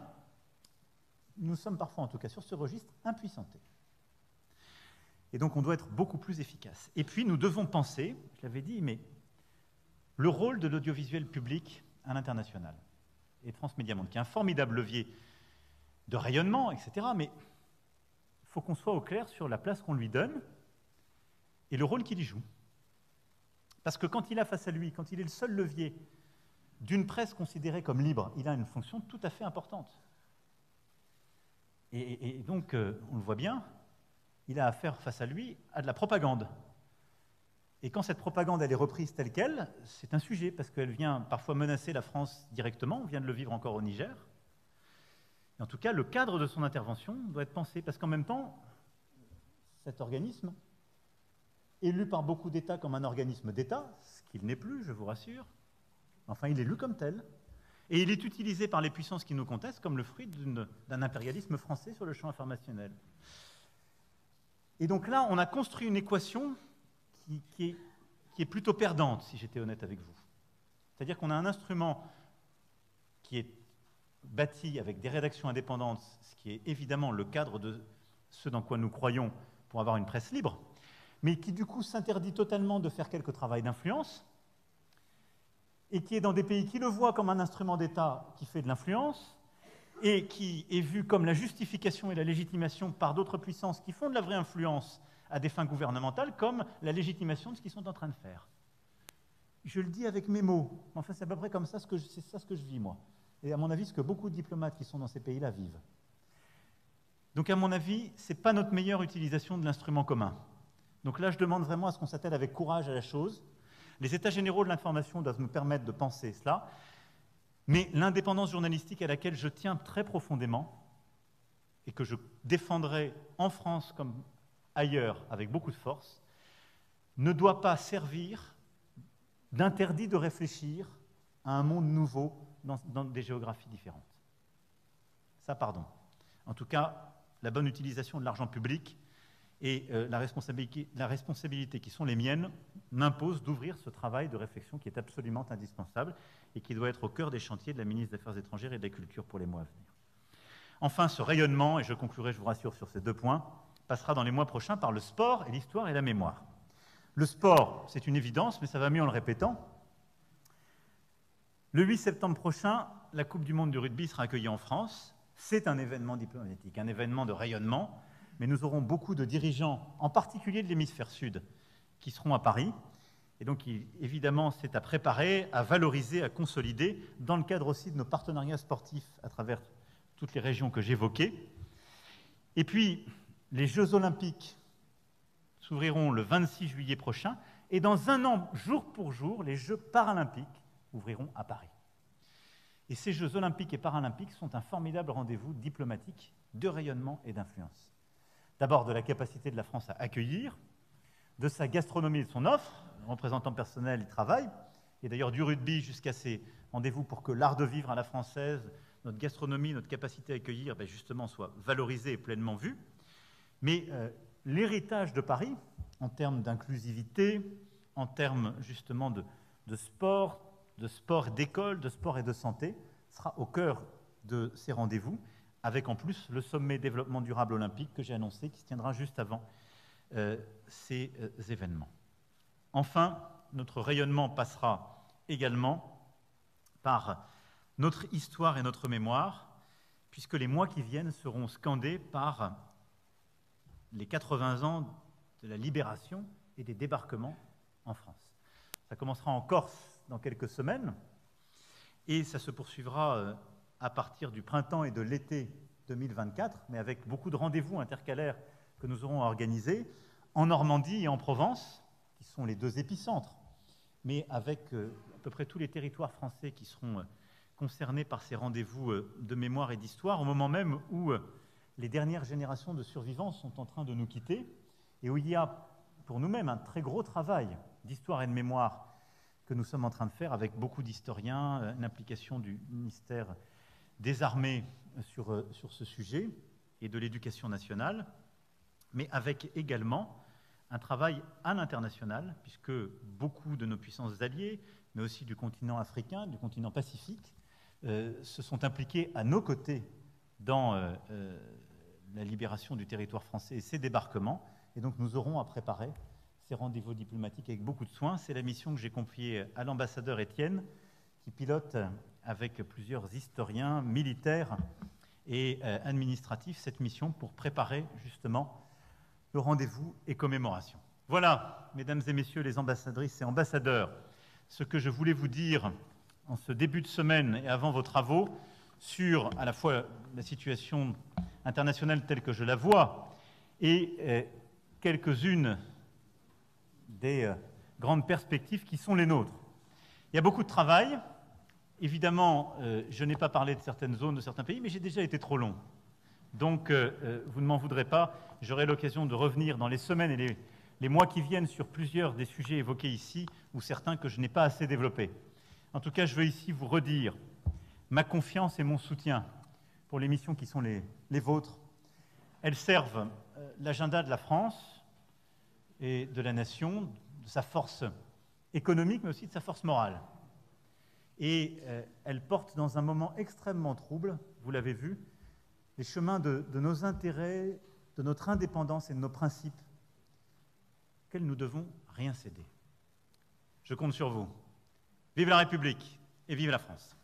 Nous sommes parfois, en tout cas sur ce registre, impuissantés. Et donc on doit être beaucoup plus efficace. Et puis nous devons penser, je l'avais dit, mais le rôle de l'audiovisuel public à l'international. Et France Média Monde, qui est un formidable levier de rayonnement, etc. Mais il faut qu'on soit au clair sur la place qu'on lui donne et le rôle qu'il y joue. Parce que quand il a face à lui, quand il est le seul levier d'une presse considérée comme libre, il a une fonction tout à fait importante. Et donc, on le voit bien, il a affaire face à lui à de la propagande. Et quand cette propagande elle est reprise telle qu'elle, c'est un sujet, parce qu'elle vient parfois menacer la France directement, on vient de le vivre encore au Niger. Et en tout cas, le cadre de son intervention doit être pensé, parce qu'en même temps, cet organisme, élu par beaucoup d'États comme un organisme d'État, ce qu'il n'est plus, je vous rassure, enfin il est lu comme tel, et il est utilisé par les puissances qui nous contestent comme le fruit d'un impérialisme français sur le champ informationnel. Et donc là, on a construit une équation qui est plutôt perdante, si j'étais honnête avec vous. C'est-à-dire qu'on a un instrument qui est bâti avec des rédactions indépendantes, ce qui est évidemment le cadre de ce dans quoi nous croyons pour avoir une presse libre, mais qui du coup s'interdit totalement de faire quelque travail d'influence, et qui est dans des pays qui le voient comme un instrument d'État qui fait de l'influence, et qui est vu comme la justification et la légitimation par d'autres puissances qui font de la vraie influence à des fins gouvernementales, comme la légitimation de ce qu'ils sont en train de faire. Je le dis avec mes mots, enfin c'est à peu près comme ça, c'est ça ce que je vis moi. Et à mon avis, ce que beaucoup de diplomates qui sont dans ces pays-là vivent. Donc à mon avis, ce n'est pas notre meilleure utilisation de l'instrument commun. Donc là, je demande vraiment à ce qu'on s'attelle avec courage à la chose. Les états généraux de l'information doivent nous permettre de penser cela, mais l'indépendance journalistique à laquelle je tiens très profondément, et que je défendrai en France comme ailleurs avec beaucoup de force, ne doit pas servir d'interdit de réfléchir à un monde nouveau dans des géographies différentes. Ça, pardon. En tout cas, la bonne utilisation de l'argent public Et la responsabilité qui sont les miennes m'impose d'ouvrir ce travail de réflexion qui est absolument indispensable et qui doit être au cœur des chantiers de la ministre des Affaires étrangères et de la Culture pour les mois à venir. Enfin, ce rayonnement, et je conclurai, je vous rassure, sur ces 2 points, passera dans les mois prochains par le sport et l'histoire et la mémoire. Le sport, c'est une évidence, mais ça va mieux en le répétant. Le 8 septembre prochain, la Coupe du monde du rugby sera accueillie en France. C'est un événement diplomatique, un événement de rayonnement, mais nous aurons beaucoup de dirigeants, en particulier de l'hémisphère sud, qui seront à Paris. Et donc, évidemment, c'est à préparer, à valoriser, à consolider, dans le cadre aussi de nos partenariats sportifs à travers toutes les régions que j'évoquais. Et puis, les Jeux olympiques s'ouvriront le 26 juillet prochain, et dans 1 an, jour pour jour, les Jeux paralympiques ouvriront à Paris. Et ces Jeux olympiques et paralympiques sont un formidable rendez-vous diplomatique de rayonnement et d'influence. D'abord, de la capacité de la France à accueillir, de sa gastronomie et de son offre. Le représentant personnel y travaille, et d'ailleurs du rugby jusqu'à ces rendez-vous pour que l'art de vivre à la française, notre gastronomie, notre capacité à accueillir, justement, soit valorisée et pleinement vue. Mais l'héritage de Paris, en termes d'inclusivité, en termes justement de sport d'école, de sport et de santé, sera au cœur de ces rendez-vous, avec en plus le sommet développement durable olympique que j'ai annoncé, qui se tiendra juste avant ces événements. Enfin, notre rayonnement passera également par notre histoire et notre mémoire, puisque les mois qui viennent seront scandés par les 80 ans de la libération et des débarquements en France. Ça commencera en Corse dans quelques semaines, et ça se poursuivra à partir du printemps et de l'été 2024, mais avec beaucoup de rendez-vous intercalaires que nous aurons à organiser en Normandie et en Provence, qui sont les 2 épicentres, mais avec à peu près tous les territoires français qui seront concernés par ces rendez-vous de mémoire et d'histoire, au moment même où les dernières générations de survivants sont en train de nous quitter, et où il y a pour nous-mêmes un très gros travail d'histoire et de mémoire que nous sommes en train de faire avec beaucoup d'historiens, une implication du ministère des Armées sur ce sujet et de l'Éducation nationale, mais avec également un travail à l'international, puisque beaucoup de nos puissances alliées, mais aussi du continent africain, du continent pacifique, se sont impliqués à nos côtés dans la libération du territoire français et ses débarquements, et donc nous aurons à préparer ces rendez-vous diplomatiques avec beaucoup de soin. C'est la mission que j'ai confiée à l'ambassadeur Étienne, qui pilote avec plusieurs historiens, militaires et administratifs cette mission pour préparer justement le rendez-vous et commémoration. Voilà, mesdames et messieurs les ambassadrices et ambassadeurs, ce que je voulais vous dire en ce début de semaine et avant vos travaux sur à la fois la situation internationale telle que je la vois et quelques-unes des grandes perspectives qui sont les nôtres. Il y a beaucoup de travail. Évidemment, je n'ai pas parlé de certaines zones, de certains pays, mais j'ai déjà été trop long. Donc, vous ne m'en voudrez pas. J'aurai l'occasion de revenir dans les semaines et les mois qui viennent sur plusieurs des sujets évoqués ici, ou certains que je n'ai pas assez développés. En tout cas, je veux ici vous redire ma confiance et mon soutien pour les missions qui sont les vôtres. Elles servent l'agenda de la France et de la nation, de sa force économique, mais aussi de sa force morale. Et elles portent dans un moment extrêmement trouble, vous l'avez vu, les chemins de nos intérêts, de notre indépendance et de nos principes, auxquels nous ne devons rien céder. Je compte sur vous. Vive la République et vive la France.